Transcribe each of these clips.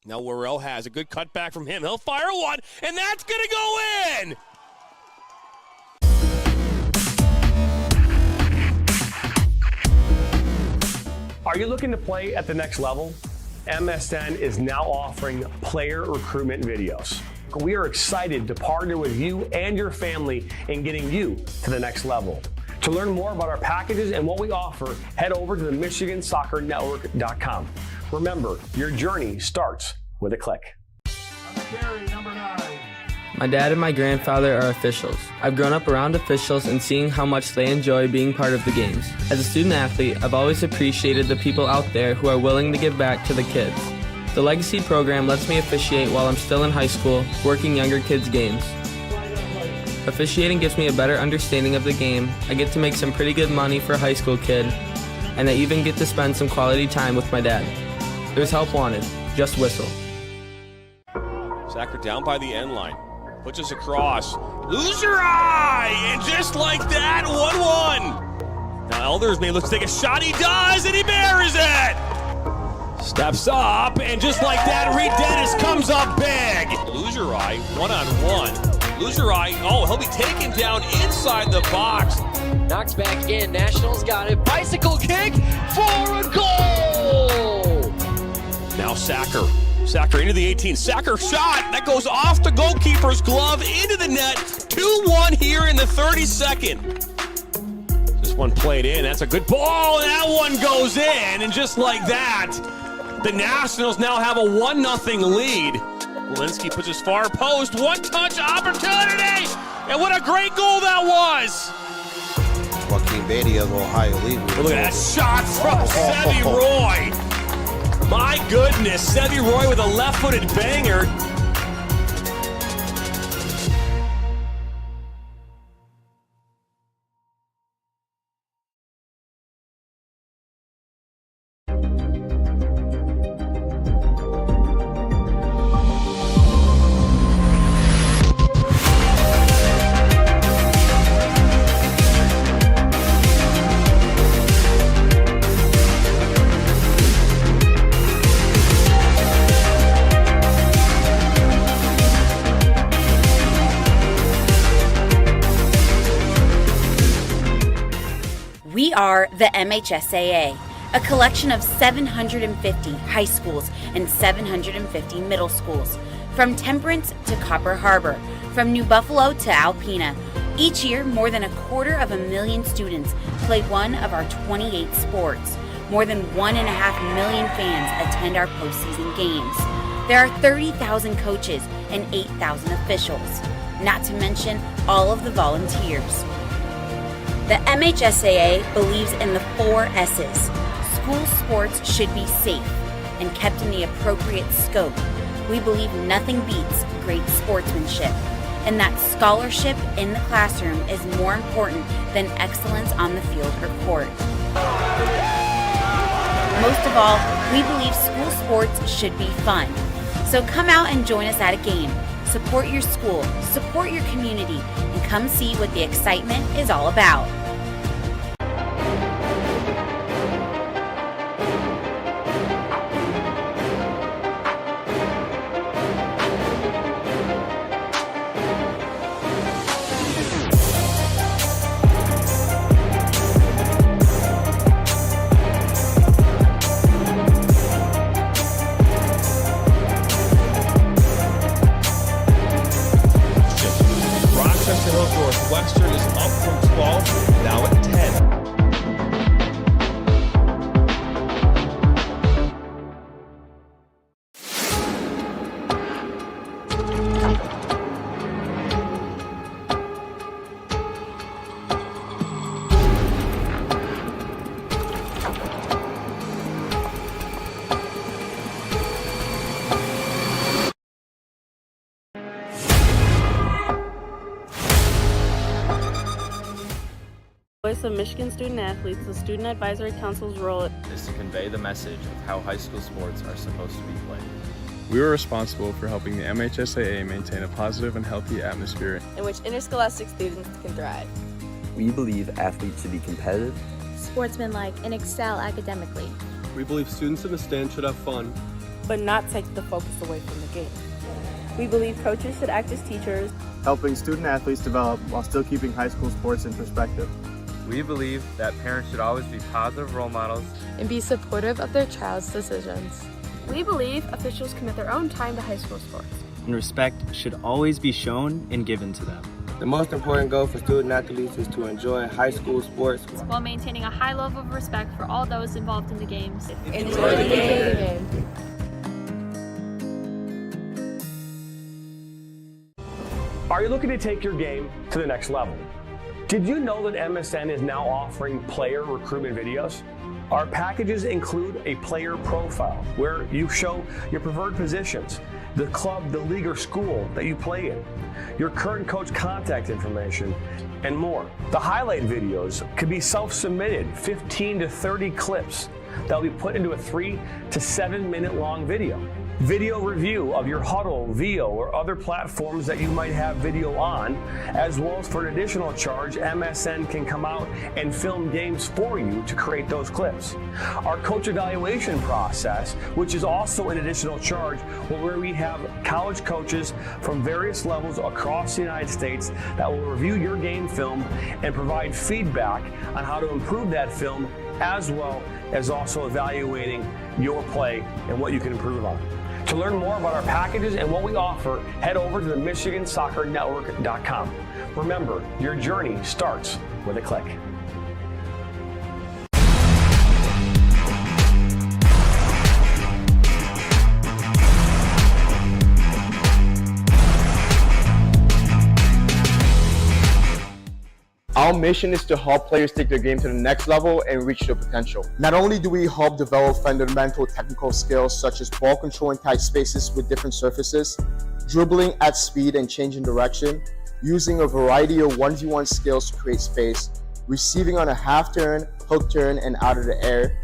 Now Worrell has a good cutback from him. He'll fire one, and that's going to go in! Are you looking to play at the next level? MSN is now offering player recruitment videos. We are excited to partner with you and your family in getting you to the next level. To learn more about our packages and what we offer, head over to the MichiganSoccerNetwork.com. Remember, your journey starts with a click. My dad and my grandfather are officials. I've grown up around officials and seeing how much they enjoy being part of the games. As a student athlete, I've always appreciated the people out there who are willing to give back to the kids. The Legacy program lets me officiate while I'm still in high school, working younger kids' games. Officiating gives me a better understanding of the game. I get to make some pretty good money for a high school kid, and I even get to spend some quality time with my dad. There's help wanted. Just whistle. Sacker down by the end line. Puts us across. Lose your eye! And just like that, 1-1. Now Elders may look to take a shot. He does, and he buries it! Steps up, and just like that, Reed Dennis comes up big. Lose your eye, 1-on-1. Lose your eye. Oh, he'll be taken down inside the box. Knocks back in. Nationals got it. Bicycle kick for a goal! Now Sacker. Sacker into the 18. Sacker shot. That goes off the goalkeeper's glove into the net. 2-1 here in the 32nd. This one played in. That's a good ball. And that one goes in. And just like that, the Nationals now have a 1-0 lead. Walensky puts his far post. One-touch opportunity. And what a great goal that was. Joaquin Beatty of Ohio League. Look at that shot from Sevi Roy. My goodness, Sevi Roy with a left-footed banger. We are the MHSAA, a collection of 750 high schools and 750 middle schools, from Temperance to Copper Harbor, from New Buffalo to Alpena. Each year, more than 250,000 students play one of our 28 sports. More than 1.5 million fans attend our postseason games. There are 30,000 coaches and 8,000 officials, not to mention all of the volunteers. The MHSAA believes in the 4 S's. School sports should be safe and kept in the appropriate scope. We believe nothing beats great sportsmanship, and that scholarship in the classroom is more important than excellence on the field or court. Most of all, we believe school sports should be fun. So come out and join us at a game. Support your school, support your community, and come see what the excitement is all about. Northwestern is up from 12, now at 10. Voice of Michigan Student Athletes, the Student Advisory Council's role is to convey the message of how high school sports are supposed to be played. We are responsible for helping the MHSAA maintain a positive and healthy atmosphere in which interscholastic students can thrive. We believe athletes should be competitive, sportsmanlike, and excel academically. We believe students in the stands should have fun, but not take the focus away from the game. We believe coaches should act as teachers, helping student athletes develop while still keeping high school sports in perspective. We believe that parents should always be positive role models and be supportive of their child's decisions. We believe officials commit their own time to high school sports, and respect should always be shown and given to them. The most important goal for student athletes is to enjoy high school sports while maintaining a high level of respect for all those involved in the games. Enjoy the game. Are you looking to take your game to the next level? Did you know that MSN is now offering player recruitment videos? Our packages include a player profile where you show your preferred positions, the club, the league, or school that you play in, your current coach contact information, and more. The highlight videos could be self-submitted, 15 to 30 clips that will be put into a 3 to 7 minute long video. Video review of your Huddle, VO, or other platforms that you might have video on, as well as for an additional charge, MSN can come out and film games for you to create those clips. Our coach evaluation process, which is also an additional charge, where we have college coaches from various levels across the United States that will review your game film and provide feedback on how to improve that film, as well as also evaluating your play and what you can improve on. To learn more about our packages and what we offer, head over to the MichiganSoccerNetwork.com. Remember, your journey starts with a click. Our mission is to help players take their game to the next level and reach their potential. Not only do we help develop fundamental technical skills such as ball control in tight spaces with different surfaces, dribbling at speed and changing direction, using a variety of 1v1 skills to create space, receiving on a half turn, hook turn, and out of the air,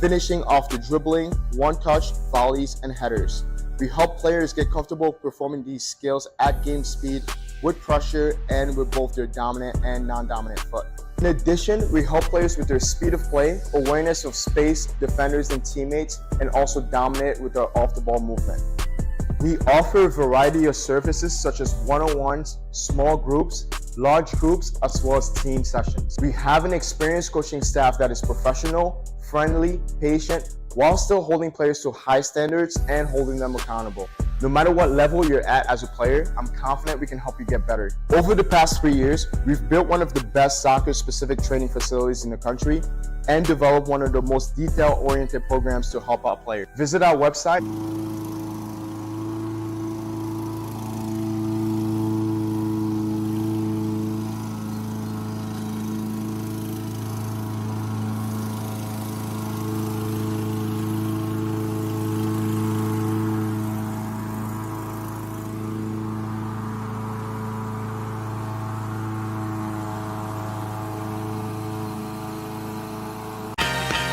finishing off the dribbling, one-touch, volleys, and headers. We help players get comfortable performing these skills at game speed, with pressure, and with both their dominant and non-dominant foot. In addition, we help players with their speed of play, awareness of space, defenders and teammates, and also dominate with our off-the-ball movement. We offer a variety of services such as one-on-ones, small groups, large groups, as well as team sessions. We have an experienced coaching staff that is professional, friendly, patient, while still holding players to high standards and holding them accountable. No matter what level you're at as a player, I'm confident we can help you get better. Over the past 3 years, we've built one of the best soccer-specific training facilities in the country and developed one of the most detail-oriented programs to help out players. Visit our website.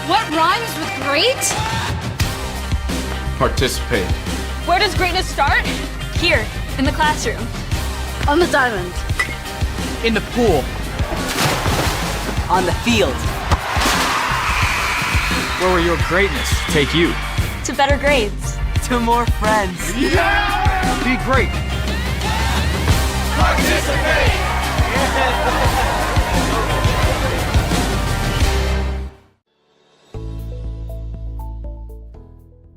What rhymes with great? Participate. Where does greatness start? Here, in the classroom. on the diamond, in the pool, on the field. Where will your greatness take you? To better grades. To more friends. Yeah! Be great. Participate!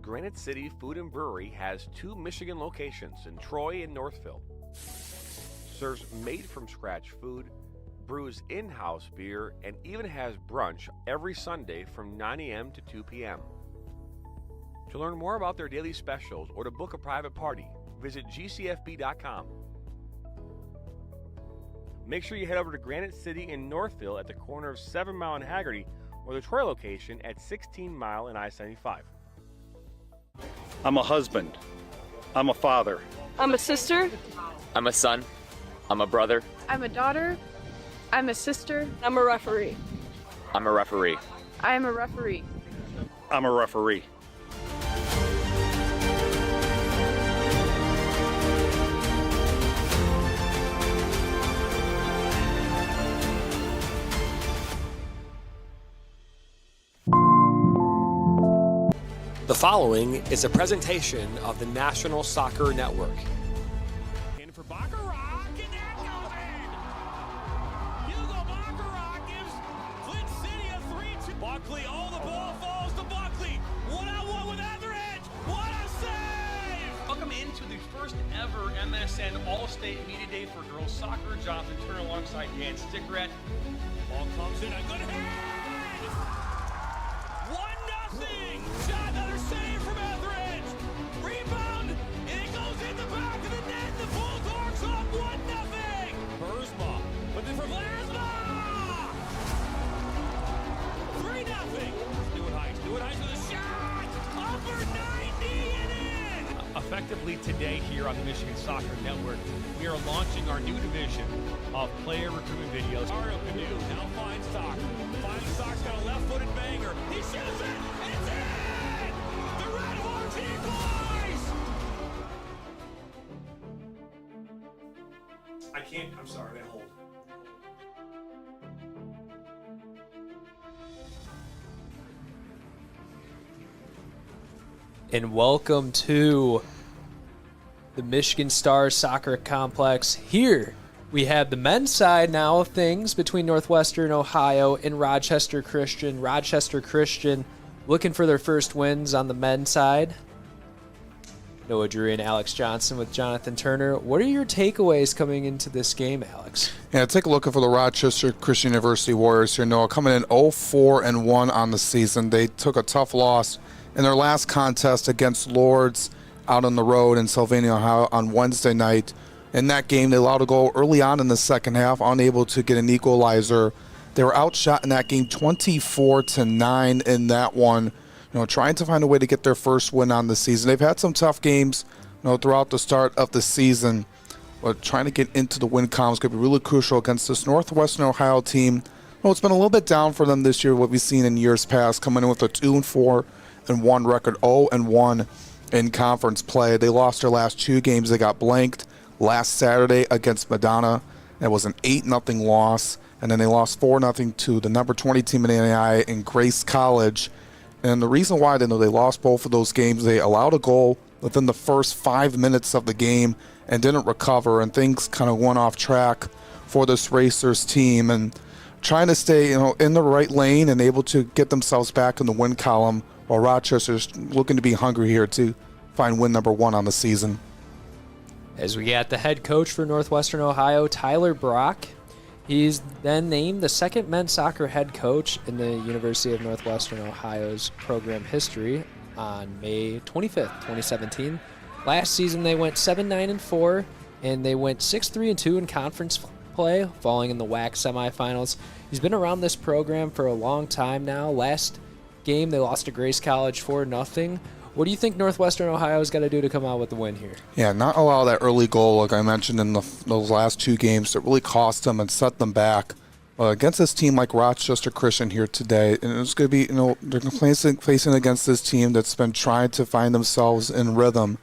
Granite City Food and Brewery has 2 Michigan locations in Troy and Northville. Serves made-from-scratch food, brews in-house beer, and even has brunch every Sunday from 9 a.m. to 2 p.m. To learn more about their daily specials or to book a private party, visit gcfb.com. Make sure you head over to Granite City in Northville at the corner of 7 Mile and Haggerty, or the Troy location at 16 Mile and I-75. I'm a husband. I'm a father. I'm a sister. I'm a son. I'm a brother. I'm a daughter. I'm a sister. I'm a referee. I'm a referee. I am a referee. I'm a referee. The following is a presentation of the National Soccer Network. In for Baccarat, and that goes in. Hugo Baccarat gives Flint City a 3-2. Buckley, the ball falls to Buckley. One-on-one with Etheridge. What a save! Welcome into the first ever MSN All-State Media Day for girls soccer. Jonathan Turner alongside Dan Stickrat. Ball comes in, a good hit! 1-0. Shot, another save from Etheridge. Rebound, and it goes in the back of the net. The Bulldogs up 1-0. Burzma, but then from Lasma. 3-0. Stewart Heiss with a shot. Upper 90 and in. Effectively today here on the Michigan Soccer Network, we are launching our new division of player recruitment videos. Mario Canoe now finds Stock. Finding Stock's got a left-footed banger. He shoots it, and it's in! The Red Hawks equalize! I'm sorry, hold. And welcome to the Michigan Stars Soccer Complex. Here we have the men's side now of things between Northwestern Ohio and Rochester Christian. Rochester Christian looking for their first wins on the men's side. Noah Drury and Alex Johnson with Jonathan Turner. What are your takeaways coming into this game, Alex? Yeah, take a look for the Rochester Christian University Warriors here, Noah. Coming in 0-4-1 on the season. They took a tough loss in their last contest against Lourdes out on the road in Sylvania, Ohio on Wednesday night. In that game, they allowed a goal early on in the second half, unable to get an equalizer. They were outshot in that game 24-9 in that one. Trying to find a way to get their first win on the season. They've had some tough games, throughout the start of the season, but trying to get into the win column is going to be really crucial against this Northwestern Ohio team. It's been a little bit down for them this year, what we've seen in years past, coming in with a 2-4-1 record, 0-1 in conference play. They lost their last two games. They got blanked last Saturday against Madonna. It was an 8-0 loss, and then they lost 4-0 to the number 20 team in NAIA in Grace College. And the reason why they lost both of those games, they allowed a goal within the first 5 minutes of the game and didn't recover, and things kind of went off track for this Racers team, and trying to stay in the right lane and able to get themselves back in the win column, while Rochester's looking to be hungry here to find win number 1 on the season. As we got the head coach for Northwestern Ohio, Tyler Brock. He's then named the second men's soccer head coach in the University of Northwestern Ohio's program history on May 25th, 2017. Last season they went 7-9-4, and they went 6-3-2 in conference play, falling in the WAC semifinals. He's been around this program for a long time now. Last game they lost to Grace College 4-0. What do you think Northwestern Ohio's got to do to come out with the win here? Yeah, not allow that early goal, like I mentioned in those last two games, that really cost them and set them back. Against this team like Rochester Christian here today, and it's going to be, they're facing against this team that's been trying to find themselves in rhythm.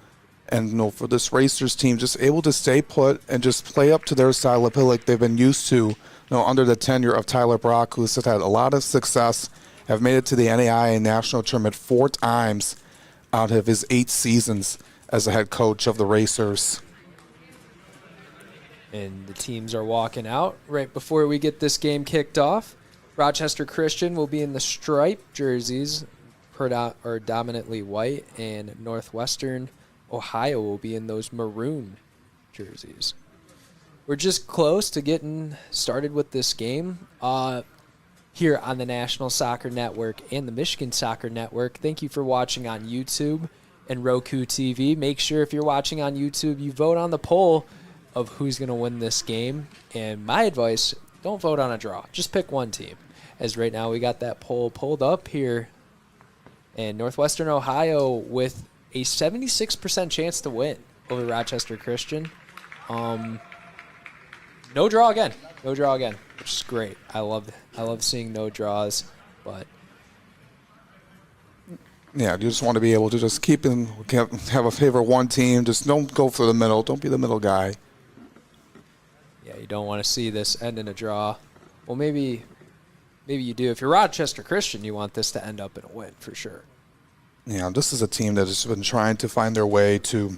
And, for this Racers team, just able to stay put and just play up to their style of play like they've been used to, under the tenure of Tyler Brock, who's had a lot of success, have made it to the NAIA National Tournament 4 times out of his 8 seasons as a head coach of the Racers. And the teams are walking out right before we get this game kicked off. Rochester Christian will be in the striped jerseys, dominantly white, and Northwestern Ohio will be in those maroon jerseys. We're just close to getting started with this game. Here on the National Soccer Network and the Michigan Soccer Network. Thank you for watching on YouTube and Roku TV. Make sure if you're watching on YouTube, you vote on the poll of who's going to win this game. And my advice, don't vote on a draw. Just pick one team. As right now we got that poll pulled up here. And Northwestern Ohio with a 76% chance to win over Rochester Christian. No draw again. No draw again, which is great. I love seeing no draws, but yeah, you just want to be able to just have a favorite one team. Just don't go for the middle. Don't be the middle guy. Yeah, you don't want to see this end in a draw. Well, maybe you do. If you're Rochester Christian, you want this to end up in a win for sure. Yeah, this is a team that has been trying to find their way to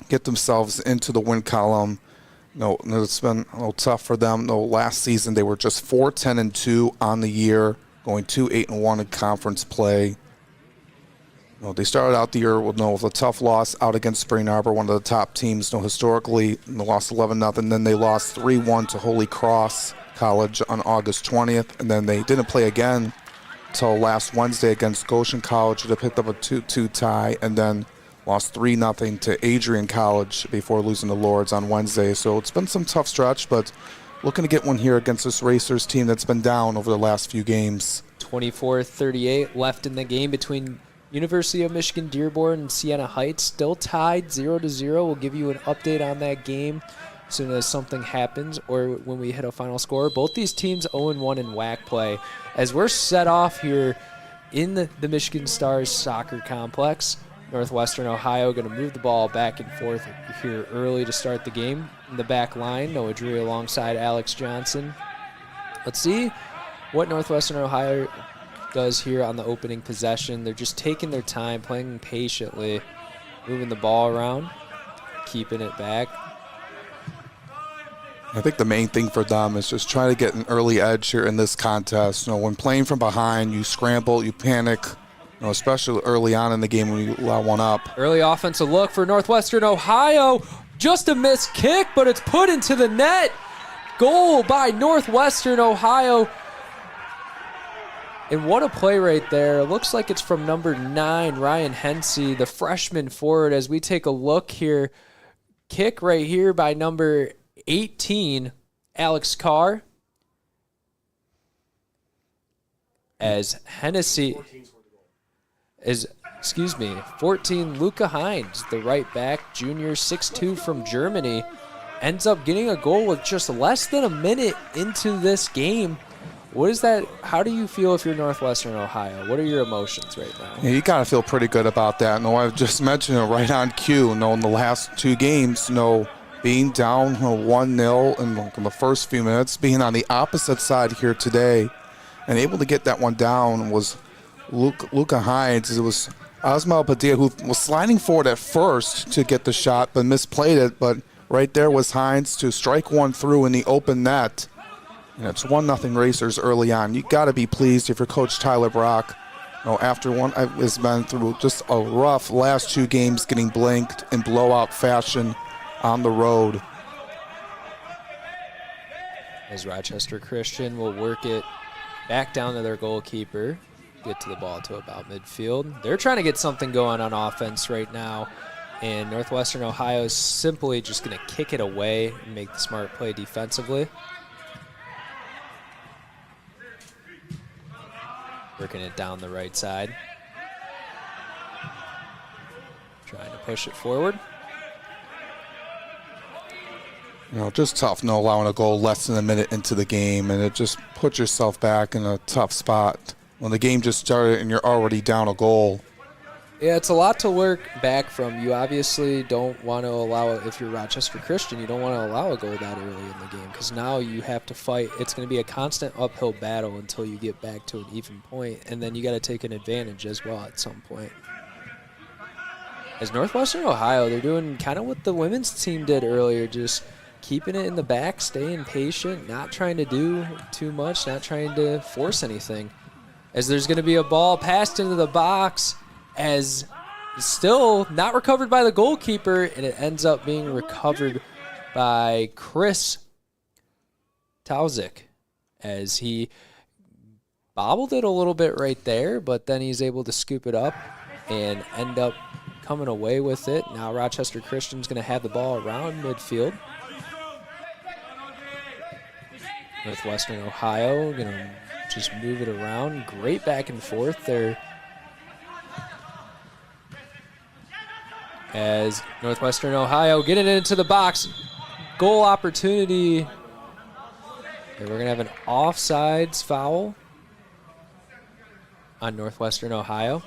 get themselves into the win column. No, it's been a little tough for them. No, last season they were just 4-10-2 on the year, going 2-8-1 in conference play. No, they started out the year with a tough loss out against Spring Arbor, one of the top teams. No, historically, they lost 11-0. Then they lost 3-1 to Holy Cross College on August 20th, and then they didn't play again until last Wednesday against Goshen College. They picked up a 2-2 tie, and then lost 3-0 to Adrian College before losing to Lourdes on Wednesday. So it's been some tough stretch, but looking to get one here against this Racers team that's been down over the last few games. 24-38 left in the game between University of Michigan Dearborn and Siena Heights. Still tied 0-0. We'll give you an update on that game as soon as something happens or when we hit a final score. Both these teams 0-1 in WAC play. As we're set off here in the Michigan Stars soccer complex, Northwestern Ohio going to move the ball back and forth here early to start the game. In the back line, Noah Drew alongside Alex Johnson. Let's see what Northwestern Ohio does here on the opening possession. They're just taking their time, playing patiently, moving the ball around, keeping it back. I think the main thing for them is just trying to get an early edge here in this contest. When playing from behind, you scramble, you panic, especially early on in the game when you allow one up. Early offensive look for Northwestern Ohio. Just a missed kick, but it's put into the net. Goal by Northwestern Ohio. And what a play right there. Looks like it's from number 9, Ryan Hensey, the freshman forward, as we take a look here. Kick right here by number 18, Alex Carr. As Hennessy is, 14, Luca Hines, the right back, junior, 6'2" from Germany, ends up getting a goal with just less than a minute into this game. What is that? How do you feel if you're Northwestern Ohio? What are your emotions right now? Yeah, you got to feel pretty good about that. I've just mentioned it right on cue. In the last 2 games, being down 1-0 in the first few minutes, being on the opposite side here today, and able to get that one down was Luca Hines. It was Osmal Padilla who was sliding forward at first to get the shot, but misplayed it. But right there was Hines to strike one through in the open net. And it's 1-0 Racers early on. You got to be pleased if you're Coach Tyler Brock. After one has been through just a rough last 2 games, getting blanked in blowout fashion on the road. As Rochester Christian will work it back down to their goalkeeper, get to the ball to about midfield. They're trying to get something going on offense right now, and Northwestern Ohio is simply just going to kick it away and make the smart play defensively. Working it down the right side. Trying to push it forward. Just tough, allowing a goal less than a minute into the game, and it just puts yourself back in a tough spot when the game just started and you're already down a goal. Yeah, it's a lot to work back from. You obviously don't want to allow it. If you're Rochester Christian, you don't want to allow a goal that early in the game, because now you have to fight. It's going to be a constant uphill battle until you get back to an even point, and then you got to take an advantage as well at some point. As Northwestern Ohio, they're doing kind of what the women's team did earlier, just keeping it in the back, staying patient, not trying to do too much, not trying to force anything. As there's going to be a ball passed into the box, as still not recovered by the goalkeeper, and it ends up being recovered by Chris Tauzik, as he bobbled it a little bit right there, but then he's able to scoop it up and end up coming away with it. Now Rochester Christian's going to have the ball around midfield. Northwestern Ohio going to just move it around. Great back and forth there. As Northwestern Ohio getting into the box. Goal opportunity. And we're going to have an offsides foul on Northwestern Ohio.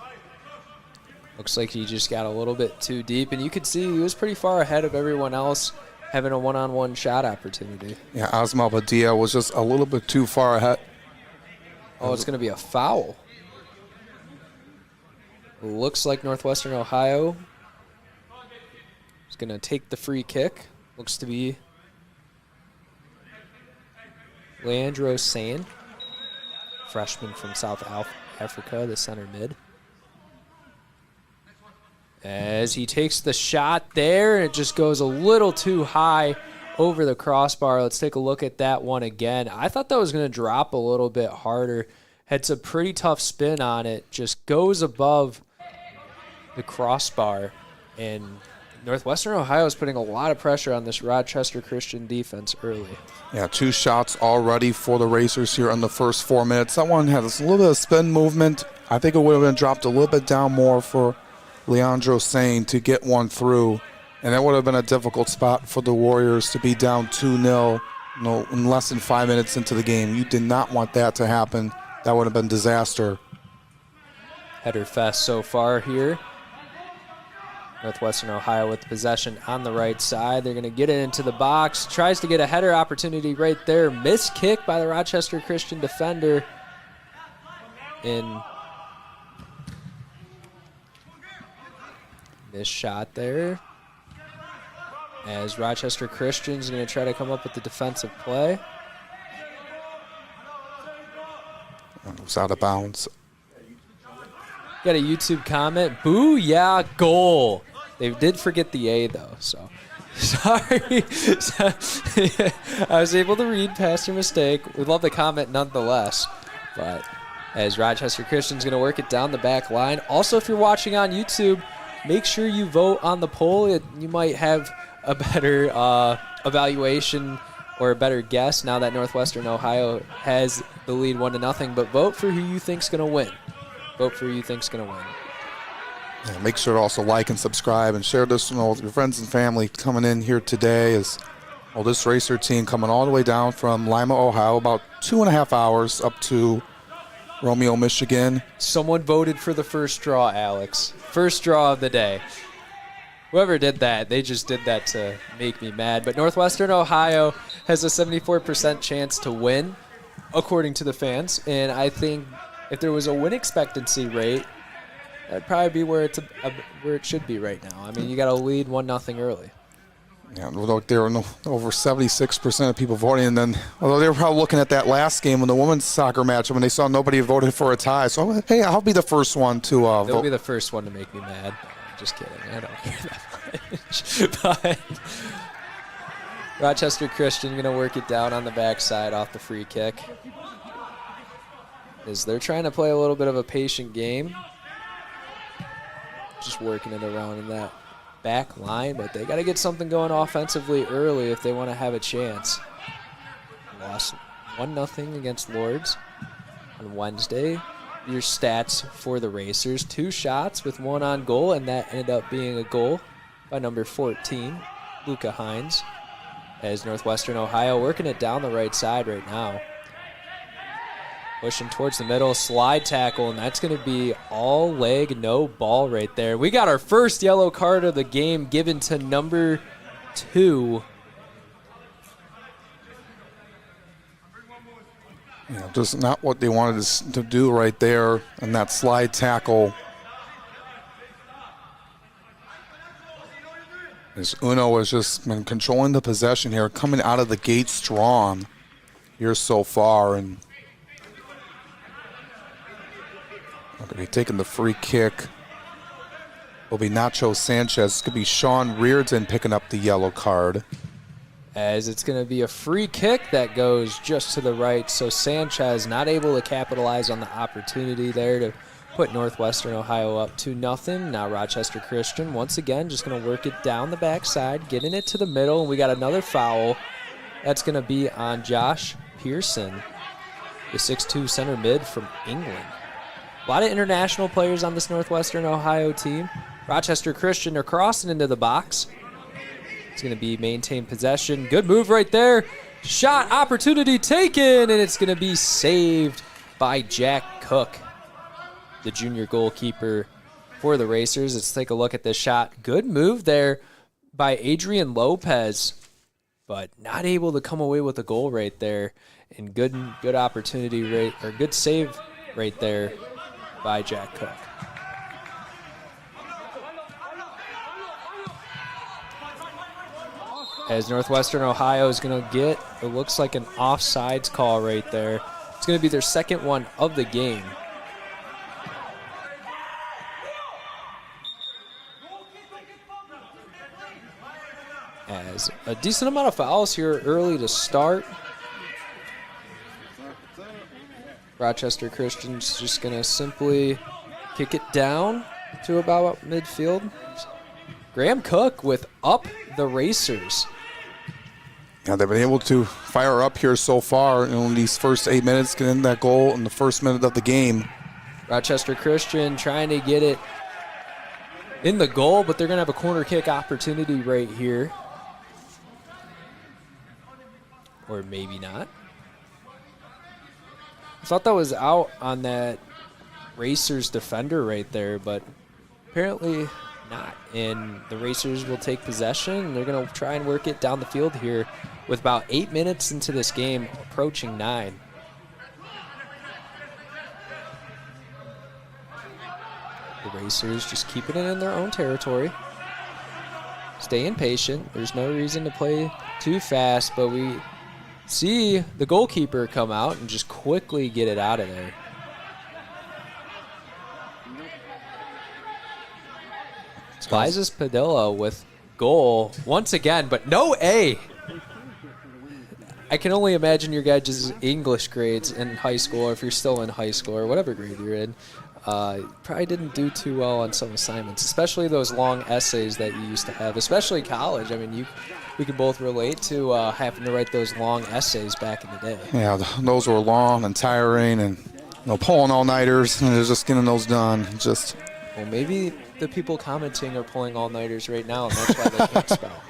Looks like he just got a little bit too deep, and you could see he was pretty far ahead of everyone else having a one-on-one shot opportunity. Yeah, Osmal Padilla was just a little bit too far ahead. Oh, it's going to be a foul. Looks like Northwestern Ohio is going to take the free kick. Looks to be Leandro Sane, freshman from South Africa, the center mid. As he takes the shot there, it just goes a little too high over the crossbar. Let's take a look at that one again. I thought that was going to drop a little bit harder. Had some pretty tough spin on it. Just goes above the crossbar. And Northwestern Ohio is putting a lot of pressure on this Rochester Christian defense early. Yeah, 2 shots already for the Racers here in the first 4 minutes. That one had a little bit of spin movement. I think it would have been dropped a little bit down more for Leandro Sane to get one through. And that would have been a difficult spot for the Warriors to be down 2-0 in less than 5 minutes into the game. You did not want that to happen. That would have been disaster. Header fest so far here. Northwestern Ohio with possession on the right side. They're going to get it into the box. Tries to get a header opportunity right there. Missed kick by the Rochester Christian defender. Missed shot there. As Rochester Christian's going to try to come up with the defensive play. It was out of bounds. Got a YouTube comment. Booyah, goal. They did forget the A, though, so sorry. I was able to read past your mistake. We love the comment nonetheless. But as Rochester Christian's going to work it down the back line. Also, if you're watching on YouTube, make sure you vote on the poll. You might have a better evaluation or a better guess now that Northwestern Ohio has the lead 1-0. But vote for who you think's going to win. Vote for who you think's going to win. Yeah, make sure to also like and subscribe and share this with your friends and family coming in here today. This Racer team coming all the way down from Lima, Ohio, about 2.5 hours up to Romeo, Michigan. Someone voted for the first draw, Alex. First draw of the day. Whoever did that, they just did that to make me mad. But Northwestern Ohio has a 74% chance to win, according to the fans. And I think if there was a win expectancy rate, that'd probably be where it should be right now. I mean, you got to lead 1-0 early. Yeah, there were over 76% of people voting, and then although they were probably looking at that last game in the women's soccer match when they saw nobody voted for a tie. So hey, I'll be the first one to vote. They'll be the first one to make me mad. Just kidding. I don't care that much. But Rochester Christian going to work it down on the backside off the free kick. As they're trying to play a little bit of a patient game. Just working it around in that back line, but they got to get something going offensively early if they want to have a chance. Lost 1-0 against Lords on Wednesday. Your stats for the Racers: 2 shots with 1 on goal, and that ended up being a goal by number 14, Luca Hines. As Northwestern Ohio working it down the right side right now. Pushing towards the middle, slide tackle, and that's going to be all leg, no ball right there. We got our first yellow card of the game given to number 2. Just not what they wanted to do right there, and that slide tackle. As Uno has just been controlling the possession here, coming out of the gate strong here so far, and going to be taking the free kick. Will be Nacho Sanchez. Could be Sean Reardon picking up the yellow card. As it's going to be a free kick that goes just to the right. So Sanchez not able to capitalize on the opportunity there to put Northwestern Ohio up 2-0. Now Rochester Christian once again just going to work it down the backside, getting it to the middle. And we got another foul. That's going to be on Josh Pearson, the 6'2 center mid from England. A lot of international players on this Northwestern Ohio team. Rochester Christian are crossing into the box. It's going to be maintain possession. Good move right there. Shot opportunity taken, and it's going to be saved by Jack Cook, the junior goalkeeper for the Racers. Let's take a look at this shot. Good move there by Adrian Lopez, but not able to come away with a goal right there. And good opportunity good save right there by Jack Cook. As Northwestern Ohio is going to get, it looks like an offsides call right there. It's going to be their second one of the game. As a decent amount of fouls here early to start. Rochester Christian's just going to simply kick it down to about midfield. Graham Cook with up the Racers. Yeah, they've been able to fire up here so far in these first 8 minutes, getting that goal in the first minute of the game. Rochester Christian trying to get it in the goal, but they're going to have a corner kick opportunity right here. Or maybe not. I thought that was out on that Racers defender right there, but apparently not. And the Racers will take possession. They're going to try and work it down the field here with about 8 minutes into this game, approaching 9. The Racers just keeping it in their own territory. Staying patient. There's no reason to play too fast, but we see the goalkeeper come out and just quickly get it out of there. Liza Padilla with goal once again, but no A. I can only imagine your guys' English grades in high school, or if you're still in high school or whatever grade you're in, probably didn't do too well on some assignments, especially those long essays that you used to have, especially college. I mean, we can both relate to having to write those long essays back in the day. Yeah, those were long and tiring, and pulling all-nighters, and just getting those done. Well, maybe the people commenting are pulling all-nighters right now, and that's why they can't spell.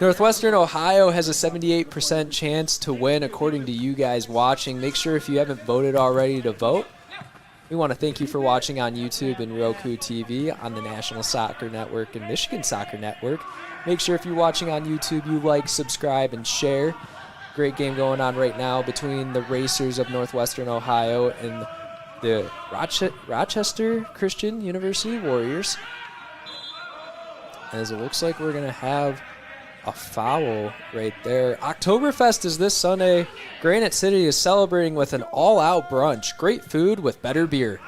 Northwestern Ohio has a 78% chance to win, according to you guys watching. Make sure if you haven't voted already to vote. We want to thank you for watching on YouTube and Roku TV, on the National Soccer Network and Michigan Soccer Network. Make sure if you're watching on YouTube, you like, subscribe, and share. Great game going on right now between the Racers of Northwestern Ohio and the Rochester Christian University Warriors. As it looks like we're going to have a foul right there. Oktoberfest is this Sunday. Granite City is celebrating with an all-out brunch. Great food with better beer.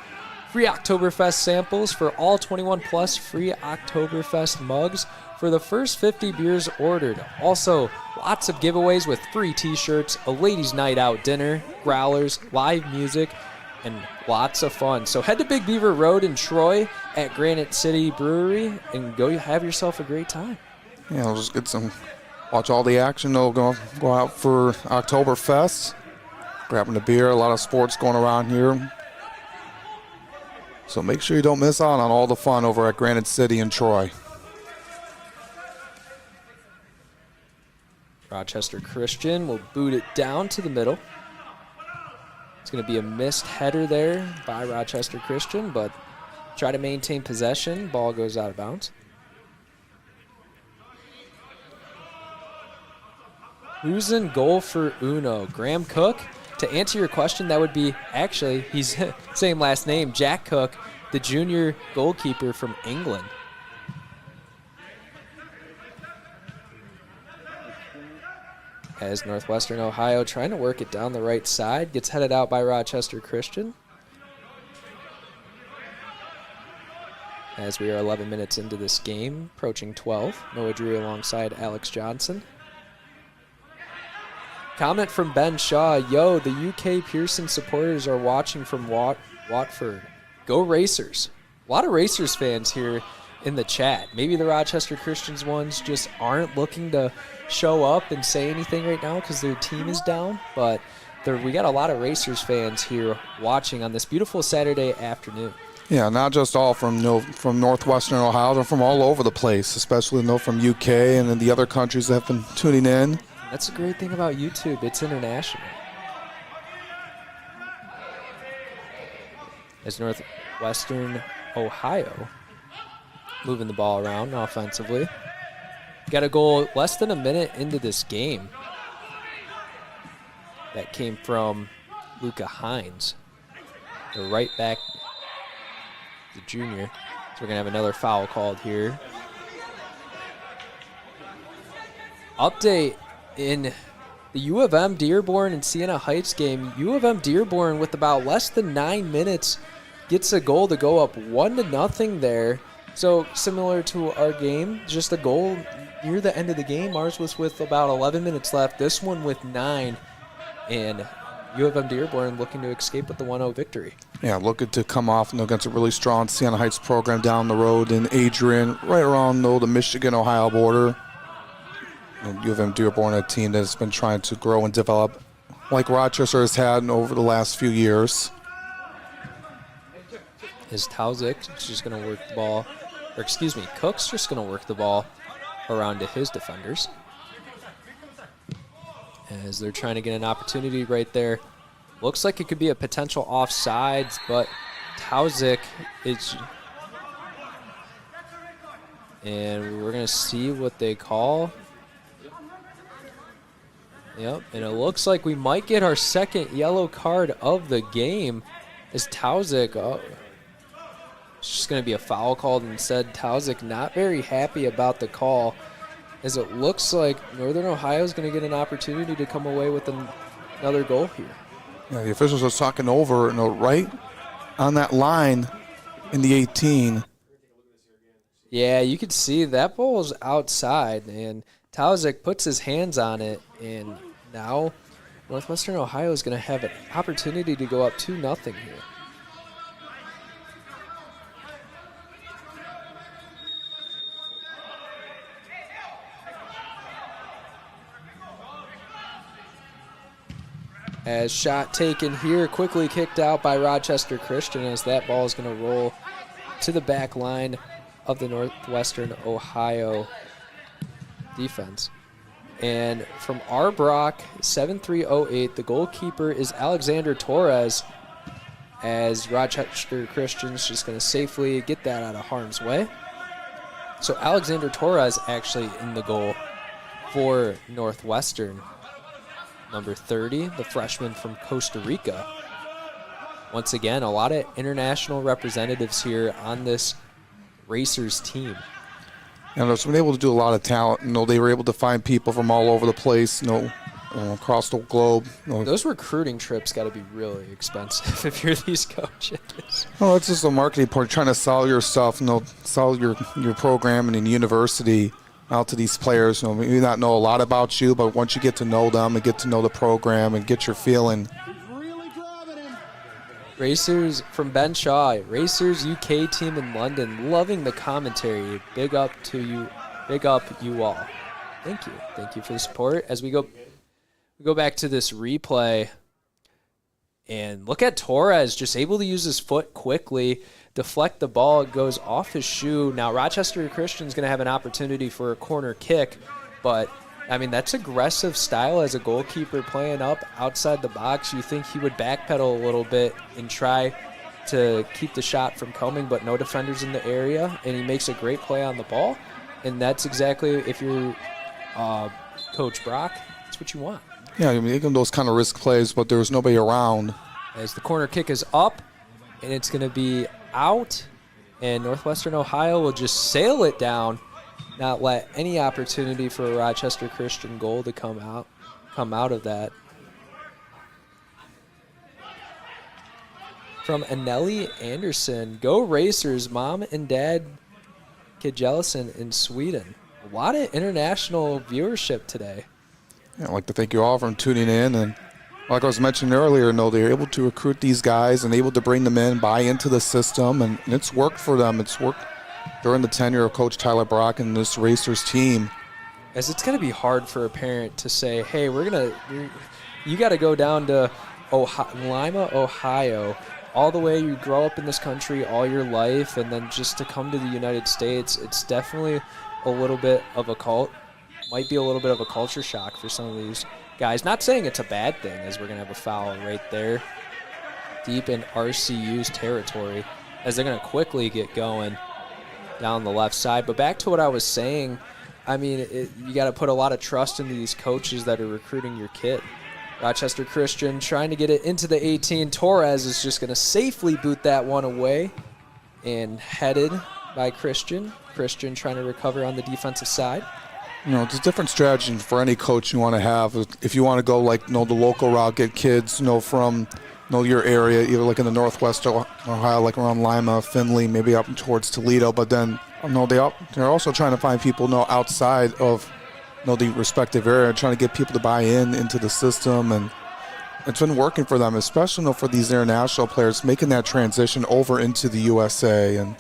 Free Oktoberfest samples for all 21 plus. Free Oktoberfest mugs for the first 50 beers ordered. Also, lots of giveaways with free t-shirts, a ladies' night out dinner, growlers, live music, and lots of fun. So head to Big Beaver Road in Troy at Granite City Brewery and go have yourself a great time. Yeah, we'll just watch all the action. They'll go out for Oktoberfest, grabbing a beer. A lot of sports going around here. So make sure you don't miss out on all the fun over at Granite City and Troy. Rochester Christian will boot it down to the middle. It's going to be a missed header there by Rochester Christian, but try to maintain possession. Ball goes out of bounds. Who's in goal for Uno? Graham Cook? To answer your question, that would be, actually, he's same last name, Jack Cook, the junior goalkeeper from England. As Northwestern Ohio trying to work it down the right side, gets headed out by Rochester Christian. As we are 11 minutes into this game, approaching 12. Noah Drury alongside Alex Johnson. Comment from Ben Shaw. Yo, the UK Pearson supporters are watching from Watford. Go Racers. A lot of Racers fans here in the chat. Maybe the Rochester Christians ones just aren't looking to show up and say anything right now because their team is down. But we got a lot of Racers fans here watching on this beautiful Saturday afternoon. Yeah, not just all from Northwestern Ohio. They're from all over the place, especially from UK and then the other countries that have been tuning in. That's the great thing about YouTube. It's international. As Northwestern Ohio moving the ball around offensively. Got a goal less than a minute into this game. That came from Luca Hines, the right back, the junior. So we're going to have another foul called here. update in the U of M Dearborn and Siena Heights game. U of M Dearborn with about less than 9 minutes gets a goal to go up 1-0 there. So similar to our game, just a goal near the end of the game. Ours was with about 11 minutes left. This one with 9. And U of M Dearborn looking to escape with the 1-0 victory. Yeah, looking to come off against a really strong Siena Heights program down the road in Adrian, right around the Michigan-Ohio border. And U of M Dearborn, a team that's been trying to grow and develop like Rochester has had over the last few years. Is Tauzik just going to work the ball, or excuse me, Cook's just going to work the ball around to his defenders. As they're trying to get an opportunity right there. Looks like it could be a potential offsides, but Tauzik is... And we're going to see what they call. Yep, and it looks like we might get our second yellow card of the game as Tauzik... It's just going to be a foul called instead. Tauzik not very happy about the call, as it looks like Northern Ohio is going to get an opportunity to come away with another goal here. Yeah, the officials are talking over, right on that line in the 18. Yeah, you can see that ball's outside, and Tauzik puts his hands on it, and now Northwestern Ohio is going to have an opportunity to go up 2-0 here. As shot taken here, quickly kicked out by Rochester Christian, as that ball is going to roll to the back line of the Northwestern Ohio defense. And from R. Brock, 7308, the goalkeeper is Alexander Torres, as Rochester Christian's just going to safely get that out of harm's way. So Alexander Torres actually in the goal for Northwestern. Number 30, the freshman from Costa Rica. Once again, a lot of international representatives here on this Racers team. And they've been able to do a lot of talent. They were able to find people from all over the place, across the globe. Those recruiting trips got to be really expensive if you're these coaches. Well, it's just a marketing part, trying to sell your stuff, sell your program and in university out to these players. Maybe not know a lot about you, but once you get to know them and get to know the program and get your feeling. Racers from Ben Shaw, Racers UK team in London, loving the commentary. Big up to you, big up you all. Thank you for the support. As we go back to this replay, and look at Torres, just able to use his foot quickly, deflect the ball, it goes off his shoe. Now Rochester Christian's going to have an opportunity for a corner kick, but I mean, that's aggressive style as a goalkeeper playing up outside the box. You think he would backpedal a little bit and try to keep the shot from coming, but no defenders in the area, and he makes a great play on the ball. And that's exactly, if you're Coach Brock, that's what you want. Yeah, I mean, even those kind of risk plays, but there was nobody around. As the corner kick is up, and it's going to be out, and Northwestern Ohio will just sail it down, not let any opportunity for a Rochester Christian goal to come out of that. From Anneli Anderson, go Racers, mom and dad Kjellison in Sweden. A lot of international viewership today. Yeah, I'd like to thank you all for tuning in, and like I was mentioning earlier, they're able to recruit these guys and able to bring them in, buy into the system, and it's worked for them. It's worked during the tenure of Coach Tyler Brock and this Racers team. As it's going to be hard for a parent to say, hey, you got to go down to Lima, Ohio, all the way you grow up in this country all your life, and then just to come to the United States. It's definitely a little bit of a might be a little bit of a culture shock for some of these guys. Not saying it's a bad thing, as we're going to have a foul right there deep in RCU's territory, as they're going to quickly get going down the left side. But back to what I was saying, I mean, you got to put a lot of trust into these coaches that are recruiting your kid. Rochester Christian trying to get it into the 18. Torres is just going to safely boot that one away, and headed by Christian. Christian trying to recover on the defensive side. It's a different strategy for any coach you want to have. If you want to go like, the local route, get kids, from, your area, either like in the Northwest Ohio, like around Lima, Findlay, maybe up towards Toledo. But then, they're also trying to find people, outside of, the respective area, trying to get people to buy into the system. And it's been working for them, especially for these international players, making that transition over into the USA. And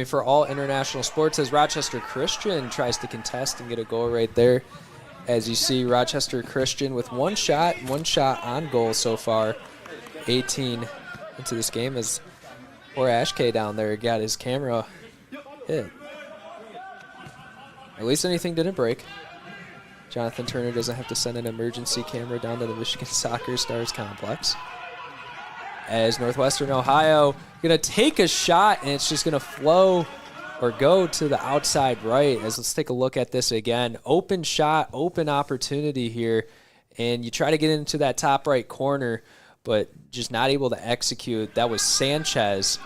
for all international sports, as Rochester Christian tries to contest and get a goal right there. As you see, Rochester Christian with one shot on goal so far. 18 into this game as poor Ashkay down there got his camera hit. At least anything didn't break. Jonathan Turner doesn't have to send an emergency camera down to the Michigan Soccer Stars complex. As Northwestern Ohio going to take a shot, and it's just going to flow or go to the outside right. As let's take a look at this again. Open shot, open opportunity here, and you try to get into that top right corner, but just not able to execute. That was Sanchez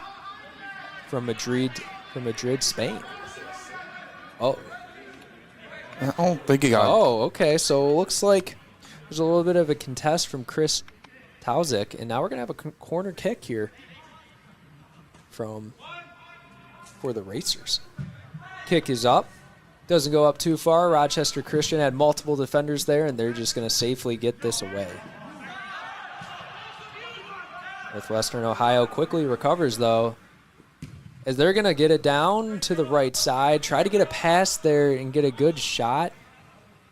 from Madrid, Spain. Oh. I don't think he got it. Oh, okay. So it looks like there's a little bit of a contest from Chris Tauzik, and now we're going to have a corner kick here for the Racers. Kick is up. Doesn't go up too far. Rochester Christian had multiple defenders there, and they're just going to safely get this away. Northwestern Ohio quickly recovers, though, as they're going to get it down to the right side, try to get a pass there and get a good shot,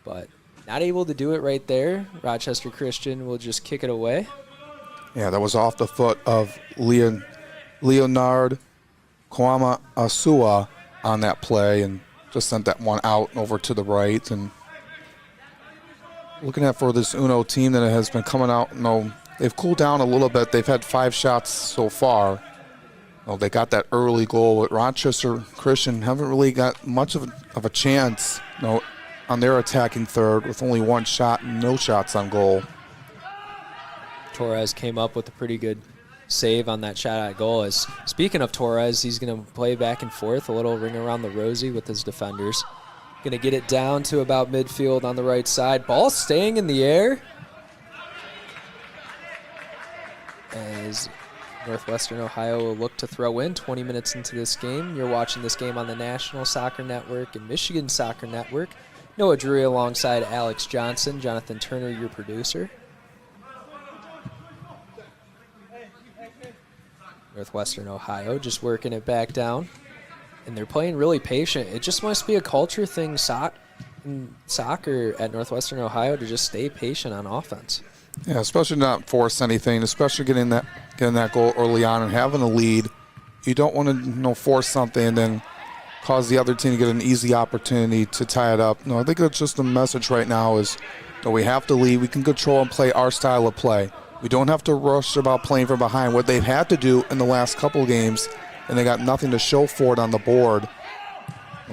but not able to do it right there. Rochester Christian will just kick it away. Yeah, that was off the foot of Leonard Kwama Asua on that play, and just sent that one out over to the right. And looking at for this Uno team that has been coming out, they've cooled down a little bit. They've had 5 shots so far. They got that early goal, but Rochester Christian haven't really got much of a chance on their attacking third with only 1 shot and no shots on goal. Torres came up with a pretty good save on that shot at goal. As speaking of Torres, he's going to play back and forth, a little ring around the rosy with his defenders. Going to get it down to about midfield on the right side. Ball staying in the air. As Northwestern Ohio will look to throw in 20 minutes into this game. You're watching this game on the National Soccer Network and Michigan Soccer Network. Noah Drury alongside Alex Johnson, Jonathan Turner, your producer. Northwestern Ohio just working it back down, and they're playing really patient. It just must be a culture thing in soccer at Northwestern Ohio to just stay patient on offense. Yeah, especially not force anything, especially getting that goal early on and having a lead. You don't want to force something and then cause the other team to get an easy opportunity to tie it up. I think that's just the message right now is that we have to lead. We can control and play our style of play. We don't have to rush about playing from behind, what they've had to do in the last couple games, and they got nothing to show for it on the board.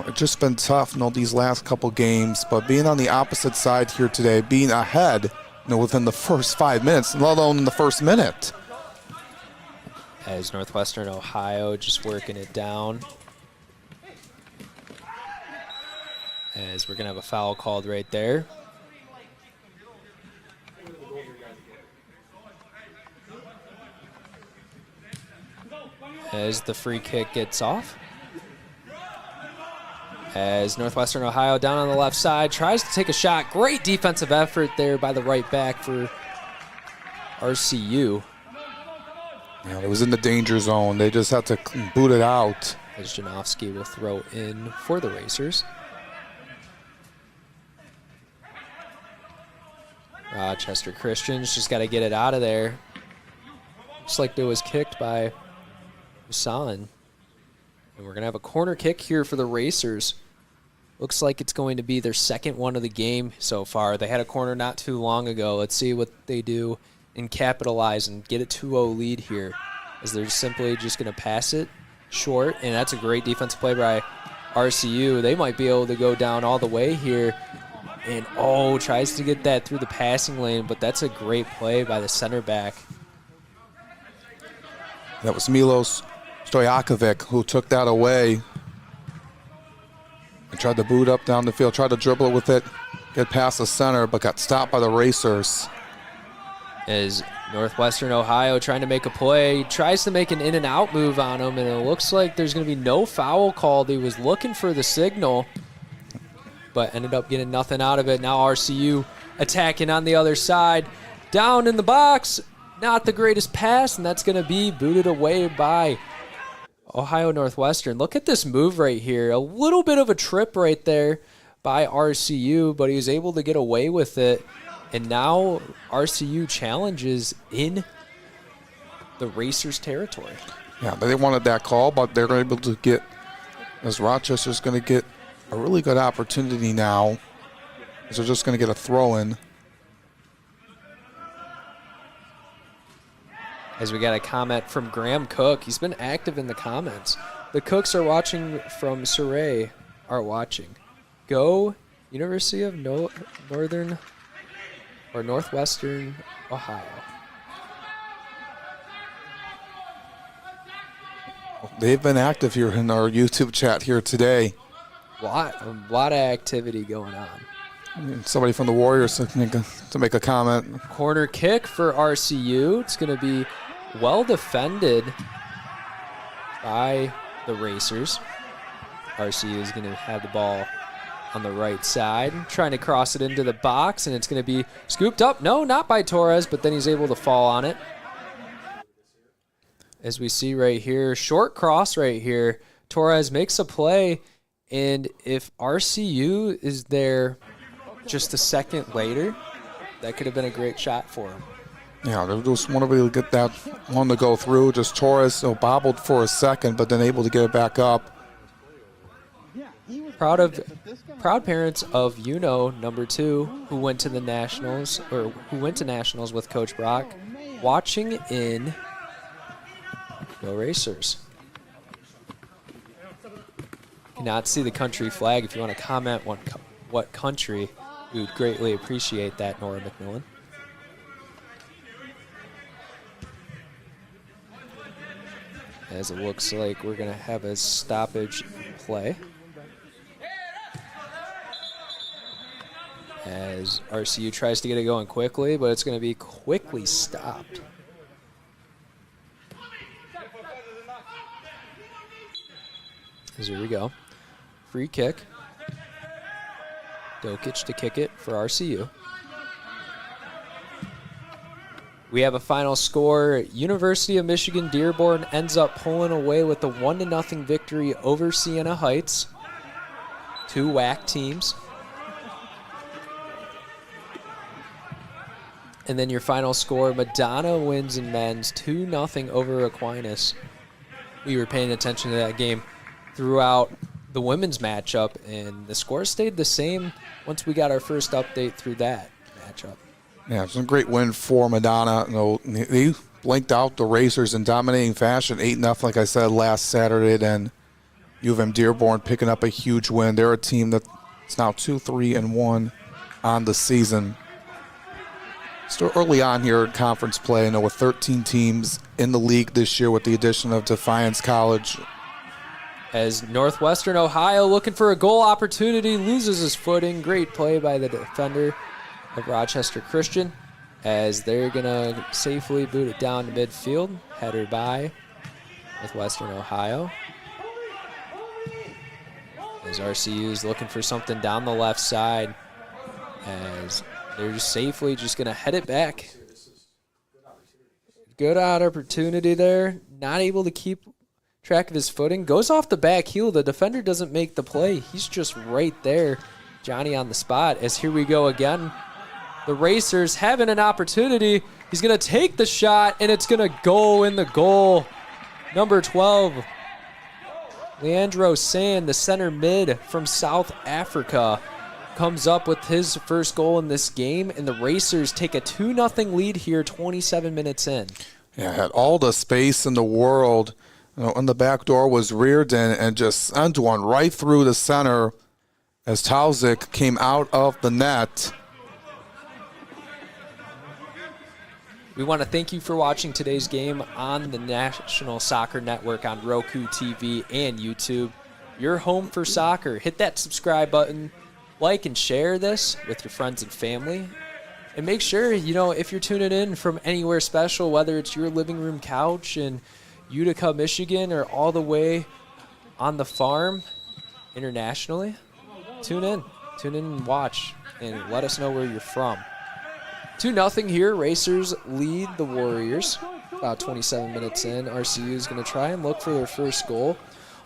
It's just been tough, these last couple games, but being on the opposite side here today, being ahead, within the first 5 minutes, let alone in the first minute. As Northwestern Ohio just working it down. As we're going to have a foul called right there. As the free kick gets off. As Northwestern Ohio down on the left side tries to take a shot. Great defensive effort there by the right back for RCU. Yeah, it was in the danger zone. They just had to boot it out. As Janowski will throw in for the Racers. Rochester Christians just got to get it out of there. Looks like it was kicked by Musan. And we're going to have a corner kick here for the Racers. Looks like it's going to be their second one of the game so far. They had a corner not too long ago. Let's see what they do and capitalize and get a 2-0 lead here, as they're simply just going to pass it short. And that's a great defensive play by RCU. They might be able to go down all the way here. And, tries to get that through the passing lane, but that's a great play by the center back. That was Milos Stojakovic who took that away. Tried to boot up down the field, tried to dribble it with it, get past the center, but got stopped by the racers. As Northwestern Ohio trying to make a play, tries to make an in and out move on him, and it looks like there's going to be no foul called. He was looking for the signal, but ended up getting nothing out of it. Now RCU attacking on the other side. Down in the box, not the greatest pass, and that's going to be booted away by Ohio Northwestern. Look at this move right here. A little bit of a trip right there by RCU, but he was able to get away with it. And now RCU challenges in the Racers' territory. Yeah, they wanted that call, but they're able to get, as Rochester's going to get a really good opportunity now, as they're just going to get a throw-in. As we got a comment from Graham Cook. He's been active in the comments. The Cooks are watching from Surrey, are watching. Go University of Northwestern Ohio. They've been active here in our YouTube chat here today. A lot of activity going on. Somebody from the Warriors to make a comment. Corner kick for RCU. It's going to be well defended by the Racers. RCU is going to have the ball on the right side, trying to cross it into the box, and it's going to be scooped up. No, not by Torres, but then he's able to fall on it. As we see right here, short cross right here. Torres makes a play, and if RCU is there just a second later, that could have been a great shot for him. Yeah, they just want to really get that one to go through. Just Torres bobbled for a second, but then able to get it back up. Proud parents of number 2, who went to the Nationals, or who went to Nationals with Coach Brock, watching in Go Racers. Cannot see the country flag. If you want to comment what country, we would greatly appreciate that, Nora McMillan. As it looks like we're going to have a stoppage play. As RCU tries to get it going quickly, but it's going to be quickly stopped. As here we go. Free kick. Dokic to kick it for RCU. We have a final score. University of Michigan Dearborn ends up pulling away with the 1-0 victory over Siena Heights. 2 WAC teams. And then your final score, Madonna wins in men's 2-0 over Aquinas. We were paying attention to that game throughout the women's matchup, and the score stayed the same once we got our first update through that matchup. Yeah, it's a great win for Madonna. They blanked out the Racers in dominating fashion, 8-0, like I said, last Saturday. Then U of M Dearborn picking up a huge win. They're a team that's now 2-3-1 on the season. Still early on here in conference play, with 13 teams in the league this year with the addition of Defiance College. As Northwestern Ohio looking for a goal opportunity, loses his footing. Great play by the defender of Rochester Christian, as they're going to safely boot it down to midfield. Header by Northwestern Ohio. As RCU is looking for something down the left side, as they're just safely just going to head it back. Good opportunity there. Not able to keep track of his footing. Goes off the back heel. The defender doesn't make the play. He's just right there. Johnny on the spot. As here we go again. The Racers having an opportunity. He's going to take the shot, and it's going to go in the goal. Number 12, Leandro Sand, the center mid from South Africa, comes up with his first goal in this game, and the Racers take a 2-0 lead here 27 minutes in. Yeah, had all the space in the world. And the back door was reared in and just sent one right through the center as Tauzik came out of the net. We want to thank you for watching today's game on the National Soccer Network on Roku TV and YouTube. your home for soccer. Hit that subscribe button, like and share this with your friends and family. And make sure, if you're tuning in from anywhere special, whether it's your living room couch in Utica, Michigan, or all the way on the farm internationally, tune in and watch, and let us know where you're from. 2-0 here. Racers lead the Warriors. About 27 minutes in, RCU is going to try and look for their first goal.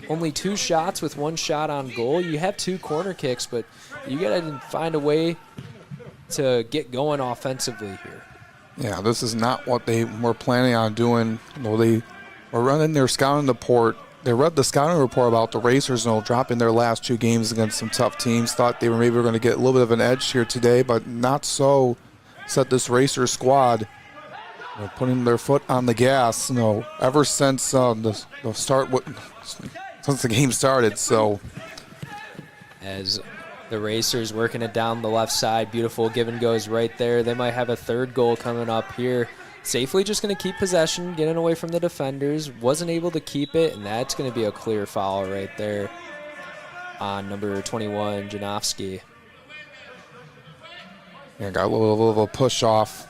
Only 2 shots with 1 shot on goal. You have 2 corner kicks, but you got to find a way to get going offensively here. Yeah, this is not what they were planning on doing. Well, they were running their scouting report. They read the scouting report about the Racers, dropping their last 2 games against some tough teams. Thought they were maybe going to get a little bit of an edge here today, but not so. Set this Racer squad, putting their foot on the gas. Ever since since the game started. So, as the Racers working it down the left side, beautiful give and goes right there. They might have a 3rd goal coming up here. Safely just going to keep possession, getting away from the defenders. Wasn't able to keep it, and that's going to be a clear foul right there on number 21, Janowski. Yeah, got a little of a push off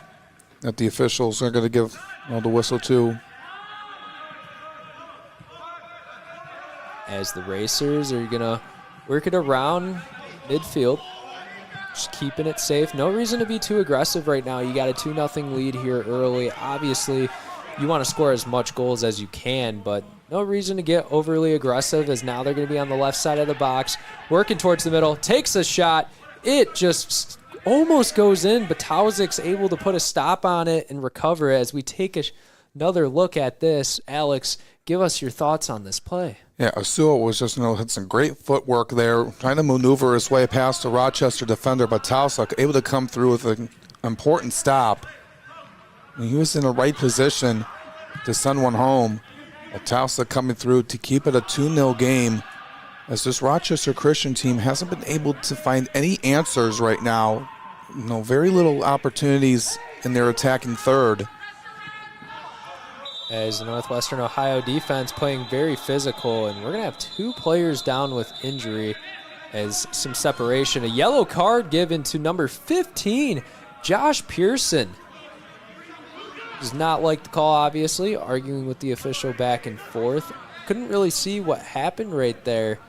that the officials are going to give the whistle to. As the Racers are going to work it around midfield, just keeping it safe. No reason to be too aggressive right now. You got a 2-0 lead here early. Obviously, you want to score as much goals as you can, but no reason to get overly aggressive, as now they're going to be on the left side of the box, working towards the middle, takes a shot. It just almost goes in, but Tauzik's able to put a stop on it and recover. As we take another look at this, Alex, give us your thoughts on this play. Yeah, Asua was just, had some great footwork there, trying to maneuver his way past the Rochester defender, but Tauzik able to come through with an important stop. And he was in the right position to send one home. But Tauzik coming through to keep it a 2-0 game, as this Rochester Christian team hasn't been able to find any answers right now. Very little opportunities in their attacking third. As the Northwestern Ohio defense playing very physical, and we're going to have 2 players down with injury as some separation. A yellow card given to number 15, Josh Pearson. Does not like the call, obviously, arguing with the official back and forth. Couldn't really see what happened right there,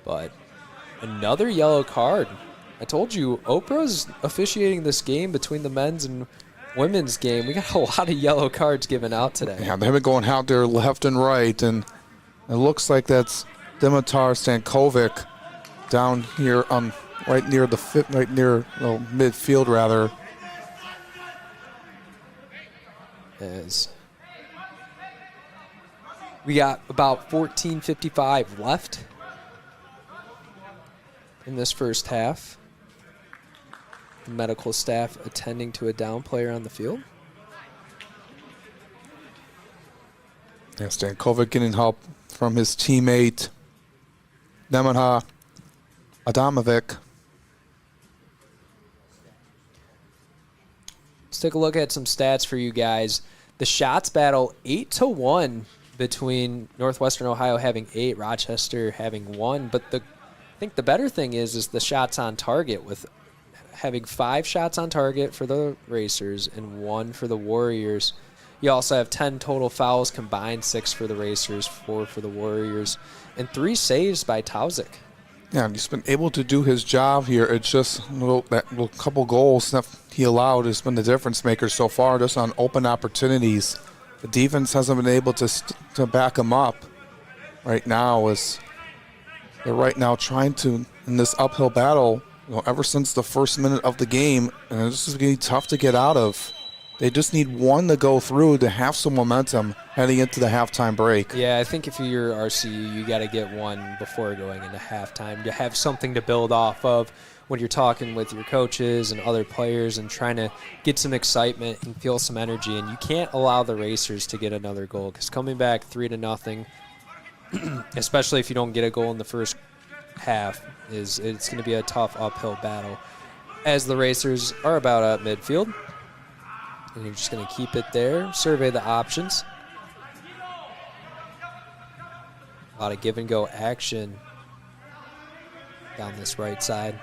but another yellow card. I told you, Oprah's officiating this game between the men's and women's game. We got a lot of yellow cards given out today. Yeah, they've been going out there left and right, and it looks like that's Dimitar Stankovic down here right near midfield rather. As we got about 14:55 left in this first half. The medical staff attending to a down player on the field. Yeah, Stankovic getting help from his teammate, Nemanja Adamovic. Let's take a look at some stats for you guys. The shots battle 8-1 between Northwestern Ohio having 8, Rochester having 1. But I think the better thing is the shots on target, with having 5 shots on target for the Racers and 1 for the Warriors. You also have 10 total fouls combined, 6 for the Racers, 4 for the Warriors, and 3 saves by Tauzik. Yeah, he's been able to do his job here. It's just that little couple goals that he allowed has been the difference maker so far, just on open opportunities. The defense hasn't been able to back him up right now, as they're right now trying to, in this uphill battle, ever since the first minute of the game, and this is getting tough to get out of. They just need one to go through to have some momentum heading into the halftime break. Yeah, I think if you're RCU, you got to get one before going into halftime to have something to build off of when you're talking with your coaches and other players and trying to get some excitement and feel some energy. And you can't allow the Racers to get another goal, because coming back 3-0, especially if you don't get a goal in the first half, it's going to be a tough uphill battle. As the Racers are about at midfield. And you're just going to keep it there, survey the options. A lot of give and go action down this right side.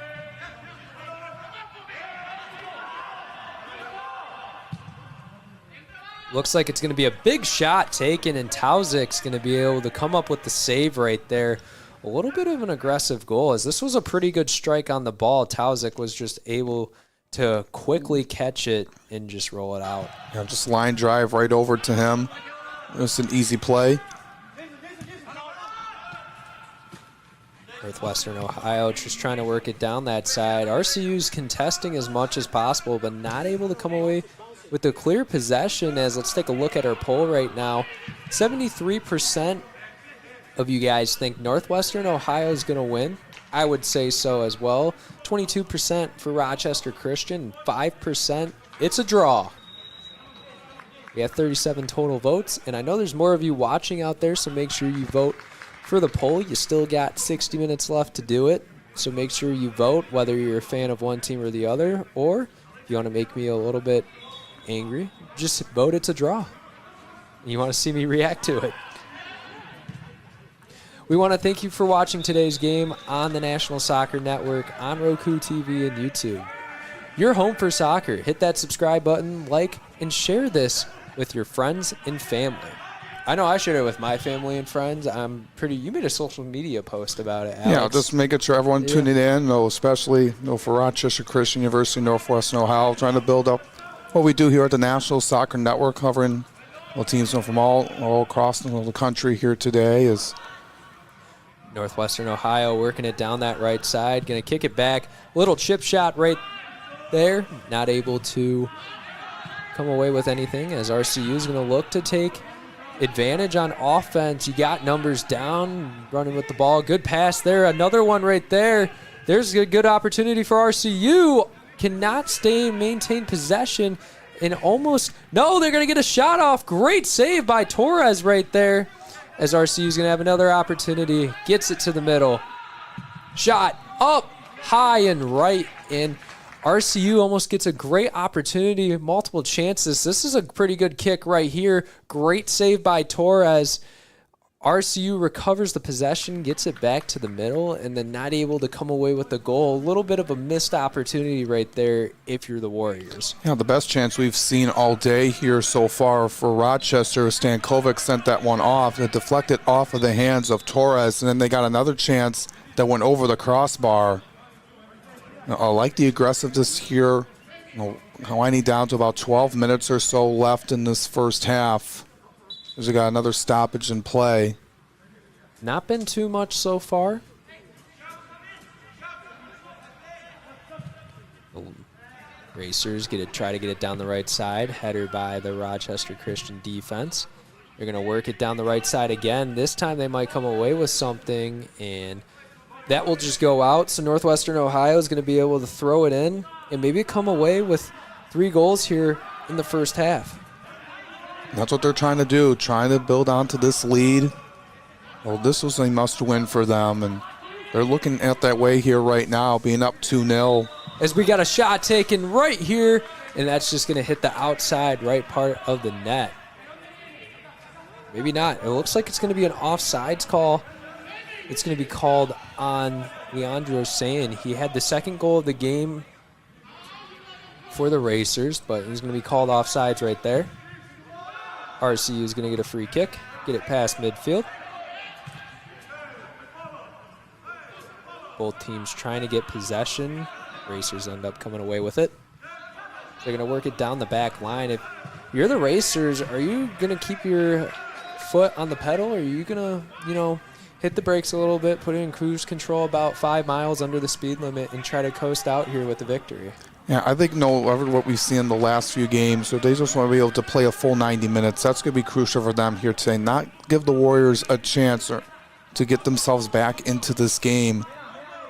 Looks like it's going to be a big shot taken, and Tauzik's going to be able to come up with the save right there. A little bit of an aggressive goal, as this was a pretty good strike on the ball. Tauzik was just able to quickly catch it and just roll it out. Yeah, just line drive right over to him. It was an easy play. Northwestern Ohio just trying to work it down that side. RCU's contesting as much as possible, but not able to come away with the clear possession. As let's take a look at our poll right now. 73% of you guys think Northwestern Ohio is going to win. I would say so as well. 22% for Rochester Christian, 5% it's a draw. We have 37 total votes, and I know there's more of you watching out there, so make sure you vote for the poll. You still got 60 minutes left to do it, so make sure you vote, whether you're a fan of one team or the other, or if you want to make me a little bit angry, just vote it's a draw. You want to see me react to it. We want to thank you for watching today's game on the National Soccer Network, on Roku TV and YouTube. Your home for soccer. Hit that subscribe button, like, and share this with your friends and family. I know I shared it with my family and friends. You made a social media post about it, Alex. Yeah, just making sure everyone tuning in, especially for Rochester Christian University, Northwestern Ohio, trying to build up what we do here at the National Soccer Network, covering teams from all across the country here today. Is Northwestern Ohio working it down that right side, going to kick it back. Little chip shot right there, not able to come away with anything, as RCU is going to look to take advantage on offense. You got numbers down, running with the ball. Good pass there. Another one right there. There's a good opportunity for RCU. Cannot maintain possession, and almost, no, they're going to get a shot off. Great save by Torres right there, as RCU is going to have another opportunity. Gets it to the middle. Shot up high and right, and RCU almost gets a great opportunity, multiple chances. This is a pretty good kick right here. Great save by Torres. RCU recovers the possession, gets it back to the middle, and then not able to come away with the goal. A little bit of a missed opportunity right there if you're the Warriors. Yeah, the best chance we've seen all day here so far for Rochester. Stankovic sent that one off. It deflected off of the hands of Torres, and then they got another chance that went over the crossbar. I like the aggressiveness here. Winding down to about 12 minutes or so left in this first half. We got another stoppage in play. Not been too much so far. The Racers try to get it down the right side. Header by the Rochester Christian defense. They're going to work it down the right side again. This time they might come away with something, and that will just go out. So Northwestern Ohio is going to be able to throw it in and maybe come away with 3 goals here in the first half. That's what they're trying to do, trying to build onto this lead. Well, this was a must-win for them, and they're looking at that way here right now, being up 2-0. As we got a shot taken right here, and that's just going to hit the outside right part of the net. Maybe not. It looks like it's going to be an offsides call. It's going to be called on Leandro Sayin. He had the second goal of the game for the Racers, but he's going to be called offsides right there. RCU is going to get a free kick, get it past midfield. Both teams trying to get possession. Racers end up coming away with it. They're going to work it down the back line. If you're the Racers, are you going to keep your foot on the pedal, or are you going to, hit the brakes a little bit, put it in cruise control about 5 miles under the speed limit, and try to coast out here with the victory? Yeah, I think what we've seen in the last few games, so they just want to be able to play a full 90 minutes. That's going to be crucial for them here today. Not give the Warriors a chance to get themselves back into this game.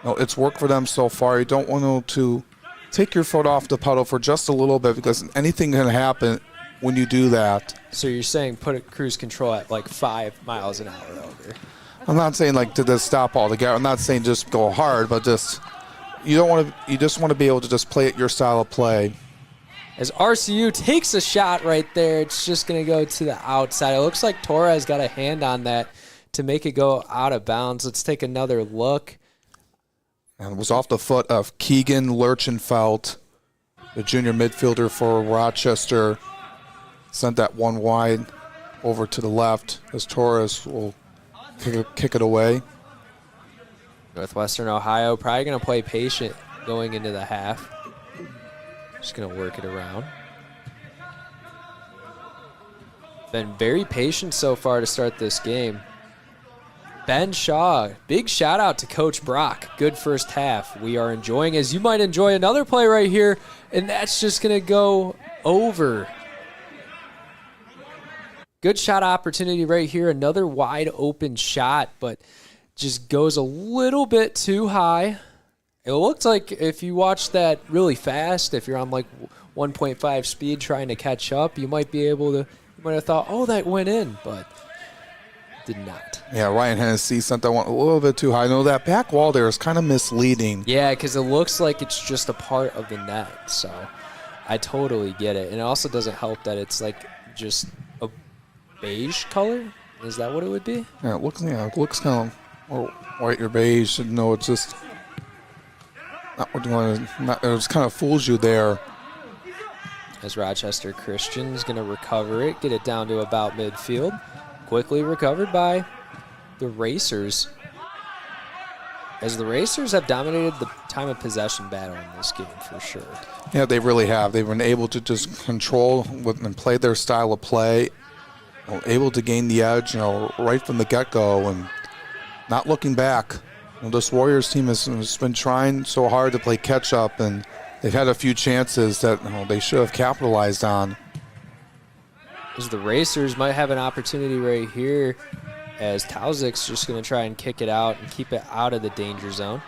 It's worked for them so far. You don't want to take your foot off the pedal for just a little bit, because anything can happen when you do that. So you're saying put a cruise control at like 5 miles an hour over? I'm not saying to just stop altogether. I'm not saying just go hard, but just you just want to be able to just play it your style of play. As RCU takes a shot right there, it's just going to go to the outside. It looks like Torres got a hand on that to make it go out of bounds. Let's take another look. And it was off the foot of Keegan Lurchenfeld, the junior midfielder for Rochester. Sent that one wide over to the left as Torres will kick it away. Northwestern Ohio probably going to play patient going into the half. Just going to work it around. Been very patient so far to start this game. Ben Shaw, big shout out to Coach Brock. Good first half. We are enjoying, as you might enjoy another play right here, and that's just going to go over. Good shot opportunity right here. Another wide open shot, but just goes a little bit too high. It looked like if you watch that really fast, if you're on like 1.5 speed trying to catch up, you might be able to, you might have thought, oh, that went in, but did not. Yeah, Ryan Hennessy sent that one a little bit too high. I know that back wall there is kind of misleading. Yeah, because it looks like it's just a part of the net, so I totally get it. And it also doesn't help that it's like just a beige color. Is that what it would be? Yeah, it looks kind of more white or beige. No, it's just not what you want to. It just kind of fools you there. As Rochester Christian's going to recover it, get it down to about midfield. Quickly recovered by the Racers, as the Racers have dominated the time of possession battle in this game for sure. Yeah, they really have. They've been able to just control and play their style of play, able to gain the edge, right from the get-go, and not looking back. This Warriors team has been trying so hard to play catch-up, and they've had a few chances that they should have capitalized on. As the Racers might have an opportunity right here, as Tauzik's just going to try and kick it out and keep it out of the danger zone.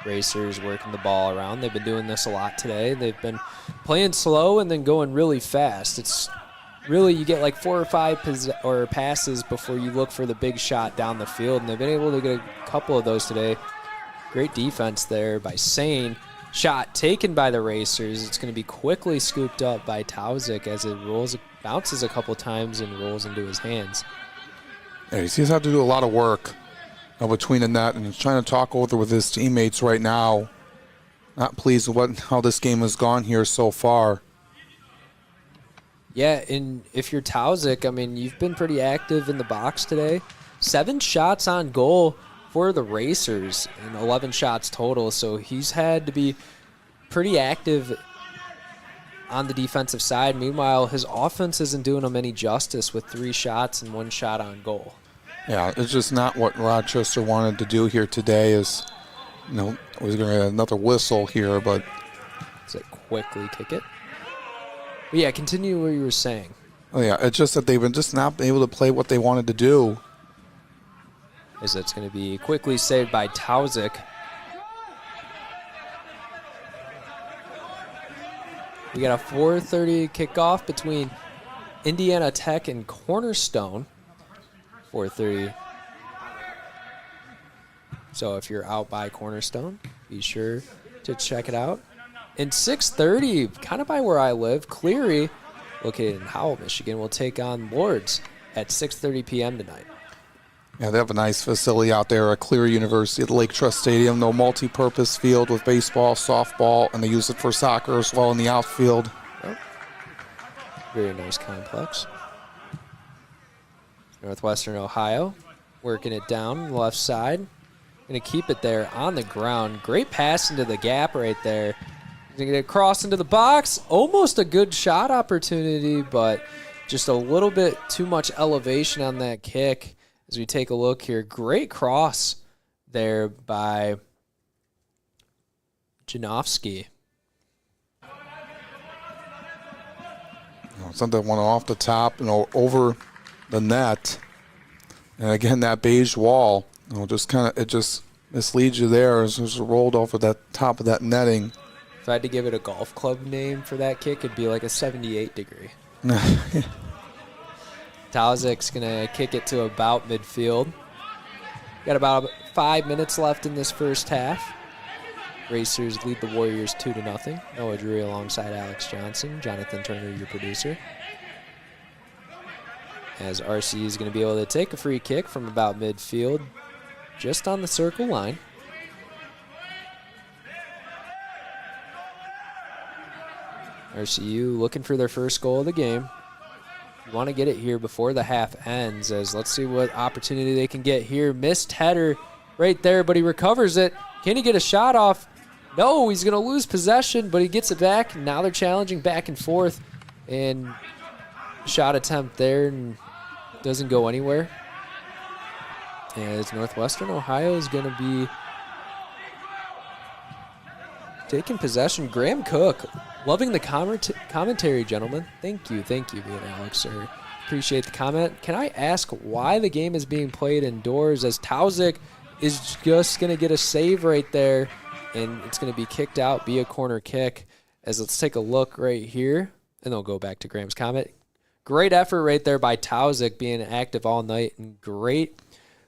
Racers working the ball around. They've been doing this a lot today. They've been playing slow and then going really fast. It's really, you get like 4 or 5 passes before you look for the big shot down the field, and they've been able to get a couple of those today. Great defense there by Sane. Shot taken by the Racers. It's going to be quickly scooped up by Tauzik as it bounces a couple times and rolls into his hands. Yeah, he seems to have to do a lot of work between the net, and he's trying to talk over with his teammates right now. Not pleased with how this game has gone here so far. Yeah, and if you're Tauzik, I mean, you've been pretty active in the box today. 7 shots on goal for the Racers and 11 shots total, so he's had to be pretty active on the defensive side. Meanwhile, his offense isn't doing him any justice with 3 shots and 1 shot on goal. Yeah, it's just not what Rochester wanted to do here today. Is was going to get another whistle here, but quickly kick it. But yeah, continue what you were saying. Oh yeah, it's just that they've been just not able to play what they wanted to do. As that's going to be quickly saved by Tauzik. We got a 4:30 kickoff between Indiana Tech and Cornerstone. 4:30. So if you're out by Cornerstone, be sure to check it out. And 6:30, kind of by where I live, Cleary, located in Howell, Michigan, will take on Lords at 6:30 p.m. tonight. Yeah, they have a nice facility out there at Cleary University at Lake Trust Stadium. No multi-purpose field with baseball, softball, and they use it for soccer as well in the outfield. Oh. Very nice complex. Northwestern Ohio working it down the left side. Going to keep it there on the ground. Great pass into the gap right there. Going to get it across into the box. Almost a good shot opportunity, but just a little bit too much elevation on that kick. As we take a look here, great cross there by Janowski. Something went off the top, over the net. And again, that beige wall, it just misleads you there. It's just rolled over that top of that netting. If I had to give it a golf club name for that kick, it'd be like a 78 degree. Tauzik's going to kick it to about midfield. Got about 5 minutes left in this first half. Racers lead the Warriors 2-0. Noah Drury alongside Alex Johnson. Jonathan Turner, your producer. As RC is going to be able to take a free kick from about midfield. just on the circle line. RCU looking for their first goal of the game. You want to get it here before the half ends, as let's see what opportunity they can get here. Missed header right there, but he recovers it. Can he get a shot off? No, he's going to lose possession, but he gets it back. Now they're challenging back and forth, and shot attempt there and doesn't go anywhere. As Northwestern Ohio is going to be taking possession. Graham Cook, loving the commentary, gentlemen. Thank you, me and Alex, sir. Appreciate the comment. Can I ask why the game is being played indoors, as Tauzik is just going to get a save right there, and it's going to be kicked out, be a corner kick. As let's take a look right here, and they'll go back to Graham's comment. Great effort right there by Tauzik, being active all night, and great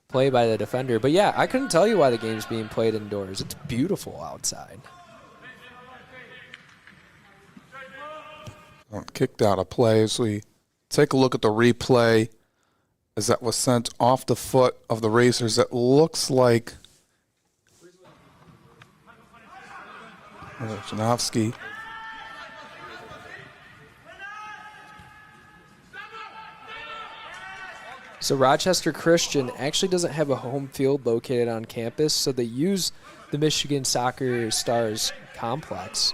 play by the defender. But yeah, I couldn't tell you why the game's being played indoors. It's beautiful outside. Kicked out of play. As we take a look at the replay, as that was sent off the foot of the Racers, it looks like Janowski. So Rochester Christian actually doesn't have a home field located on campus, so they use the Michigan Soccer Stars complex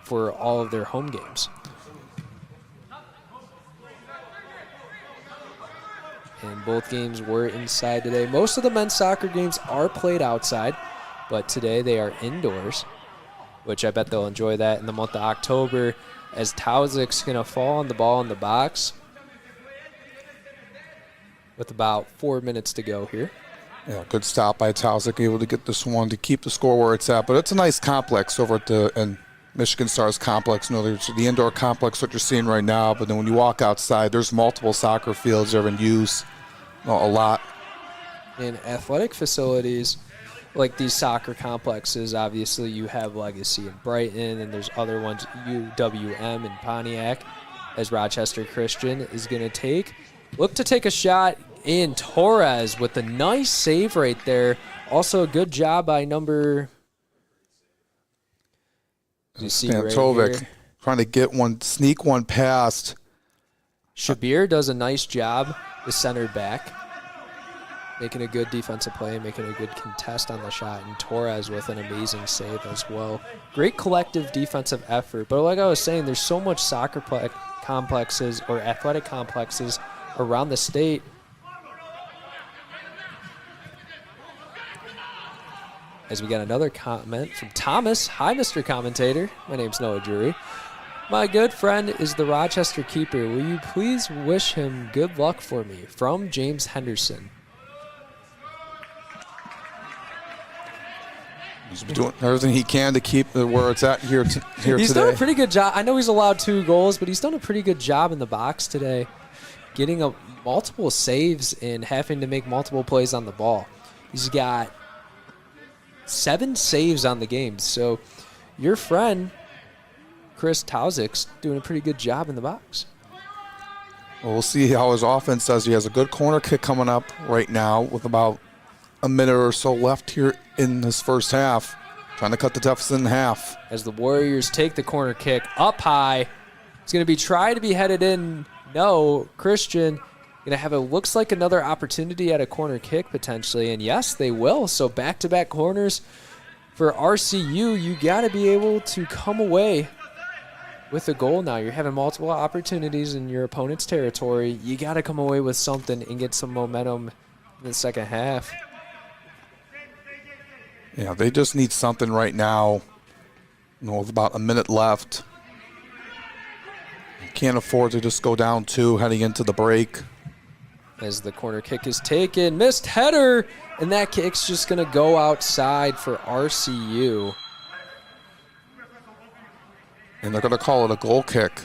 for all of their home games. And both games were inside today. Most of the men's soccer games are played outside, but today they are indoors, which I bet they'll enjoy that in the month of October, as Tauzik's going to fall on the ball in the box with about 4 minutes to go here. Yeah, good stop by Tauzik, able to get this one to keep the score where it's at. But it's a nice complex over at the Michigan Stars complex. You know, there's the indoor complex, what you're seeing right now, but then when you walk outside, there's multiple soccer fields that are in use, a lot. In athletic facilities, like these soccer complexes, obviously you have Legacy in Brighton, and there's other ones, UWM in Pontiac, as Rochester Christian is going to look to take a shot in. Torres with a nice save right there. Also a good job by number... You see Stantovic right trying to get one, sneak one past. Shabir does a nice job, the center back, making a good defensive play, making a good contest on the shot, and Torres with an amazing save as well. Great collective defensive effort. But like I was saying, there's so much soccer complexes or athletic complexes around the state. As we got another comment from Thomas. Hi, Mr. Commentator. My name's Noah Drury. My good friend is the Rochester keeper. Will you please wish him good luck for me? From James Henderson. He's doing everything he can to keep it where it's at here today. He's done a pretty good job. I know he's allowed 2 goals, but he's done a pretty good job in the box today, getting multiple saves and having to make multiple plays on the ball. He's got 7 saves on the game. So your friend, Chris Tauzik's doing a pretty good job in the box. Well, we'll see how his offense does. He has a good corner kick coming up right now with about a minute or so left here in this first half. Trying to cut the deficit in half. As the Warriors take the corner kick up high. It's going to be tried to be headed in. No, Christian going to have looks like another opportunity at a corner kick potentially, and yes, they will. So back-to-back corners for RCU. You got to be able to come away with a goal now. You're having multiple opportunities in your opponent's territory. You got to come away with something and get some momentum in the second half. Yeah, they just need something right now. With about a minute left. You can't afford to just go down 2 heading into the break. As the corner kick is taken, missed header, and that kick's just going to go outside for RCU. And they're going to call it a goal kick.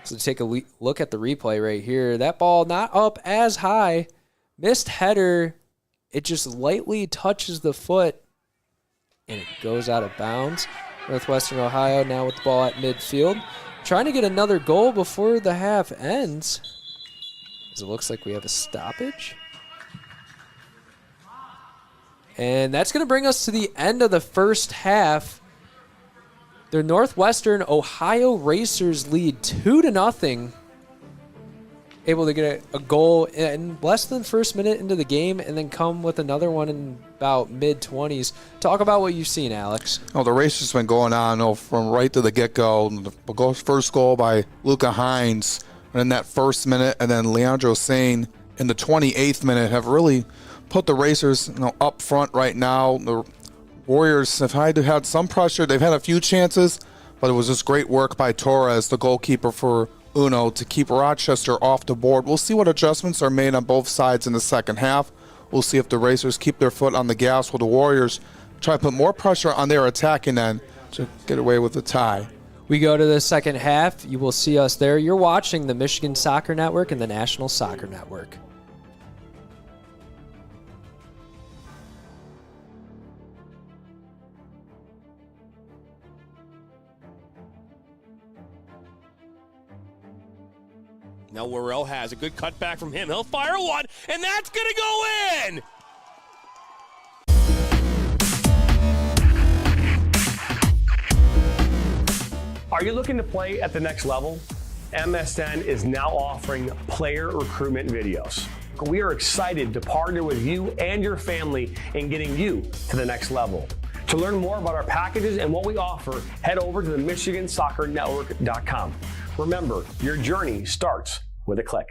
So take a look at the replay right here. That ball not up as high. Missed header. It just lightly touches the foot, and it goes out of bounds. Northwestern Ohio now with the ball at midfield. Trying to get another goal before the half ends. It looks like we have a stoppage. And that's going to bring us to the end of the first half. The Northwestern Ohio Racers lead 2-0. Able to get a goal in less than the first minute into the game and then come with another one in about mid-20s. Talk about what you've seen, Alex. Oh, the race has been going on from right to the get-go. The first goal by Luca Hines in that first minute, and then Leandro Sane in the 28th minute have really put the Racers up front right now. The Warriors have had some pressure. They've had a few chances, but it was just great work by Torres, the goalkeeper for Uno, to keep Rochester off the board. We'll see what adjustments are made on both sides in the second half. We'll see if the Racers keep their foot on the gas while the Warriors try to put more pressure on their attacking end to get away with the tie. We go to the second half. You will see us there. You're watching the Michigan Soccer Network and the National Soccer Network. Now Worrell has a good cutback from him. He'll fire one, and that's going to go in! Are you looking to play at the next level? MSN is now offering player recruitment videos. We are excited to partner with you and your family in getting you to the next level. To learn more about our packages and what we offer, head over to the MichiganSoccerNetwork.com. Remember, your journey starts with a click.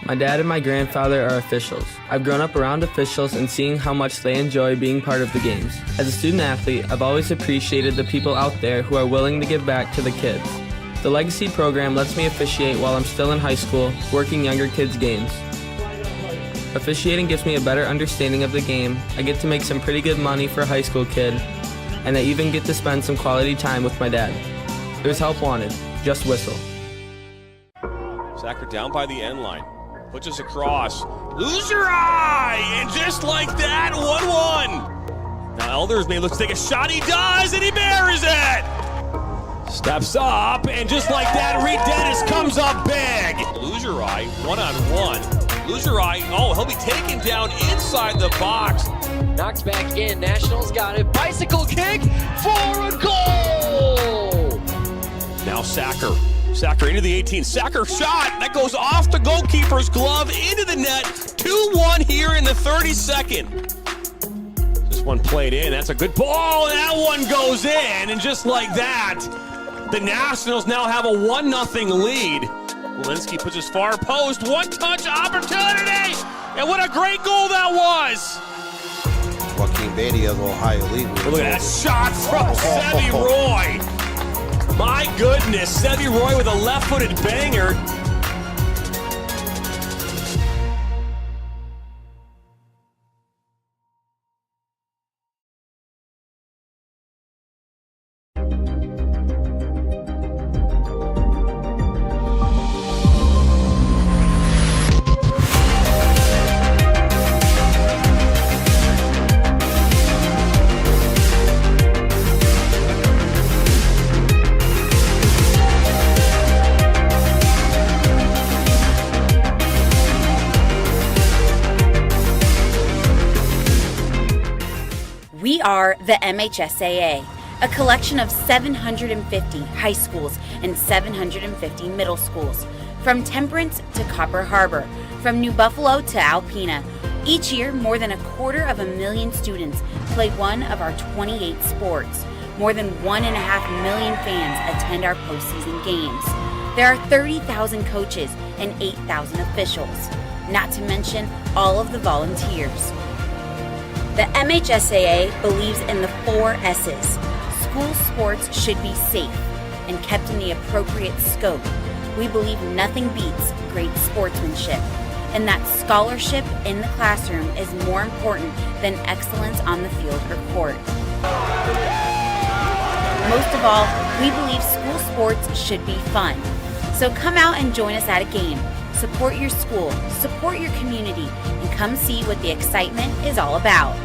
My dad and my grandfather are officials. I've grown up around officials and seeing how much they enjoy being part of the games. As a student athlete, I've always appreciated the people out there who are willing to give back to the kids. The Legacy program lets me officiate while I'm still in high school, working younger kids' games. Officiating gives me a better understanding of the game. I get to make some pretty good money for a high school kid, and I even get to spend some quality time with my dad. There's help wanted. Just whistle. Sacker down by the end line. Puts us across. Loser eye! And just like that, 1-1. Now Elders may look to take a shot. He does, and he buries it! Steps up, and just like that, Reed Dennis comes up big. Loser eye, 1-on-1. Loser eye, oh, he'll be taken down inside the box. Knocked back in. Nationals got it. Bicycle kick for a goal! Now Sacker. Sacker into the 18. Sacker shot. That goes off the goalkeeper's glove into the net. 2-1 here in the 32nd. This one played in. That's a good ball. And that one goes in. And just like that, the Nationals now have a 1-0 lead. Walensky puts his far post. One-touch opportunity. And what a great goal that was. Joaquin Beatty of Ohio League. Look at that shot from Sevi Roy. My goodness, Sevi Roy with a left-footed banger. We are the MHSAA, a collection of 750 high schools and 750 middle schools, from Temperance to Copper Harbor, from New Buffalo to Alpena. Each year, more than 250,000 students play one of our 28 sports. More than 1.5 million fans attend our postseason games. There are 30,000 coaches and 8,000 officials, not to mention all of the volunteers. The MHSAA believes in the 4 S's. School sports should be safe and kept in the appropriate scope. We believe nothing beats great sportsmanship, and that scholarship in the classroom is more important than excellence on the field or court. Most of all, we believe school sports should be fun. So come out and join us at a game. Support your school, support your community, and come see what the excitement is all about.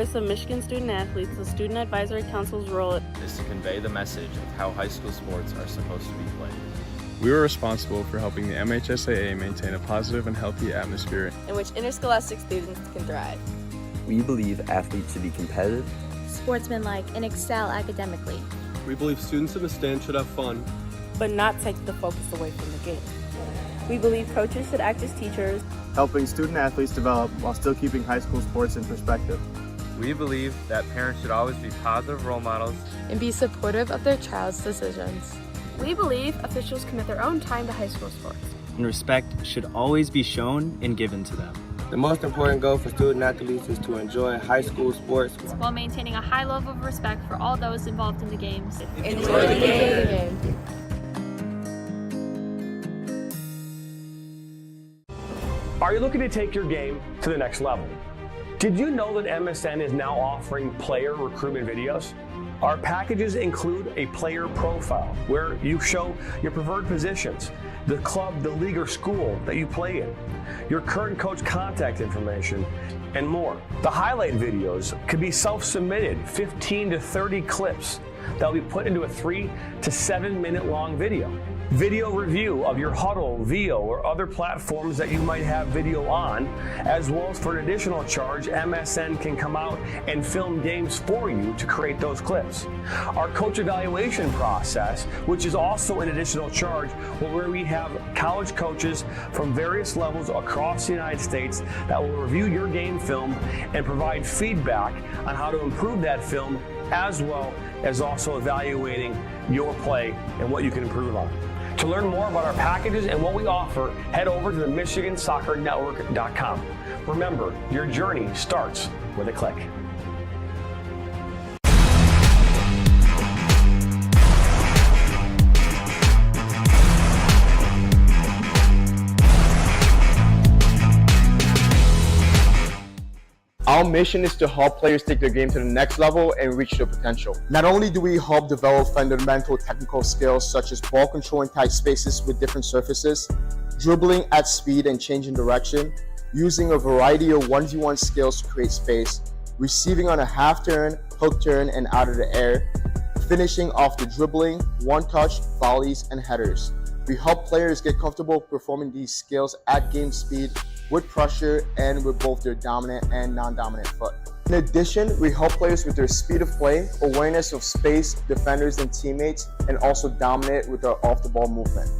Voice of Michigan Student Athletes, the Student Advisory Council's role is to convey the message of how high school sports are supposed to be played. We were responsible for helping the MHSAA maintain a positive and healthy atmosphere in which interscholastic students can thrive. We believe athletes should be competitive, sportsmanlike, and excel academically. We believe students in the stand should have fun, but not take the focus away from the game. We believe coaches should act as teachers, helping student athletes develop while still keeping high school sports in perspective. We believe that parents should always be positive role models and be supportive of their child's decisions. We believe officials commit their own time to high school sports. And respect should always be shown and given to them. The most important goal for student athletes is to enjoy high school sports while maintaining a high level of respect for all those involved in the games. Enjoy the game. Are you looking to take your game to the next level? Did you know that MSN is now offering player recruitment videos? Our packages include a player profile where you show your preferred positions, the club, the league, or school that you play in, your current coach contact information, and more. The highlight videos could be self-submitted, 15 to 30 clips that will be put into a 3 to 7 minute long video. Video review of your Huddle, VO, or other platforms that you might have video on, as well as for an additional charge, MSN can come out and film games for you to create those clips. Our coach evaluation process, which is also an additional charge, where we have college coaches from various levels across the United States that will review your game film and provide feedback on how to improve that film, as well as also evaluating your play and what you can improve on. To learn more about our packages and what we offer, head over to the MichiganSoccerNetwork.com. Remember, your journey starts with a click. Our mission is to help players take their game to the next level and reach their potential. Not only do we help develop fundamental technical skills such as ball control in tight spaces with different surfaces, dribbling at speed and changing direction, using a variety of 1v1 skills to create space, receiving on a half turn, hook turn, and out of the air, finishing off the dribbling, one-touch, volleys, and headers. We help players get comfortable performing these skills at game speed with pressure and with both their dominant and non-dominant foot. In addition, we help players with their speed of play, awareness of space, defenders and teammates, and also dominate with our off-the-ball movement.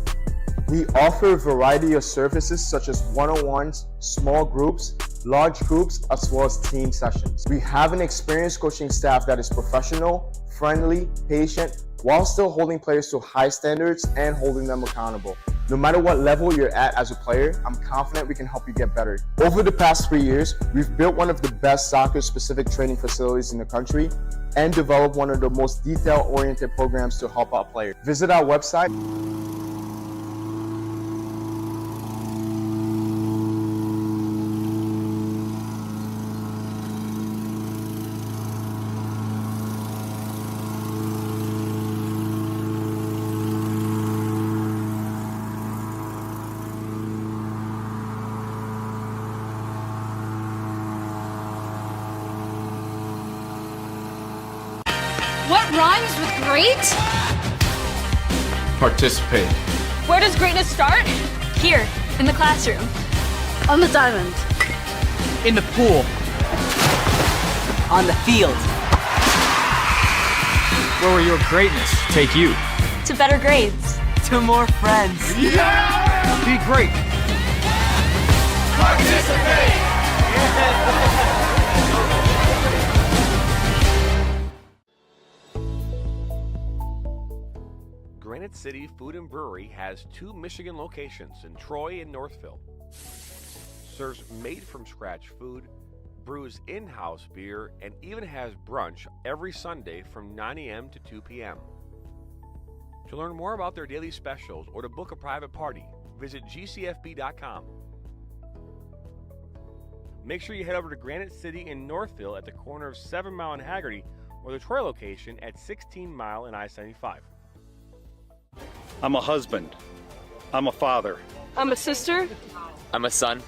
We offer a variety of services such as one-on-ones, small groups, large groups, as well as team sessions. We have an experienced coaching staff that is professional, friendly, patient, while still holding players to high standards and holding them accountable. No matter what level you're at as a player, I'm confident we can help you get better. Over the past 3 years, we've built one of the best soccer-specific training facilities in the country and developed one of the most detail-oriented programs to help out players. Visit our website. What rhymes with great? Participate. Where does greatness start? Here, in the classroom. On the diamond. In the pool. On the field. Where will your greatness take you? To better grades. To more friends. Yeah! Be great. Participate! Granite City Food and Brewery has 2 Michigan locations in Troy and Northville. Serves made-from-scratch food, brews in-house beer, and even has brunch every Sunday from 9 a.m. to 2 p.m. To learn more about their daily specials or to book a private party, visit gcfb.com. Make sure you head over to Granite City in Northville at the corner of 7 Mile and Haggerty, or the Troy location at 16 Mile and I-75. I'm a husband. I'm a father. I'm a sister. I'm a son.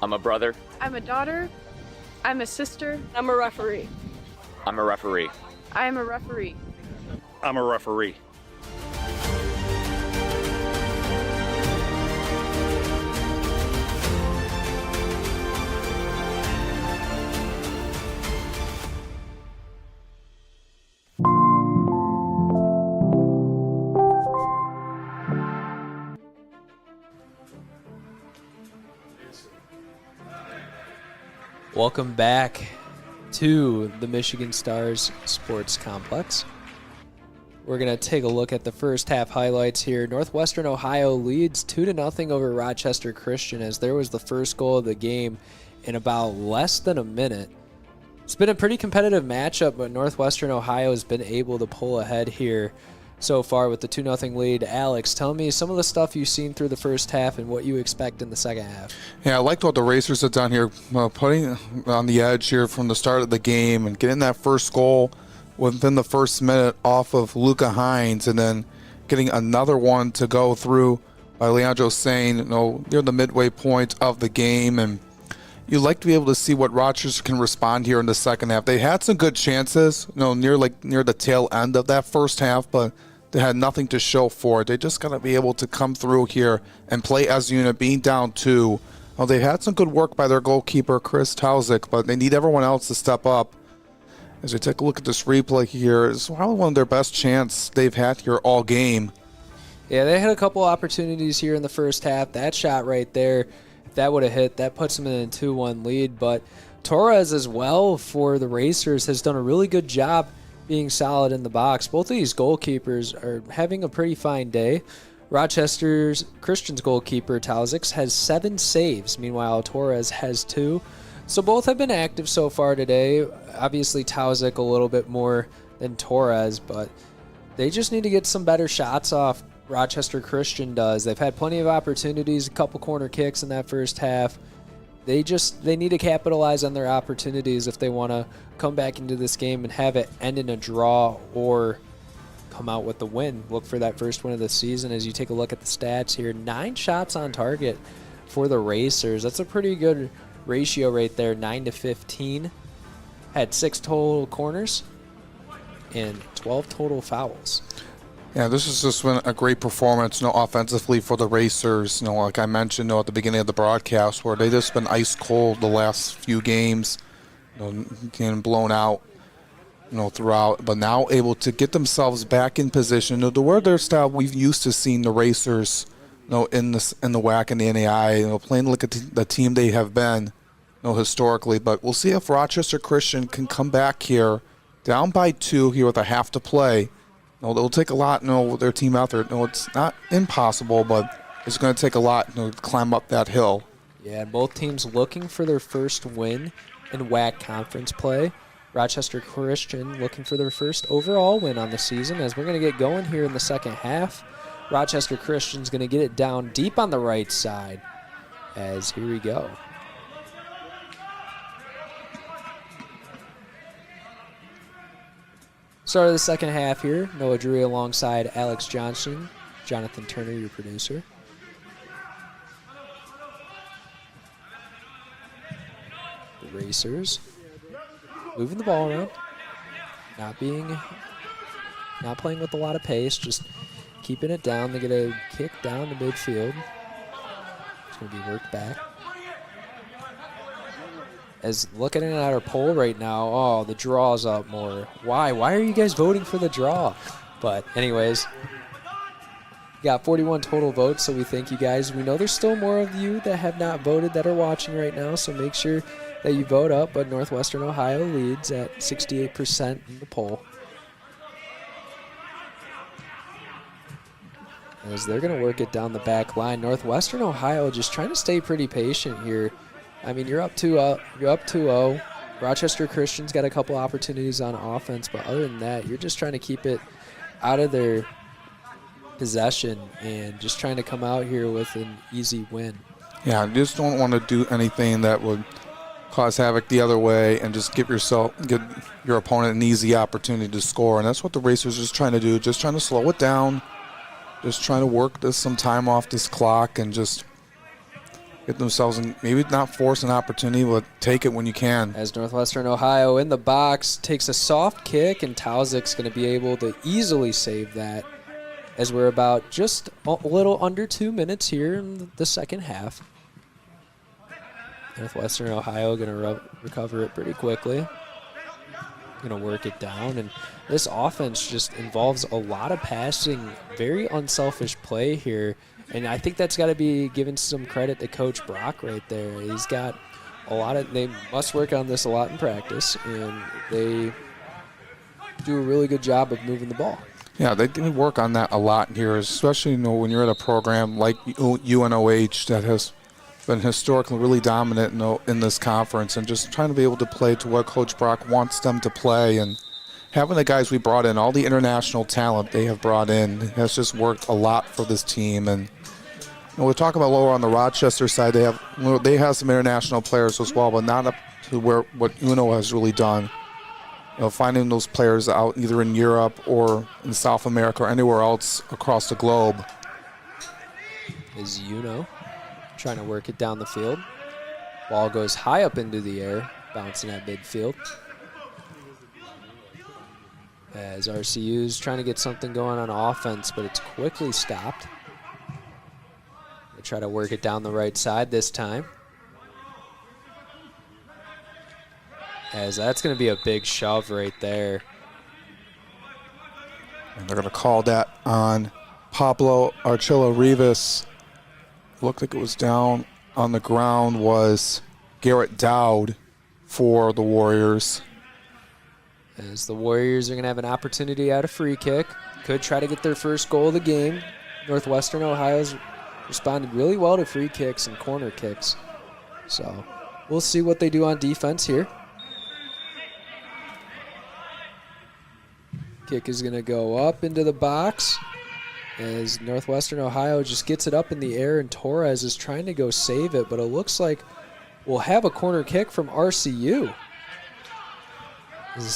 I'm a brother. I'm a daughter. I'm a sister. I'm a referee. I'm a referee. I am a referee. I'm a referee. Welcome back to the Michigan Stars Sports Complex. We're going to take a look at the first half highlights here. Northwestern Ohio leads 2-0 over Rochester Christian as there was the first goal of the game in about less than a minute. It's been a pretty competitive matchup, but Northwestern Ohio has been able to pull ahead here so far with the 2-0 lead. Alex, tell me some of the stuff you've seen through the first half and what you expect in the second half. Yeah, I liked what the Racers have done here, putting on the edge here from the start of the game and getting that first goal within the first minute off of Luca Hines, and then getting another one to go through by Leandro Sane, near the midway point of the game. And you like to be able to see what Rochester can respond here in the second half. They had some good chances, near the tail end of that first half, but they had nothing to show for it. They just got to be able to come through here and play as a unit, being down 2. They had some good work by their goalkeeper, Chris Tauzik, but they need everyone else to step up. As we take a look at this replay here, it's probably one of their best chances they've had here all game. Yeah, they had a couple opportunities here in the first half. That shot right there, if that would have hit, that puts them in a 2-1 lead. But Torres as well for the Racers has done a really good job being solid in the box. Both of these goalkeepers are having a pretty fine day. Rochester's Christian's goalkeeper, Tauzik, has 7 saves. Meanwhile, Torres has 2. So both have been active so far today. Obviously, Tauzik a little bit more than Torres, but they just need to get some better shots off. Rochester Christian does. They've had plenty of opportunities, a couple corner kicks in that first half. They need to capitalize on their opportunities if they want to come back into this game and have it end in a draw or come out with the win. Look for that first win of the season. As you take a look at the stats here, 9 shots on target for the Racers. That's a pretty good ratio right there, 9-15. Had 6 total corners and 12 total fouls. Yeah, this has just been a great performance, offensively for the Racers. Like I mentioned, at the beginning of the broadcast, where they just been ice cold the last few games, getting blown out, throughout. But now able to get themselves back in position to where their style we've used to seeing the Racers, in the WAC and the NAIA, playing like the team they have been, historically. But we'll see if Rochester Christian can come back here, down by 2 here with a half to play. It'll take a lot, their team out there. It's not impossible, but it's going to take a lot to climb up that hill. Yeah, both teams looking for their first win in WAC conference play. Rochester Christian looking for their first overall win on the season. As we're going to get going here in the second half, Rochester Christian's going to get it down deep on the right side. As here we go. Start of the second half here. Noah Drury alongside Alex Johnson. Jonathan Turner, your producer. The Racers moving the ball around. Not playing with a lot of pace, just keeping it down. They get a kick down to midfield. It's going to be worked back. As looking at our poll right now, the draw's up more. Why? Why are you guys voting for the draw? But anyways, got 41 total votes, so we thank you guys. We know there's still more of you that have not voted that are watching right now, so make sure that you vote up. But Northwestern Ohio leads at 68% in the poll. As they're going to work it down the back line. Northwestern Ohio just trying to stay pretty patient here. I mean, you're up 2-0. Rochester Christian's got a couple opportunities on offense, but other than that, you're just trying to keep it out of their possession and just trying to come out here with an easy win. Yeah, you just don't want to do anything that would cause havoc the other way and just give your opponent an easy opportunity to score. And that's what the Racers are just trying to do, just trying to slow it down, just trying to work some time off this clock and just get themselves in, maybe not force an opportunity, but take it when you can. As Northwestern Ohio in the box takes a soft kick, and Tauzik's going to be able to easily save that, as we're about just a little under 2 minutes here in the second half. Northwestern Ohio going to recover it pretty quickly. Going to work it down, and this offense just involves a lot of passing, very unselfish play here. And I think that's got to be given some credit to Coach Brock right there. He's got a lot of, they must work on this a lot in practice, and they do a really good job of moving the ball. Yeah, they do work on that a lot here, especially when you're at a program like UNOH that has been historically really dominant in this conference, and just trying to be able to play to what Coach Brock wants them to play. And having the guys we brought in, all the international talent they have brought in, has just worked a lot for this team. And we're talking about lower on the Rochester side, they have some international players as well, but not up to what UNO has really done. Finding those players out either in Europe or in South America or anywhere else across the globe. Is UNO trying to work it down the field. Ball goes high up into the air, bouncing at midfield. As RCU's trying to get something going on offense, but it's quickly stopped. They try to work it down the right side this time. As that's going to be a big shove right there. And they're going to call that on Pablo Archila Rivas. Looked like it was down on the ground was Garrett Dowd for the Warriors. As the Warriors are going to have an opportunity at a free kick. Could try to get their first goal of the game. Northwestern Ohio's responded really well to free kicks and corner kicks. So we'll see what they do on defense here. Kick is going to go up into the box as Northwestern Ohio just gets it up in the air, and Torres is trying to go save it, but it looks like we'll have a corner kick from RCU. They're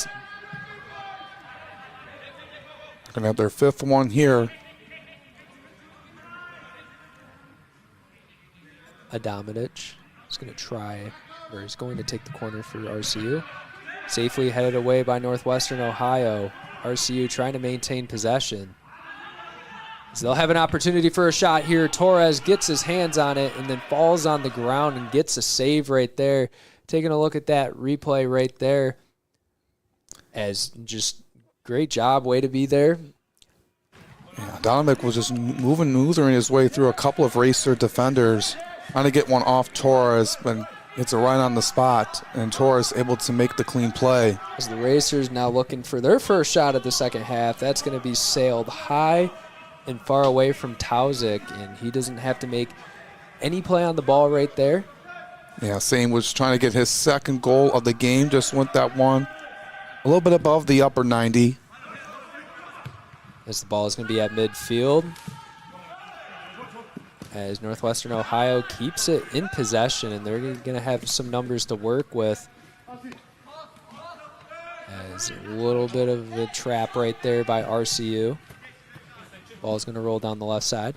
going to have their fifth one here. Adamanic is going to try, or he's going to take the corner for RCU. Safely headed away by Northwestern Ohio. RCU trying to maintain possession. So they'll have an opportunity for a shot here. Torres gets his hands on it and then falls on the ground and gets a save right there. Taking a look at that replay right there. As just great job, way to be there. Yeah, Dominic was just maneuvering his way through a couple of racer defenders, trying to get one off Torres, but it's a right on the spot, and Torres able to make the clean play. As the Racers now looking for their first shot of the second half, that's going to be sailed high and far away from Tauzik, and he doesn't have to make any play on the ball right there. Yeah, Sane was trying to get his second goal of the game, just went that one a little bit above the upper 90. As the ball is going to be at midfield. As Northwestern Ohio keeps it in possession, and they're going to have some numbers to work with. As a little bit of a trap right there by RCU. Ball's going to roll down the left side.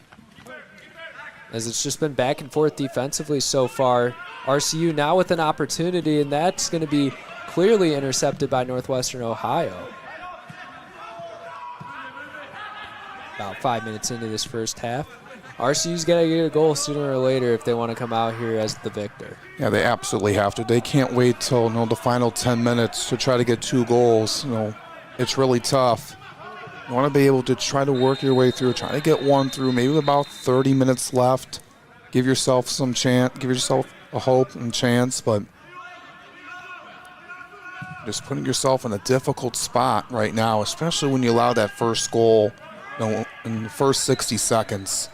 As it's just been back and forth defensively so far. RCU now with an opportunity, and that's going to be clearly intercepted by Northwestern Ohio. About 5 minutes into this first half. RCU's got to get a goal sooner or later if they want to come out here as the victor. Yeah, they absolutely have to. They can't wait till the final 10 minutes to try to get 2 goals. It's really tough. You want to be able to try to work your way through, try to get one through, maybe about 30 minutes left. Give yourself some chance, give yourself a hope and chance, but just putting yourself in a difficult spot right now, especially when you allow that first goal in the first 60 seconds.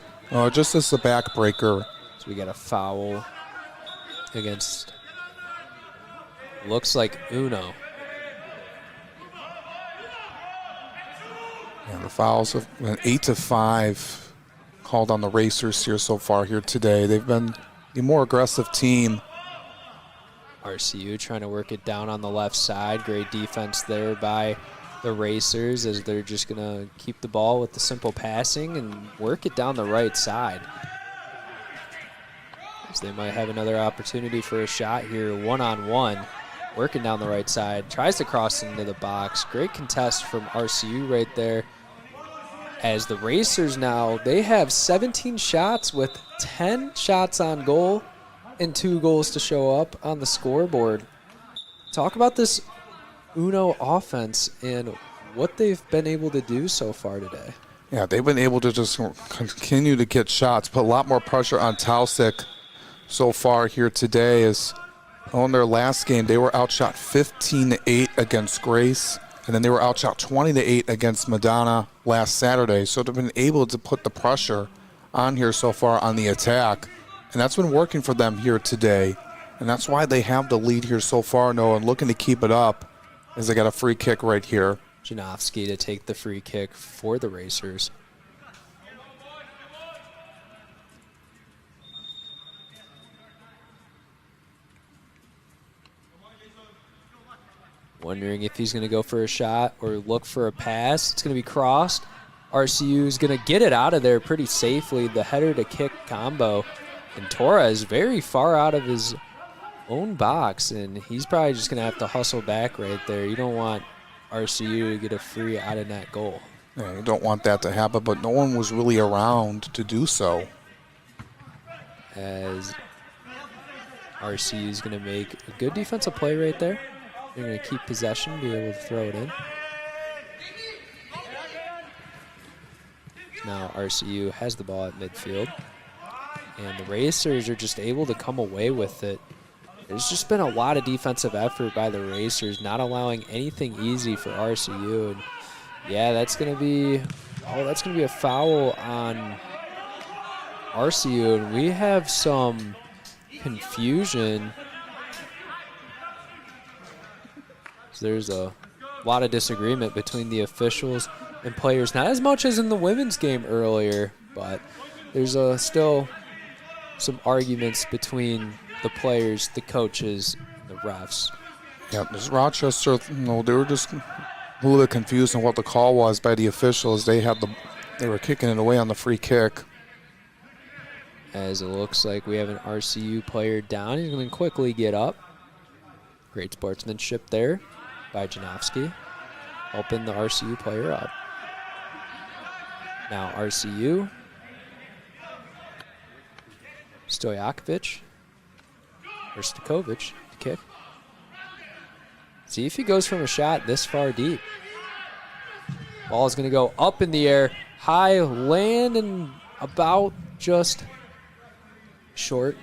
Just as a backbreaker. So we got a foul against, looks like Uno. Yeah, the fouls have been 8-5 called on the Racers here so far here today. They've been a more aggressive team. RCU trying to work it down on the left side. Great defense there by the Racers as they're just going to keep the ball with the simple passing and work it down the right side. So they might have another opportunity for a shot here, one-on-one. Working down the right side, tries to cross into the box. Great contest from RCU right there. As the Racers now, they have 17 shots with 10 shots on goal and 2 goals to show up on the scoreboard. Talk about this Uno offense and what they've been able to do so far today. Yeah, they've been able to just continue to get shots, put a lot more pressure on Tausig so far here today. As on their last game, they were outshot 15-8 against Grace, and then they were outshot 20-8 against Madonna last Saturday. So they've been able to put the pressure on here so far on the attack, and that's been working for them here today. And that's why they have the lead here so far, Noah, and looking to keep it up as they got a free kick right here. Janowski to take the free kick for the Racers. Wondering if he's going to go for a shot or look for a pass. It's going to be crossed. RCU is going to get it out of there pretty safely. The header to kick combo. And Torres very far out of his own box, and he's probably just going to have to hustle back right there. You don't want RCU to get a free out of net goal. Yeah, you don't want that to happen, but no one was really around to do so. As RCU is going to make a good defensive play right there. They're going to keep possession, be able to throw it in. Now RCU has the ball at midfield, and the Racers are just able to come away with it. There's just been a lot of defensive effort by the Racers, not allowing anything easy for RCU. And yeah, that's going to be a foul on RCU, and we have some confusion. So there's a lot of disagreement between the officials and players, not as much as in the women's game earlier, but there's still some arguments between the players, the coaches, and the refs. Yeah, this Rochester, they were just a little bit confused on what the call was by the officials. They were kicking it away on the free kick. As it looks like we have an RCU player down. He's going to quickly get up. Great sportsmanship there by Janowski, helping the RCU player up. Now RCU, Stojakovic, or Stakovic to kick. See if he goes from a shot this far deep. Ball is going to go up in the air, high, land, and about just short.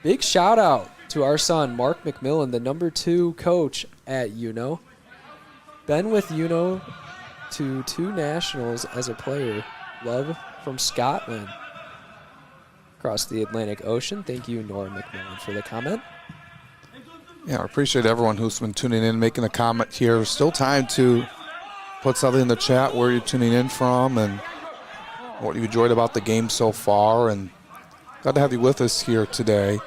Big shout out to our son, Mark McMillan, the #2 coach at UNO. Been with UNO to 2 nationals as a player. Love from Scotland. Across the Atlantic Ocean. Thank you, Nora McMillan, for the comment. Yeah, I appreciate everyone who's been tuning in, making a comment here. Still time to put something in the chat where you're tuning in from and what you enjoyed about the game so far. And glad to have you with us here today.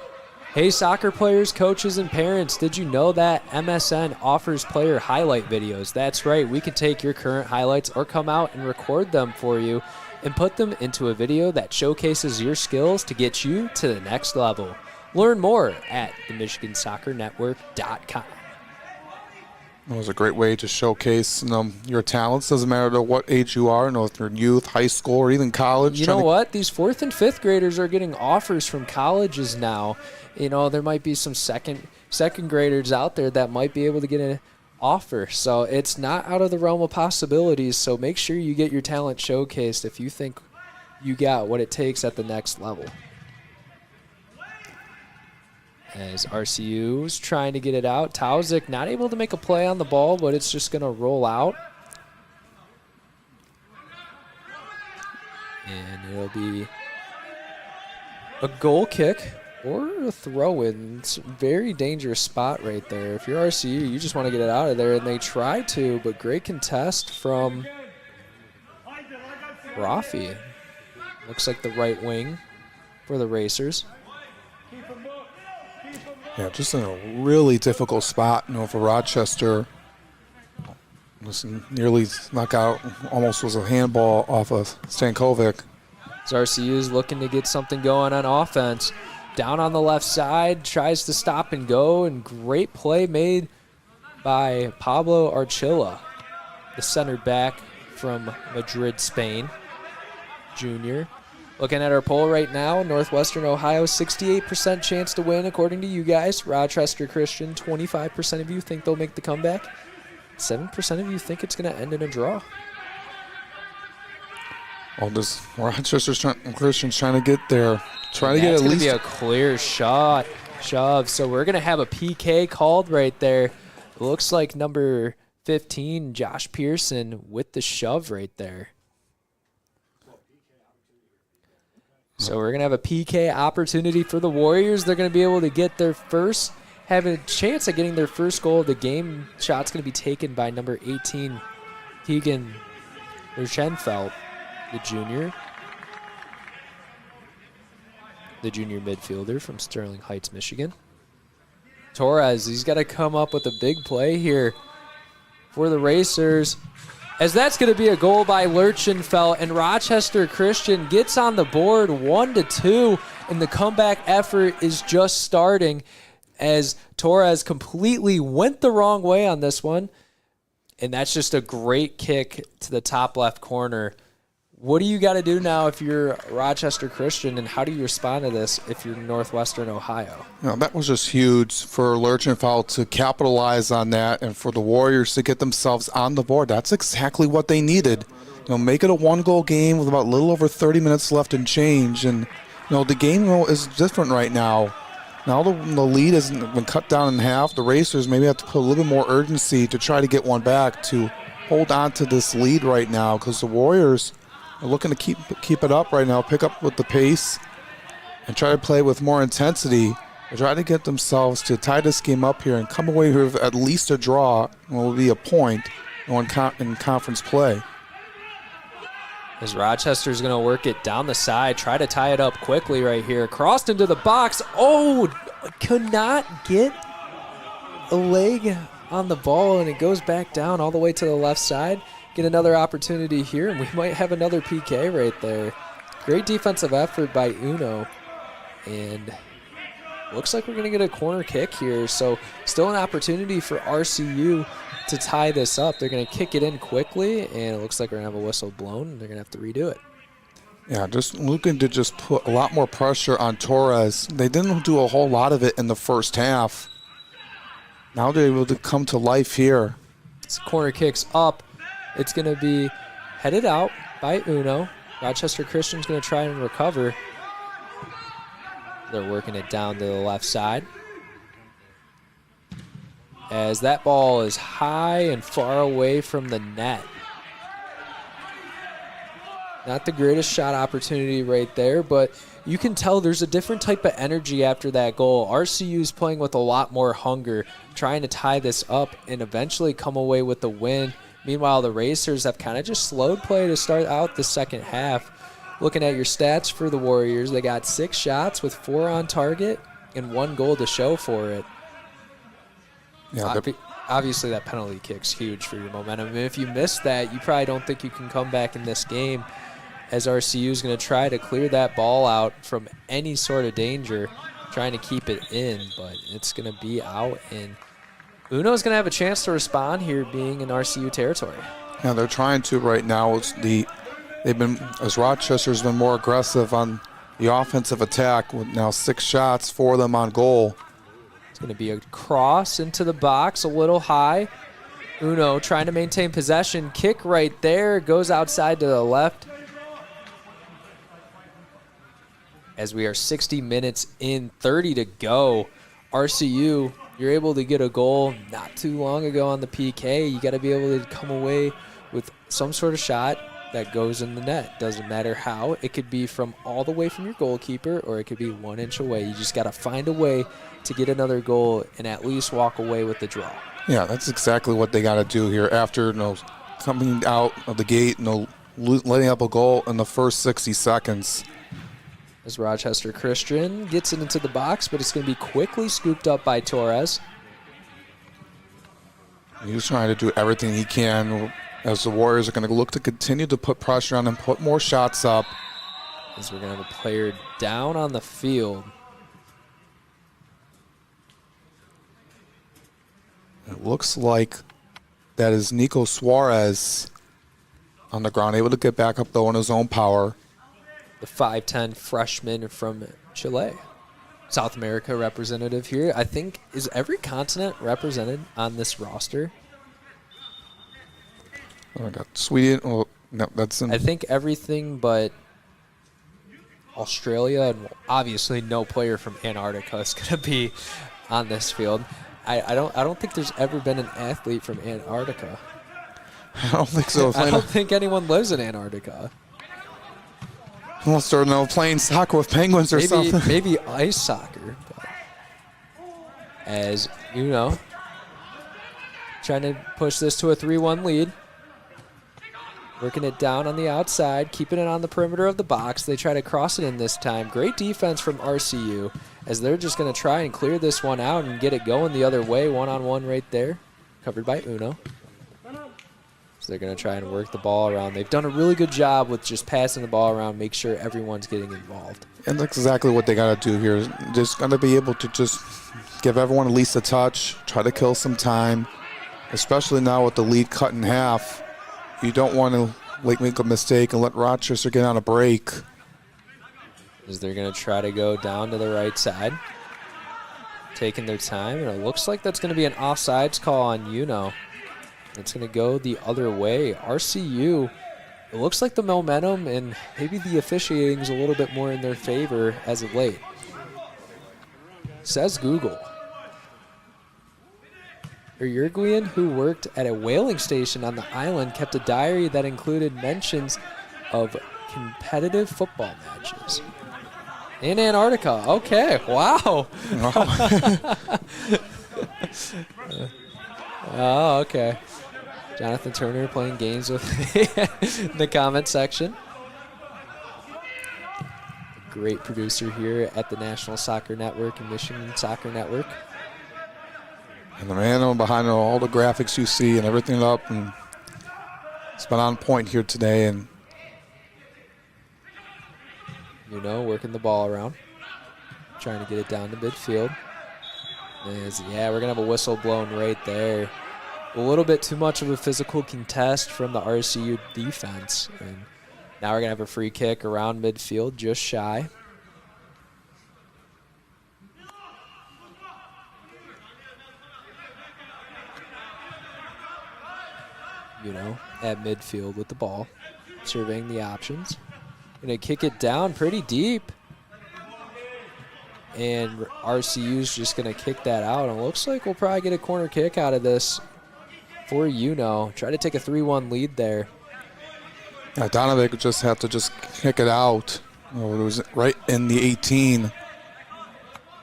Hey, soccer players, coaches, and parents, did you know that MSN offers player highlight videos? That's right, we can take your current highlights or come out and record them for you and put them into a video that showcases your skills to get you to the next level. Learn more at themichigansoccernetwork.com. It was a great way to showcase your talents. Doesn't matter what age you are, if you're youth, high school, or even college. You know what? These 4th and 5th graders are getting offers from colleges now. There might be some second graders out there that might be able to get an offer. So it's not out of the realm of possibilities. So make sure you get your talent showcased if you think you got what it takes at the next level. As RCU's trying to get it out. Tausig not able to make a play on the ball, but it's just going to roll out. And it'll be a goal kick or a throw-in. It's a very dangerous spot right there. If you're RCU, you just want to get it out of there, and they try to, but great contest from Rafi. Looks like the right wing for the Racers. Yeah, just in a really difficult spot, for Rochester. Listen, nearly knock out, almost was a handball off of Stankovic. As RCU is looking to get something going on offense. Down on the left side, tries to stop and go, and great play made by Pablo Archilla, the center back from Madrid, Spain, junior. Looking at our poll right now, Northwestern Ohio, 68% chance to win according to you guys. Rochester Christian, 25% of you think they'll make the comeback. 7% of you think it's going to end in a draw. Oh, this Rochester's Christian's trying to get there. Trying to get at least be a clear shove. So we're going to have a PK called right there. It looks like number 15, Josh Pearson, with the shove right there. So we're going to have a PK opportunity for the Warriors. They're going to be able to get their first, have a chance at getting their first goal of the game. Shot's going to be taken by number 18, Keegan Urchenfeld, the junior midfielder from Sterling Heights, Michigan. Torres, he's got to come up with a big play here for the Racers, as that's going to be a goal by Lurchenfeld, and Rochester Christian gets on the board 1-2, and the comeback effort is just starting as Torres completely went the wrong way on this one, and that's just a great kick to the top left corner. What do you got to do now if you're Rochester Christian, and how do you respond to this if you're Northwestern Ohio? You know, that was just huge for Lurchenfeld to capitalize on that, and for the Warriors to get themselves on the board. That's exactly what they needed. You know, make it a one-goal game with about a little over 30 minutes left and change. And the game is different right now. Now the lead has been cut down in half. The Racers maybe have to put a little bit more urgency to try to get one back to hold on to this lead right now, because the Warriors are looking to keep it up right now, pick up with the pace, and try to play with more intensity, and try to get themselves to tie this game up here and come away with at least a draw, and will be a point in conference play. As Rochester's going to work it down the side, try to tie it up quickly right here. Crossed into the box. Oh, could not get a leg on the ball, and it goes back down all the way to the left side. Get another opportunity here, and we might have another PK right there. Great defensive effort by Uno, and looks like we're going to get a corner kick here. So still an opportunity for RCU to tie this up. They're going to kick it in quickly, and it looks like we're going to have a whistle blown, and they're going to have to redo it. Yeah, just looking to just put a lot more pressure on Torres. They didn't do a whole lot of it in the first half. Now they're able to come to life here. This corner kick's up. It's going to be headed out by Uno. Rochester Christian's going to try and recover. They're working it down to the left side, as that ball is high and far away from the net. Not the greatest shot opportunity right there, but you can tell there's a different type of energy after that goal. RCU's playing with a lot more hunger, trying to tie this up and eventually come away with the win. Meanwhile, the Racers have kind of just slowed play to start out the second half. Looking at your stats for the Warriors, they got 6 shots with 4 on target and 1 goal to show for it. Yeah, obviously that penalty kick's huge for your momentum. And if you miss that, you probably don't think you can come back in this game, as RCU is going to try to clear that ball out from any sort of danger, trying to keep it in, but it's going to be out, and Uno's going to have a chance to respond here, being in RCU territory. Yeah, they're trying to right now. As Rochester's been more aggressive on the offensive attack, with now 6 shots, 4 of them on goal. It's going to be a cross into the box, a little high. Uno trying to maintain possession. Kick right there, goes outside to the left. As we are 60 minutes in, 30 to go. RCU, you're able to get a goal not too long ago on the PK. You got to be able to come away with some sort of shot that goes in the net. Doesn't matter how. It could be from all the way from your goalkeeper, or it could be 1 inch away. You just got to find a way to get another goal and at least walk away with the draw. Yeah, that's exactly what they got to do here after coming out of the gate, letting up a goal in the first 60 seconds. As Rochester Christian gets it into the box, but it's going to be quickly scooped up by Torres. He's trying to do everything he can, as the Warriors are going to look to continue to put pressure on him, put more shots up. As we're going to have a player down on the field. It looks like that is Nico Suarez on the ground, able to get back up, though, on his own power. The 5'10 freshman from Chile. South America representative here. I think, is every continent represented on this roster? Oh, I got Sweden. Oh, no, that's in. I think everything but Australia, and obviously no player from Antarctica is going to be on this field. I don't think there's ever been an athlete from Antarctica. I don't think so. I don't think anyone lives in Antarctica. Unless they're playing soccer with penguins or something. Maybe ice soccer. But as you know, trying to push this to a 3-1 lead. Working it down on the outside, keeping it on the perimeter of the box. They try to cross it in this time. Great defense from RCU as they're just going to try and clear this one out and get it going the other way. One-on-one right there, covered by Uno. So they're going to try and work the ball around. They've done a really good job with just passing the ball around, make sure everyone's getting involved. And that's exactly what they got to do here. Just going to be able to just give everyone at least a touch, try to kill some time, especially now with the lead cut in half. You don't want to make a mistake and let Rochester get on a break. As they're going to try to go down to the right side. Taking their time, and it looks like that's going to be an offsides call on Uno. It's going to go the other way. RCU, it looks like the momentum and maybe the officiating is a little bit more in their favor as of late. Says Google. A Uruguayan who worked at a whaling station on the island kept a diary that included mentions of competitive football matches. In Antarctica. Okay, wow. Oh, okay. Jonathan Turner playing games with the comment section. Great producer here at the National Soccer Network and Michigan Soccer Network. And the man behind all the graphics you see and everything up, and it's been on point here today. And working the ball around, trying to get it down to midfield. Yeah, we're gonna have a whistle blown right there. A little bit too much of a physical contest from the RCU defense, and now we're gonna have a free kick around midfield, just shy. At midfield with the ball, surveying the options. Gonna kick it down pretty deep. And RCU's just gonna kick that out. And it looks like we'll probably get a corner kick out of this for Uno. Try to take a 3-1 lead there. Yeah, Donovan just have to just kick it out. Oh, it was right in the 18.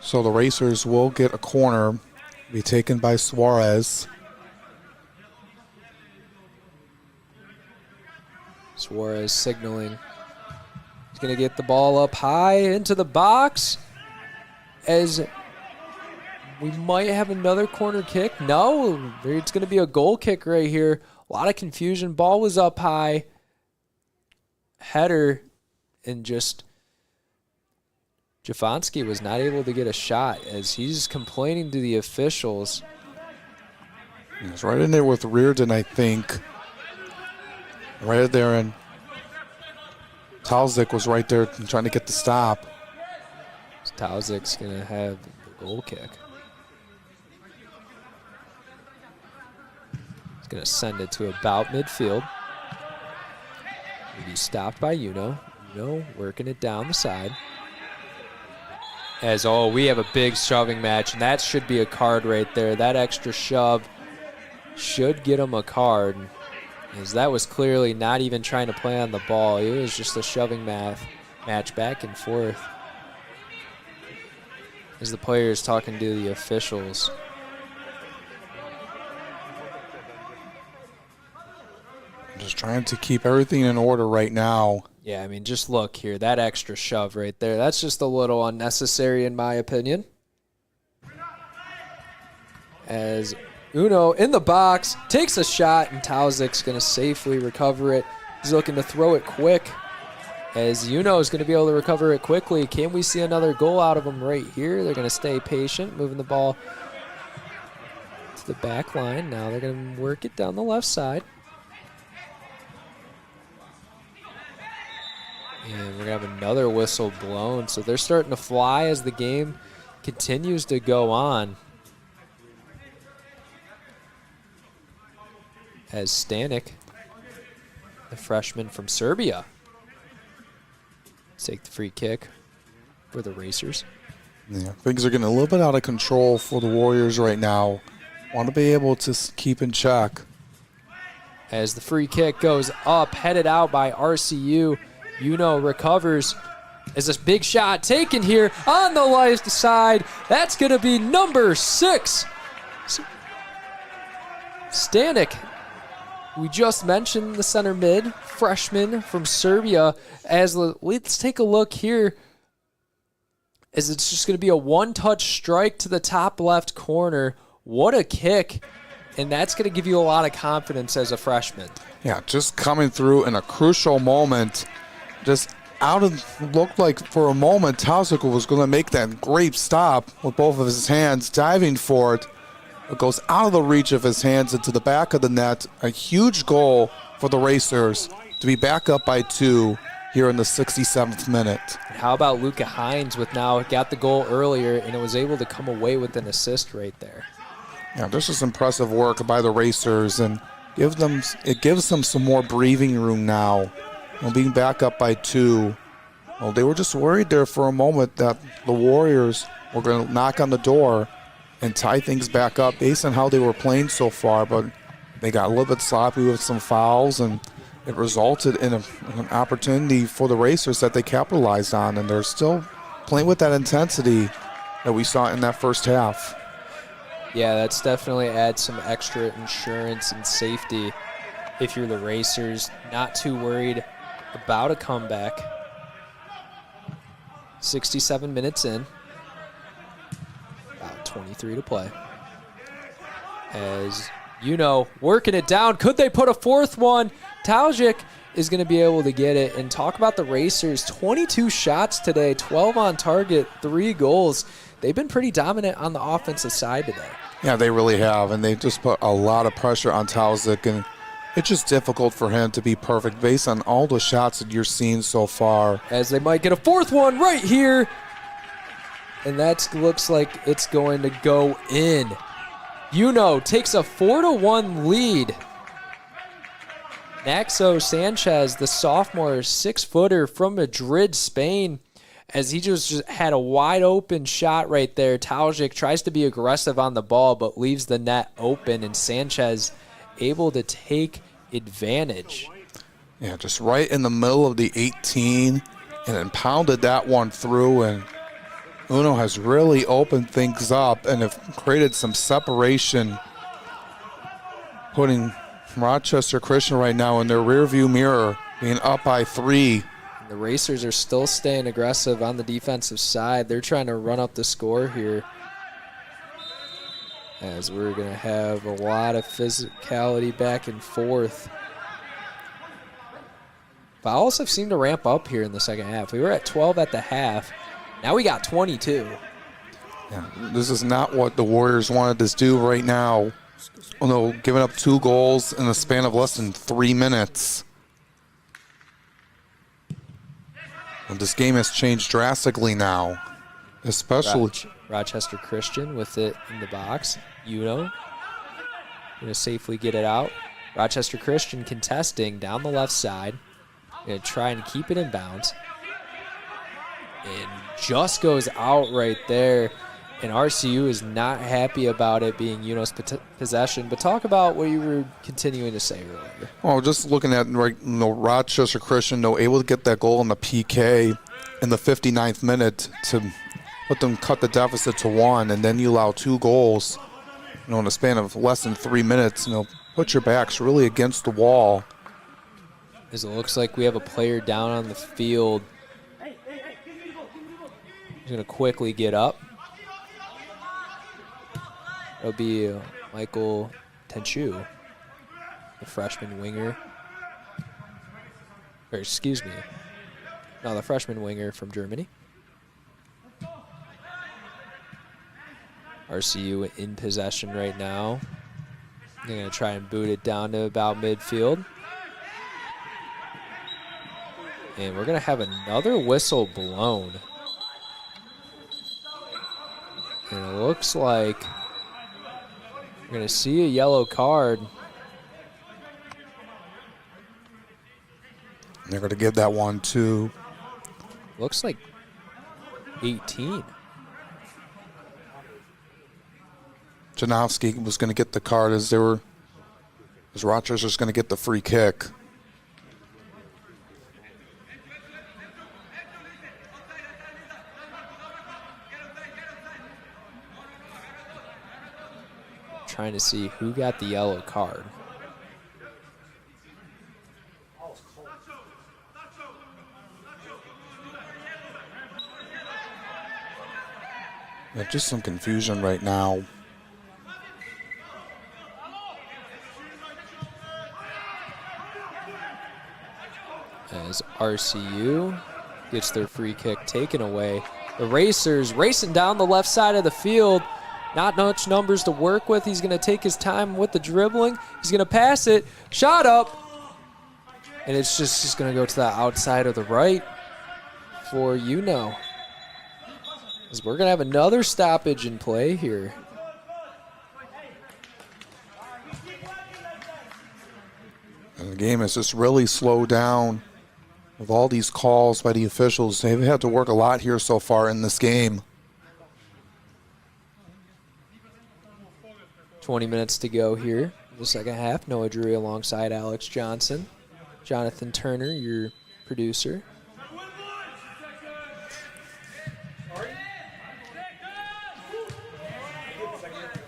So the Racers will get a corner, be taken by Suarez. Suarez signaling. He's going to get the ball up high into the box as we might have another corner kick. No, it's going to be a goal kick right here. A lot of confusion. Ball was up high. Header, and just Jafonski was not able to get a shot as he's complaining to the officials. He's right in there with Reardon, I think. Right there, and Talzik was right there trying to get the stop. Talzik's going to have the goal kick. He's going to send it to about midfield. He'll be stopped by Uno. Uno working it down the side. We have a big shoving match, and that should be a card right there. That extra shove should get him a card. As that was clearly not even trying to play on the ball. It was just a shoving match back and forth. As the players talking to the officials. Just trying to keep everything in order right now. Yeah, I mean, just look here. That extra shove right there. That's just a little unnecessary in my opinion. As Uno in the box, takes a shot, and Talzik's going to safely recover it. He's looking to throw it quick. as Uno is going to be able to recover it quickly. Can we see another goal out of them right here? They're going to stay patient, moving the ball to the back line. Now they're going to work it down the left side. And we're going to have another whistle blown. So they're starting to fly as the game continues to go on. As Stanek, the freshman from Serbia, take the free kick for the Racers. Yeah, things are getting a little bit out of control for the Warriors right now. Want to be able to keep in check. As the free kick goes up, headed out by RCU. Uno recovers. As this big shot taken here on the left side. That's going to be number 6. Stanek. We just mentioned the center mid, freshman from Serbia. Let's take a look here, as it's just going to be a one-touch strike to the top left corner. What a kick, and that's going to give you a lot of confidence as a freshman. Yeah, just coming through in a crucial moment. Just looked like for a moment Tauzik was going to make that great stop with both of his hands, diving for it. It goes out of the reach of his hands into the back of the net. A huge goal for the Racers to be back up by 2 here in the 67th minute. How about Luca Hines with now got the goal earlier and it was able to come away with an assist right there. Yeah, this is impressive work by the Racers, and it gives them some more breathing room now. Being back up by 2. Well, they were just worried there for a moment that the Warriors were going to knock on the door and tie things back up based on how they were playing so far, but they got a little bit sloppy with some fouls, and it resulted in an opportunity for the Racers that they capitalized on, and they're still playing with that intensity that we saw in that first half. Yeah, that's definitely adds some extra insurance and safety if you're the Racers. Not too worried about a comeback. 67 minutes in. 23 to play. As working it down. Could they put a fourth one? Tauzik is going to be able to get it. And talk about the Racers. 22 shots today, 12 on target, 3 goals. They've been pretty dominant on the offensive side today. Yeah, they really have. And they've just put a lot of pressure on Tauzik. And it's just difficult for him to be perfect based on all the shots that you're seeing so far. As they might get a fourth one right here. And that looks like it's going to go in. Takes a 4-1 lead. Naxo Sanchez, the sophomore 6-footer from Madrid, Spain, as he just had a wide open shot right there. Tauzik tries to be aggressive on the ball, but leaves the net open, and Sanchez able to take advantage. Yeah, just right in the middle of the 18, and then pounded that one through, and Uno has really opened things up and have created some separation, putting Rochester Christian right now in their rearview mirror, being up by 3. The Racers are still staying aggressive on the defensive side. They're trying to run up the score here, as we're going to have a lot of physicality back and forth. Fouls have seemed to ramp up here in the second half. We were at 12 at the half. Now we got 22. Yeah, this is not what the Warriors wanted to do right now. Giving up 2 goals in the span of less than 3 minutes. And this game has changed drastically now, especially Rochester Christian with it in the box. Going to safely get it out. Rochester Christian contesting down the left side. Going to try and keep it in bounds. And just goes out right there. And RCU is not happy about it being Uno's possession. But talk about what you were continuing to say earlier. Well, just looking at Rochester Christian, able to get that goal in the PK in the 59th minute to let them cut the deficit to 1, and then you allow 2 goals, in the span of less than 3 minutes. Put your backs really against the wall. As it looks like we have a player down on the field. He's going to quickly get up. It'll be Michael Tenchu, the freshman winger. Or excuse me, No, the freshman winger from Germany. RCU in possession right now. They're going to try and boot it down to about midfield. And we're going to have another whistle blown. And it looks like we're going to see a yellow card. They're going to give that one to... Looks like 18. Janowski was going to get the card as Rochester's going to get the free kick. Trying to see who got the yellow card. There's just some confusion right now. As RCU gets their free kick taken away. The Racers racing down the left side of the field. Not much numbers to work with. He's going to take his time with the dribbling. He's going to pass it. Shot up. And it's just going to go to the outside of the right for UNO. As we're going to have another stoppage in play here. And the game has just really slowed down with all these calls by the officials. They've had to work a lot here so far in this game. 20 minutes to go here in the second half. Noah Drury alongside Alex Johnson. Jonathan Turner, your producer.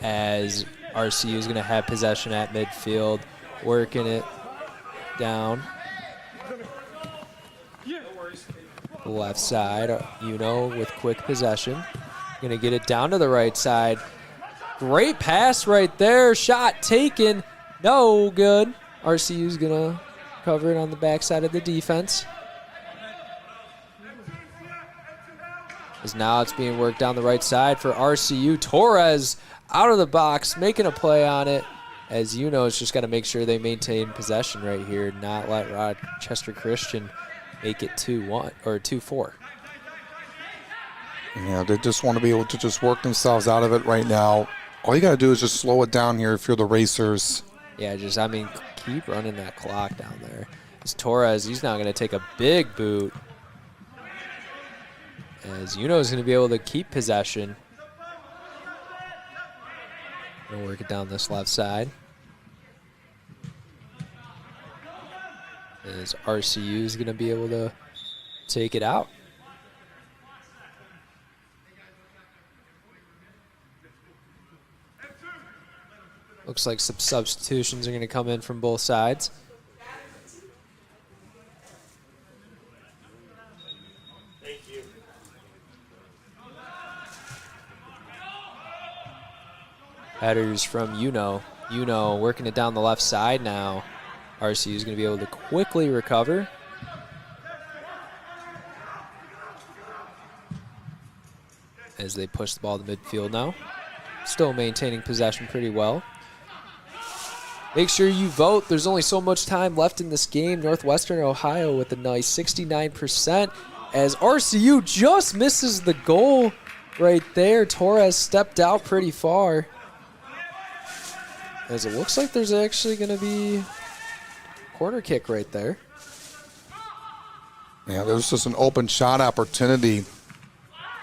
As RCU is going to have possession at midfield, working it down. The left side, UNO with quick possession. Going to get it down to the right side. Great pass right there. Shot taken. No good. RCU's going to cover it on the backside of the defense. As now it's being worked down the right side for RCU. Torres out of the box, making a play on it. As UNO has just got to make sure they maintain possession right here, not let Rochester Christian make it 2-1 or 2-4. Yeah, they just want to be able to just work themselves out of it right now. All you got to do is just slow it down here if you're the Racers. Yeah, keep running that clock down there. As Torres, he's now going to take a big boot. As UNO is going to be able to keep possession. Going to work it down this left side. As RCU is going to be able to take it out. Looks like some substitutions are going to come in from both sides. Thank you. Headers from UNO. UNO working it down the left side now. RCU is going to be able to quickly recover. As they push the ball to midfield now. Still maintaining possession pretty well. Make sure you vote. There's only so much time left in this game. Northwestern Ohio with a nice 69%. As RCU just misses the goal right there. Torres stepped out pretty far. As it looks like there's actually going to be a corner kick right there. Yeah, there's just an open shot opportunity.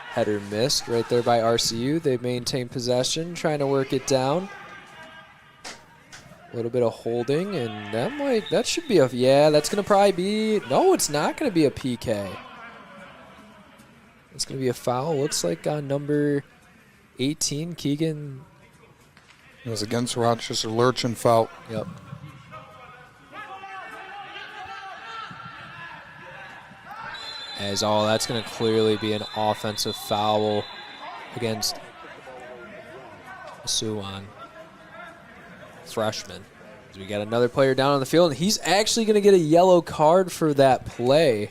Header missed right there by RCU. They maintain possession, trying to work it down. A little bit of holding, and that should be that's going to probably be, no, it's not going to be a PK. It's going to be a foul. Looks like on number 18, Keegan. It was against Rochester Lurchin foul. Yep. As that's going to clearly be an offensive foul against Suwon, freshman. So we got another player down on the field, and he's actually going to get a yellow card for that play.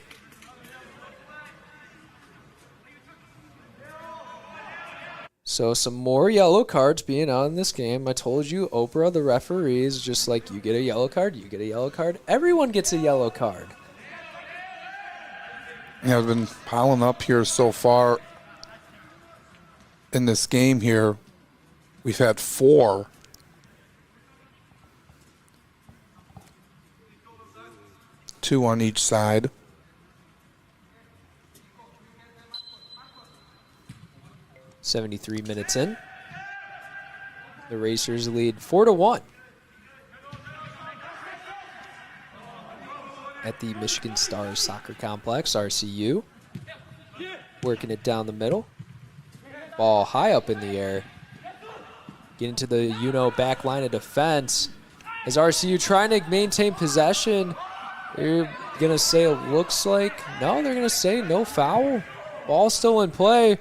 So some more yellow cards being out in this game. I told you, Oprah, the referee, is just like, you get a yellow card, you get a yellow card. Everyone gets a yellow card. Yeah, I've been piling up here so far in this game here. We've had 4. Two on each side. .73 minutes in. The Racers lead 4-1 at the Michigan Stars Soccer Complex, RCU. Working it down the middle. Ball high up in the air. Get into the UNO back line of defense. As RCU trying to maintain possession. They're going to say it looks like. No, they're going to say no foul. Ball still in play.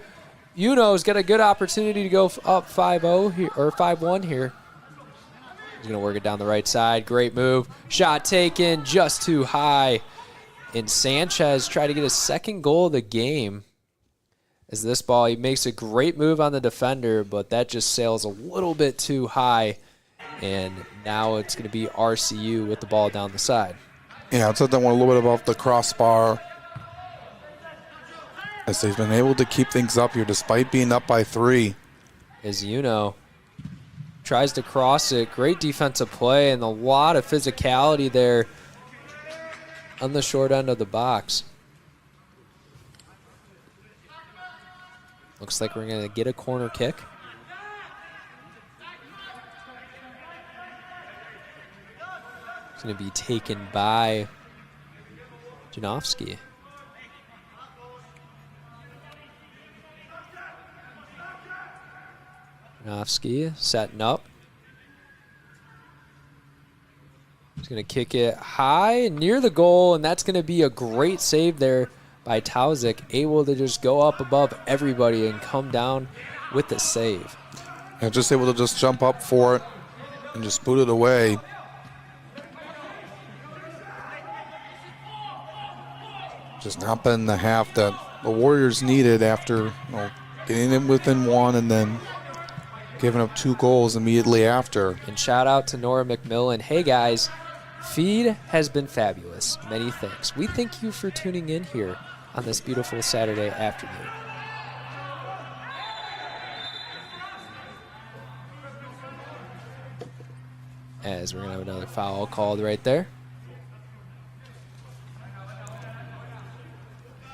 UNO's got a good opportunity to go up 5-0 here, or 5-1 here. He's going to work it down the right side. Great move. Shot taken just too high. And Sanchez tried to get his second goal of the game. As this ball, he makes a great move on the defender, but that just sails a little bit too high. And now it's going to be RCU with the ball down the side. Yeah, I said that one a little bit about the crossbar. As they've been able to keep things up here despite being up by 3. As UNO tries to cross it. Great defensive play and a lot of physicality there on the short end of the box. Looks like we're going to get a corner kick. It's going to be taken by Janowski. Janowski setting up. He's going to kick it high near the goal, and that's going to be a great save there by Tauzik, able to just go up above everybody and come down with the save. Yeah, just able to just jump up for it and just boot it away. Just not been the half that the Warriors needed after getting them within 1 and then giving up 2 goals immediately after. And shout out to Nora McMillan. Hey guys, feed has been fabulous. Many thanks. We thank you for tuning in here on this beautiful Saturday afternoon. As we're going to have another foul called right there.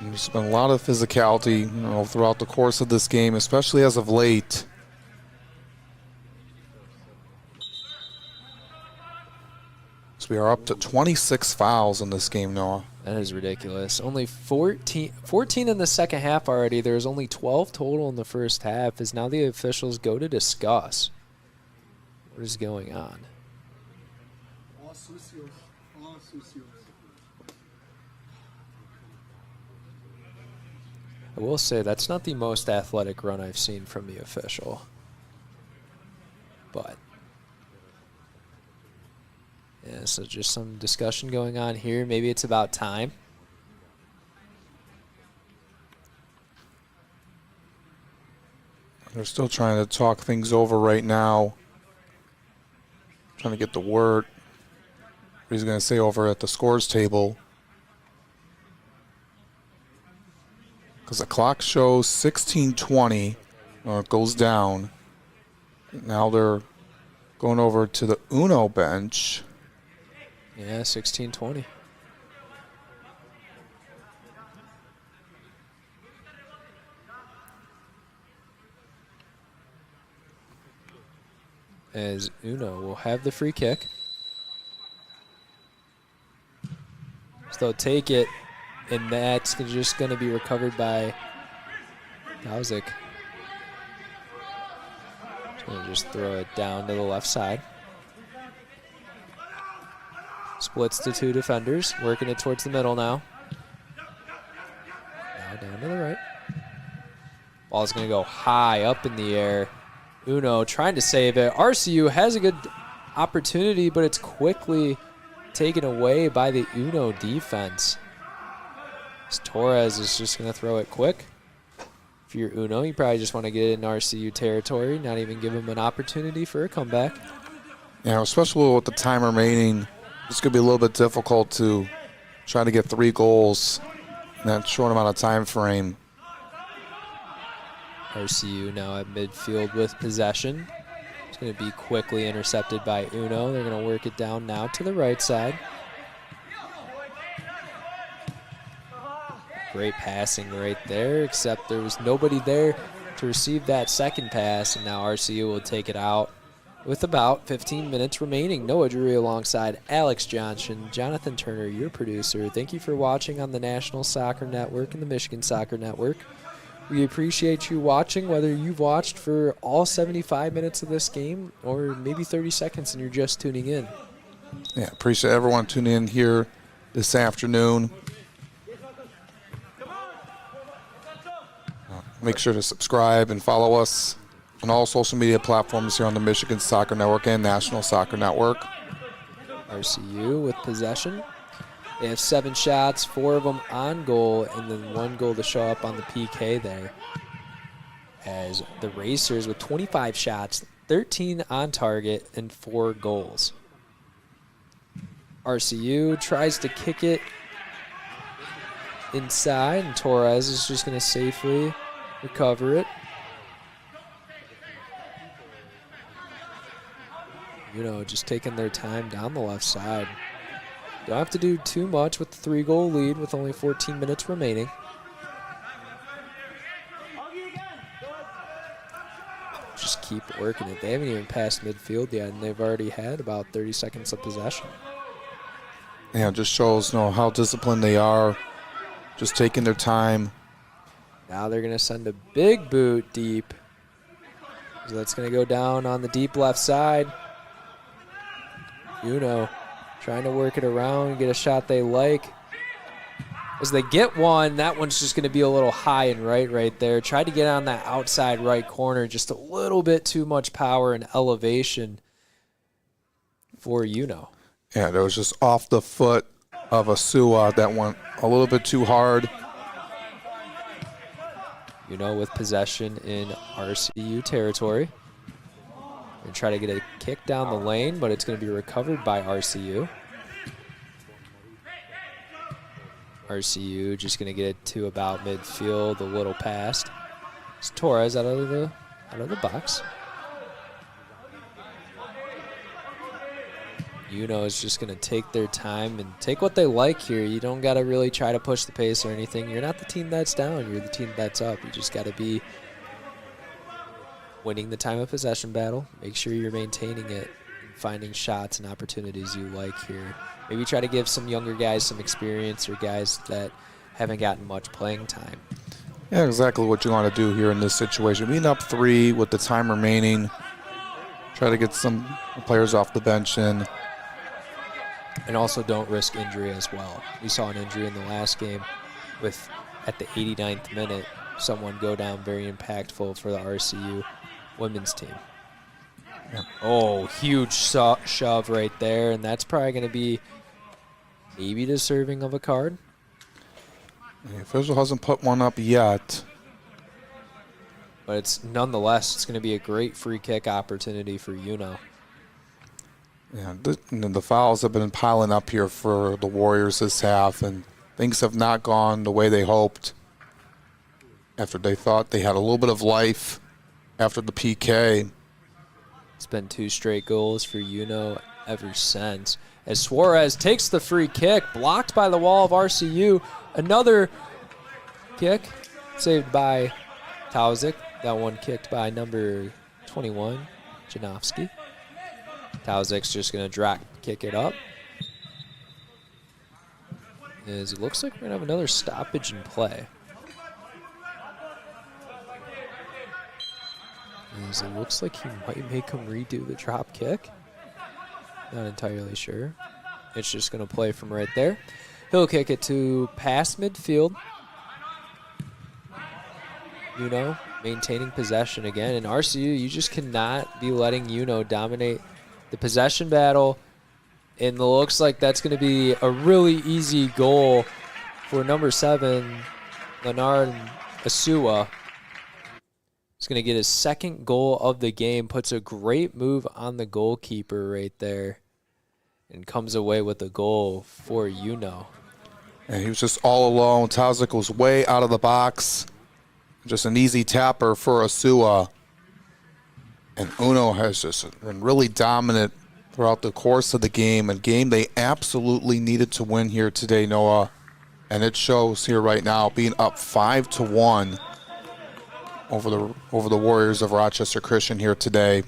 There's been a lot of physicality, throughout the course of this game, especially as of late. So we are up to 26 fouls in this game, Noah. That is ridiculous. Only 14 in the second half already. There's only 12 total in the first half, as now the officials go to discuss what is going on. I will say that's not the most athletic run I've seen from the official. But yeah, so just some discussion going on here. Maybe it's about time. They're still trying to talk things over right now. Trying to get the word. What he's going to say over at the scores table. Because the clock shows 16:20. It goes down. Now they're going over to the UNO bench. Yeah, 16:20. As UNO will have the free kick. So they'll take it, and that's just going to be recovered by Tauzik. Going to just throw it down to the left side. Splits to 2 defenders, working it towards the middle now. Now down to the right. Ball's going to go high up in the air. UNO trying to save it. RCU has a good opportunity, but it's quickly taken away by the UNO defense. Torres is just going to throw it quick. If you're Uno, you probably just want to get in RCU territory, not even give them an opportunity for a comeback. Yeah, especially with the time remaining, this could be a little bit difficult to try to get 3 goals in that short amount of time frame. RCU now at midfield with possession. It's going to be quickly intercepted by Uno. They're going to work it down now to the right side. Great passing right there, except there was nobody there to receive that second pass, and now RCU will take it out with about 15 minutes remaining. Noah Drury alongside Alex Johnson, Jonathan Turner, your producer. Thank you for watching on the National Soccer Network and the Michigan Soccer Network. We appreciate you watching, whether you've watched for all 75 minutes of this game or maybe 30 seconds and you're just tuning in. Yeah, appreciate everyone tuning in here this afternoon. Make sure to subscribe and follow us on all social media platforms here on the Michigan Soccer Network and National Soccer Network. RCU with possession. They have 7 shots, 4 of them on goal, and then 1 goal to show up on the PK there. As the Racers with 25 shots, 13 on target, and 4 goals. RCU tries to kick it inside, and Torres is just going to safely recover it. Just taking their time down the left side. Don't have to do too much with the 3-goal lead with only 14 minutes remaining. Just keep working it. They haven't even passed midfield yet, and they've already had about 30 seconds of possession. Yeah, it just shows how disciplined they are, just taking their time. Now they're going to send a big boot deep. So that's going to go down on the deep left side. Trying to work it around, get a shot they like. As they get one, that one's just going to be a little high and right there. Tried to get on that outside right corner, just a little bit too much power and elevation for Uno. Yeah, that was just off the foot of MHSAA that went a little bit too hard. With possession in RCU territory. And try to get a kick down the lane, but it's going to be recovered by RCU. RCU just going to get it to about midfield, a little past. It's Torres out of the box. Is just going to take their time and take what they like here. You don't got to really try to push the pace or anything. You're not the team that's down. You're the team that's up. You just got to be winning the time of possession battle. Make sure you're maintaining it and finding shots and opportunities you like here. Maybe try to give some younger guys some experience or guys that haven't gotten much playing time. Yeah, exactly what you want to do here in this situation. Being up 3 with the time remaining. Try to get some players off the bench in. And also don't risk injury as well. We saw an injury in the last game with, at the 89th minute, someone go down very impactful for the RCU women's team. Yeah. Oh, huge shove right there, and that's probably going to be maybe deserving of a card. The official hasn't put one up yet. But it's nonetheless, it's going to be a great free kick opportunity for Uno. Yeah, the fouls have been piling up here for the Warriors this half, and things have not gone the way they hoped after they thought they had a little bit of life after the PK. It's been 2 straight goals for Uno ever since. As Suarez takes the free kick, blocked by the wall of RCU. Another kick saved by Tauzik. That one kicked by number 21, Janowski. Tauzik's just going to drop kick it up. As it looks like we're going to have another stoppage in play. As it looks like he might make him redo the drop kick. Not entirely sure. It's just going to play from right there. He'll kick it to past midfield. Uno maintaining possession again. And RCU, you just cannot be letting Uno dominate the possession battle. And it looks like that's going to be a really easy goal for number 7, Leonard Asua. He's going to get his second goal of the game, puts a great move on the goalkeeper right there, and comes away with a goal for UNO. And he was just all alone. Tazik was way out of the box. Just an easy tapper for Asua. And UNO has just been really dominant throughout the course of the game. A game they absolutely needed to win here today, Noah. And it shows here right now, being up 5-1 over the Warriors of Rochester Christian here today.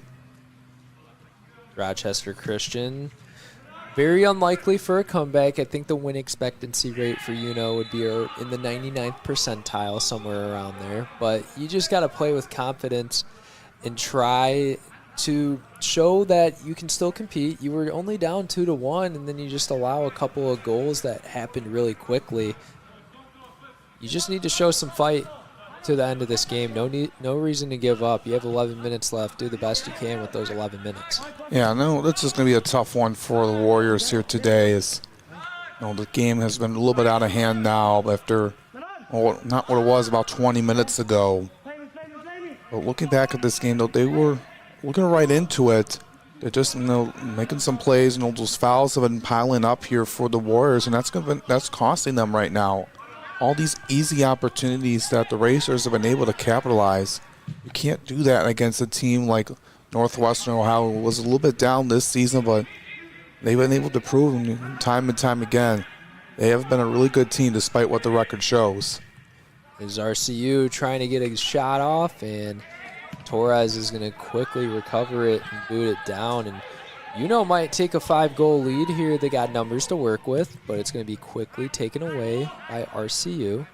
Rochester Christian, very unlikely for a comeback. I think the win expectancy rate for UNO would be in the 99th percentile, somewhere around there. But you just got to play with confidence and try to show that you can still compete. You were only down 2-1, and then you just allow a couple of goals that happened really quickly. You just need to show some fight to the end of this game. No reason to give up. You have 11 minutes left. Do the best you can with those 11 minutes. Yeah, no, this is going to be a tough one for the Warriors here today. The game has been a little bit out of hand now after, not what it was about 20 minutes ago. But looking back at this game, though, they were looking right into it. They're just making some plays, and those fouls have been piling up here for the Warriors, and that's costing them right now. All these easy opportunities that the Racers have been able to capitalize. You can't do that against a team like Northwestern Ohio, who was a little bit down this season, but they've been able to prove time and time again they have been a really good team despite what the record shows. Is RCU trying to get a shot off, and Torres is going to quickly recover it and boot it down. And UNO might take a 5-goal lead here. They got numbers to work with, but it's going to be quickly taken away by RCU.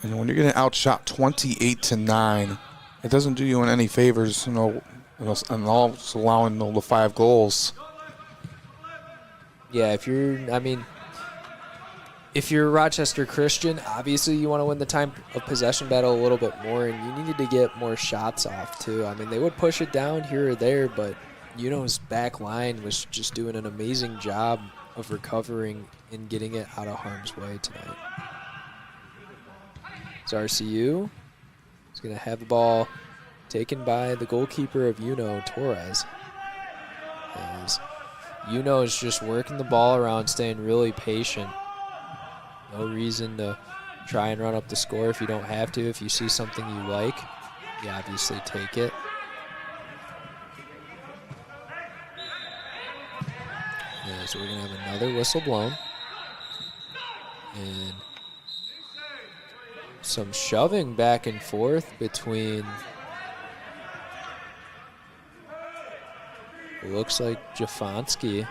And when you're getting outshot 28-9, it doesn't do you any favors, and also allowing the 5 goals. Yeah, if you're Rochester Christian, obviously you want to win the time of possession battle a little bit more, and you needed to get more shots off too. I mean, they would push it down here or there, but UNO's back line was just doing an amazing job of recovering and getting it out of harm's way tonight. It's RCU. He's going to have the ball taken by the goalkeeper of UNO, Torres. As UNO is just working the ball around, staying really patient. No reason to try and run up the score if you don't have to. If you see something you like, you obviously take it. Yeah, so we're going to have another whistle blown. And some shoving back and forth between, it looks like Jafonski.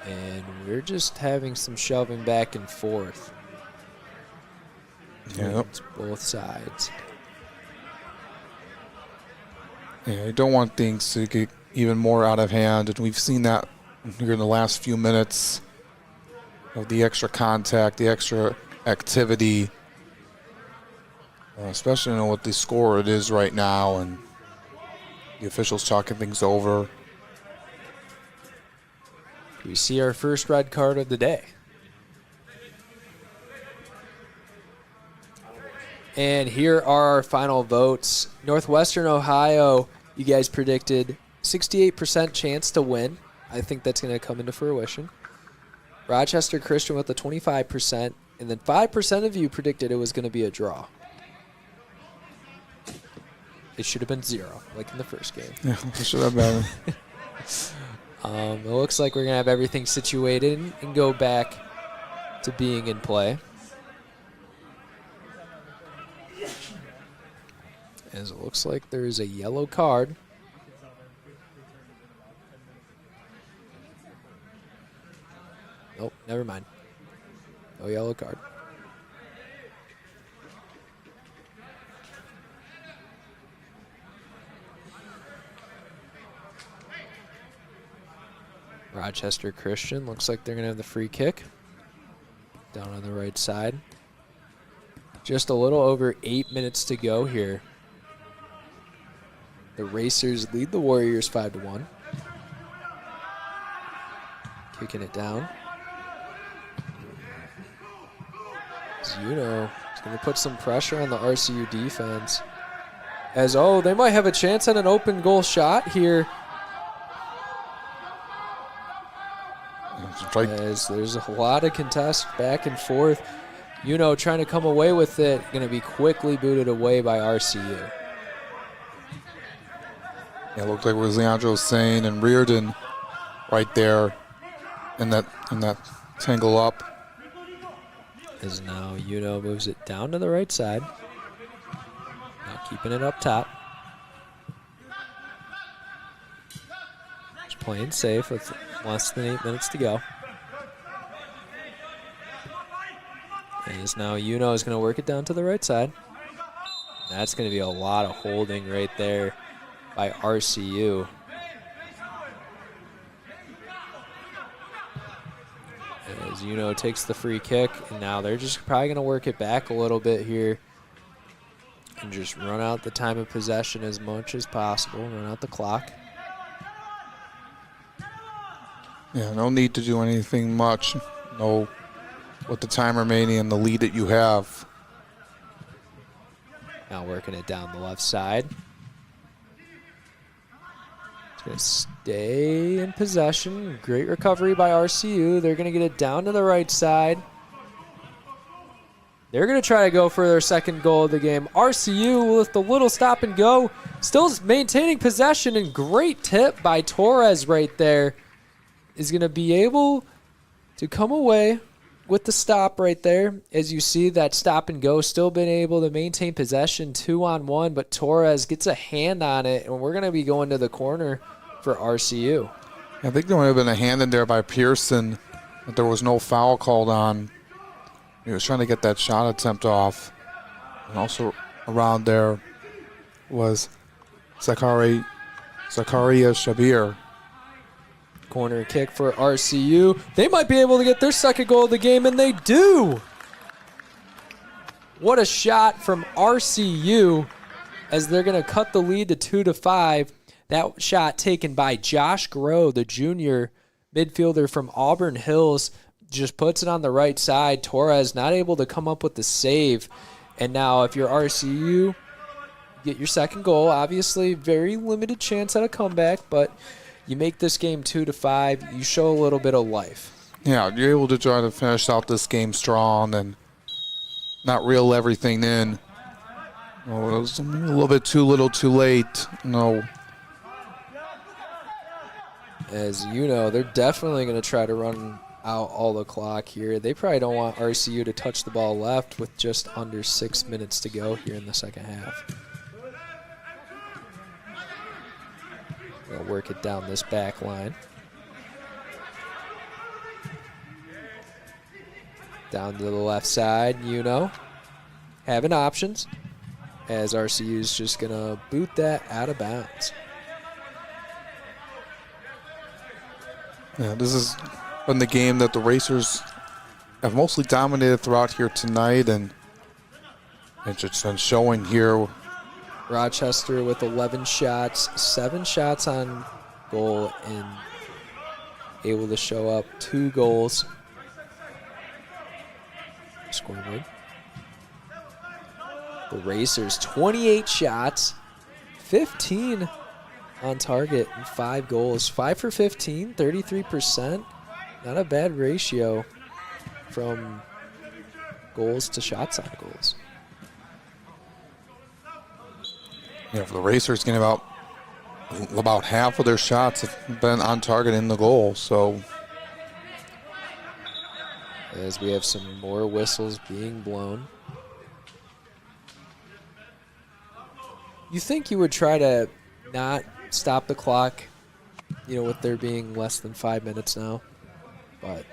And we're just having some shoving back and forth. Yep. It's both sides. Yeah, you don't want things to get even more out of hand, and we've seen that here in the last few minutes of the extra contact, the extra activity, especially with the score it is right now, and the officials talking things over. We see our first red card of the day. And here are our final votes. Northwestern Ohio, you guys predicted 68% chance to win. I think that's going to come into fruition. Rochester Christian with a 25%, and then 5% of you predicted it was going to be a draw. It should have been 0, like in the first game. Yeah, it should have been. It looks like we're going to have everything situated and go back to being in play. As it looks like there is a yellow card. Nope, never mind. No yellow card. Rochester Christian looks like they're going to have the free kick down on the right side. Just a little over 8 minutes to go here. The Racers lead the Warriors 5-1. Kicking it down. As you know, it's going to put some pressure on the RCU defense. As, oh, they might have a chance at an open goal shot here. As there's a lot of contest back and forth. You know, trying to come away with it, going to be quickly booted away by RCU. Yeah, it looked like it was Leandro Sane and Reardon right there in that tangle up. As now Uno moves it down to the right side. Now keeping it up top. Just playing safe with less than 8 minutes to go. As now Uno is going to work it down to the right side. That's going to be a lot of holding right there by RCU. As Uno takes the free kick, and now they're just probably going to work it back a little bit here and just run out the time of possession as much as possible, run out the clock. Yeah, no need to do anything much. No, with the time remaining and the lead that you have. Now working it down the left side. It's going to stay in possession. Great recovery by RCU. They're going to get it down to the right side. They're going to try to go for their second goal of the game. RCU with the little stop and go. Still maintaining possession, and great tip by Torres right there. Is going to be able to come away with the stop right there. As you see that stop and go, still been able to maintain possession 2-on-1, but Torres gets a hand on it, and we're going to be going to the corner for RCU. I think there might have been a hand in there by Pearson, but there was no foul called on. He was trying to get that shot attempt off. And also around there was Zakaria Shabir. Corner kick for RCU. They might be able to get their second goal of the game, and they do. What a shot from RCU as they're going to cut the lead to 2-5. That shot taken by Josh Groh, the junior midfielder from Auburn Hills, just puts it on the right side. Torres not able to come up with the save. And now if you're RCU, you get your second goal. Obviously, very limited chance at a comeback, but you make this game 2-5. You show a little bit of life. Yeah, you're able to try to finish out this game strong and not reel everything in. Oh, it was a little bit too little, too late. No. As you know, they're definitely going to try to run out all the clock here. They probably don't want RCU to touch the ball left with just under 6 minutes to go here in the second half. We'll work it down this back line. Down to the left side, you know, having options as RCU is just going to boot that out of bounds. Yeah, this has been the game that the Racers have mostly dominated throughout here tonight, and it's just been showing here. Rochester with 11 shots, 7 shots on goal, and able to show up 2 goals. Scoreboard. The Racers, 28 shots, 15 on target, and 5 goals. 5 for 15, 33%. Not a bad ratio from goals to shots on goals. Yeah, for the Racers, getting about half of their shots have been on target in the goal. So, as we have some more whistles being blown. You think you would try to not stop the clock, you know, with there being less than 5 minutes now, but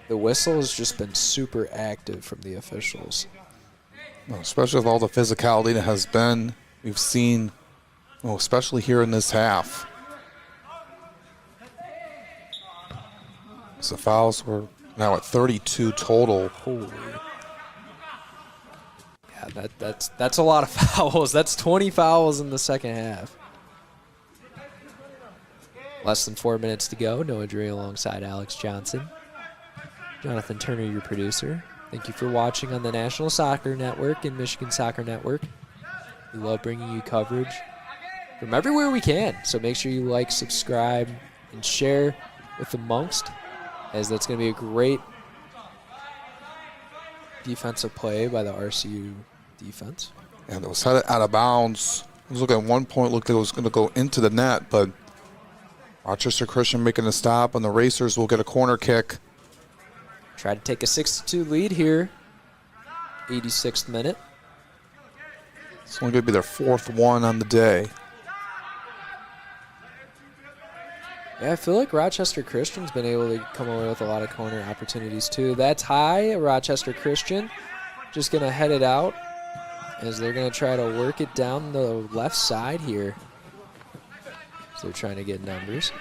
the whistle has just been super active from the officials. Especially with all the physicality that has been, we've seen, well, especially here in this half. So fouls were now at 32 total. Holy. Yeah, that's a lot of fouls. That's 20 fouls in the second half. Less than 4 minutes to go. Noah Drury alongside Alex Johnson. Jonathan Turner, your producer. Thank you for watching on the National Soccer Network and Michigan Soccer Network. We love bringing you coverage from everywhere we can. So make sure you like, subscribe, and share with amongst, as that's going to be a great defensive play by the RCU defense. And it was headed out of bounds. I was looking at one point, looked like it was going to go into the net, but Rochester Christian making a stop, and the Racers will get a corner kick. Try to take a 6-2 lead here. 86th minute. It's only going to be their 4th one on the day. Yeah, I feel like Rochester Christian's been able to come away with a lot of corner opportunities too. That's high. Rochester Christian just going to head it out as they're going to try to work it down the left side here. So they're trying to get numbers.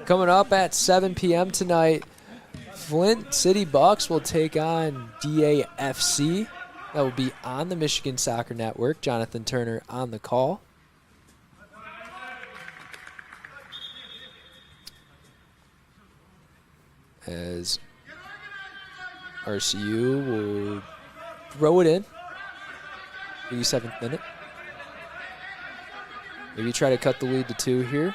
Coming up at 7 p.m. tonight, Flint City Bucks will take on DAFC. That will be on the Michigan Soccer Network. Jonathan Turner on the call. As RCU will throw it in. 87th minute. Maybe try to cut the lead to 2 here.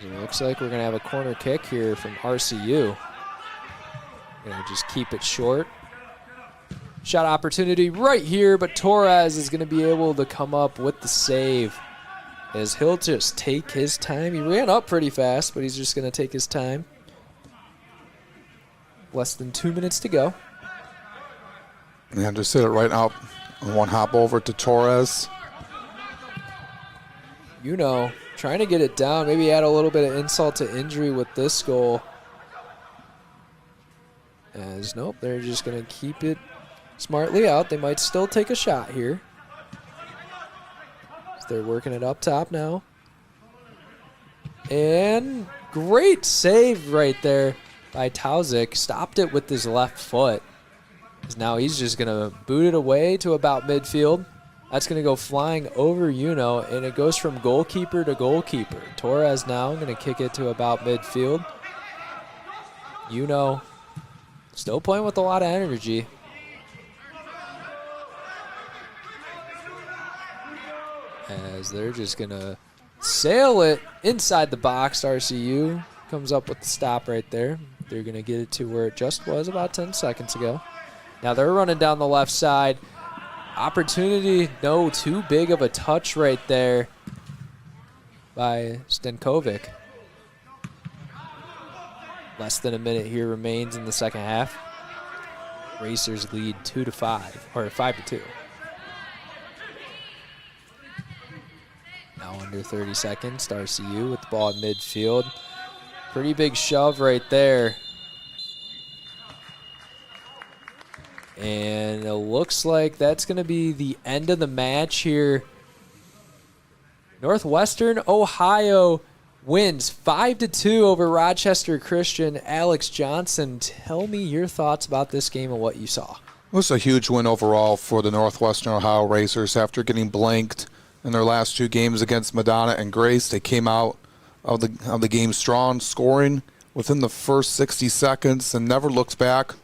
It looks like we're going to have a corner kick here from RCU. Going to just keep it short. Shot opportunity right here, but Torres is going to be able to come up with the save, as he'll just take his time. He ran up pretty fast, but he's just going to take his time. Less than 2 minutes to go. And just hit it right out. One hop over to Torres. You know, trying to get it down. Maybe add a little bit of insult to injury with this goal. As nope, they're just going to keep it smartly out. They might still take a shot here. So they're working it up top now. And great save right there by Tauzik. Stopped it with his left foot. Now he's just going to boot it away to about midfield. That's going to go flying over Uno, and it goes from goalkeeper to goalkeeper. Torres now going to kick it to about midfield. Uno still playing with a lot of energy. As they're just going to sail it inside the box. RCU comes up with the stop right there. They're going to get it to where it just was about 10 seconds ago. Now they're running down the left side. Opportunity, no, too big of a touch right there by Stankovic. Less than a minute here remains in the second half. Racers lead 2-5, or 5-2. Now under 30 seconds, RCU with the ball at midfield. Pretty big shove right there. And it looks like that's going to be the end of the match here. Northwestern Ohio wins 5-2 over Rochester Christian. Alex Johnson, tell me your thoughts about this game and what you saw. It was a huge win overall for the Northwestern Ohio Racers. After getting blanked in their last 2 games against Madonna and Grace, they came out of the game strong, scoring within the first 60 seconds and never looked back.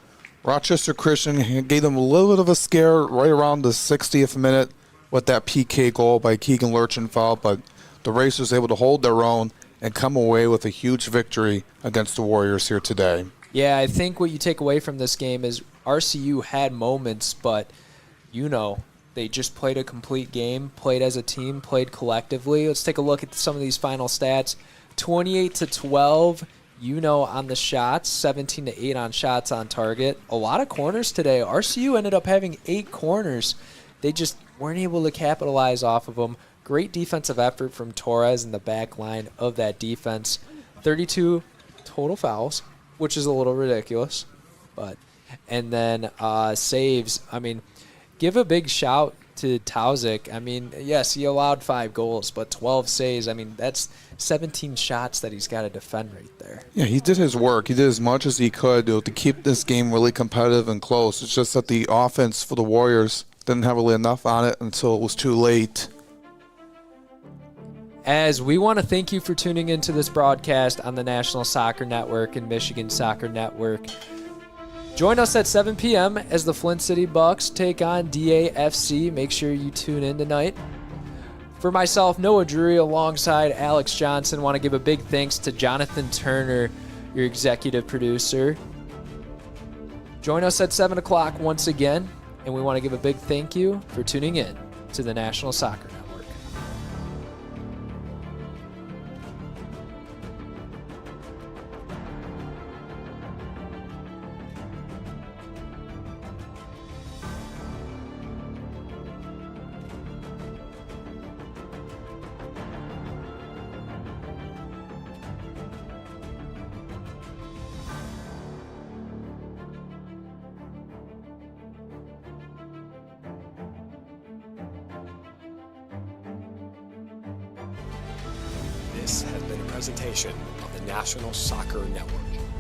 Rochester Christian gave them a little bit of a scare right around the 60th minute with that PK goal by Keegan Lurchenfeld, but the Racers able to hold their own and come away with a huge victory against the Warriors here today. Yeah, I think what you take away from this game is RCU had moments, but you know, they just played a complete game, played as a team, played collectively. Let's take a look at some of these final stats. 28-12. On the shots, 17-8 on shots on target. A lot of corners today. RCU ended up having 8 corners. They just weren't able to capitalize off of them. Great defensive effort from Torres in the back line of that defense. 32 total fouls, which is a little ridiculous. And then saves. I mean, give a big shout to Tauzik. I mean, yes, he allowed 5 goals, but 12 saves. I mean, that's 17 shots that he's got to defend right there. Yeah, he did his work. He did as much as he could to keep this game really competitive and close. It's just that the offense for the Warriors didn't have really enough on it until it was too late. as we want to thank you for tuning into this broadcast on the National Soccer Network and Michigan Soccer Network. Join us at 7 p.m. as the Flint City Bucks take on DAFC. Make sure you tune in tonight. For myself, Noah Drury, alongside Alex Johnson, want to give a big thanks to Jonathan Turner, your executive producer. Join us at 7 o'clock once again, and we want to give a big thank you for tuning in to the National Soccer Network. This has been a presentation of the National Soccer Network.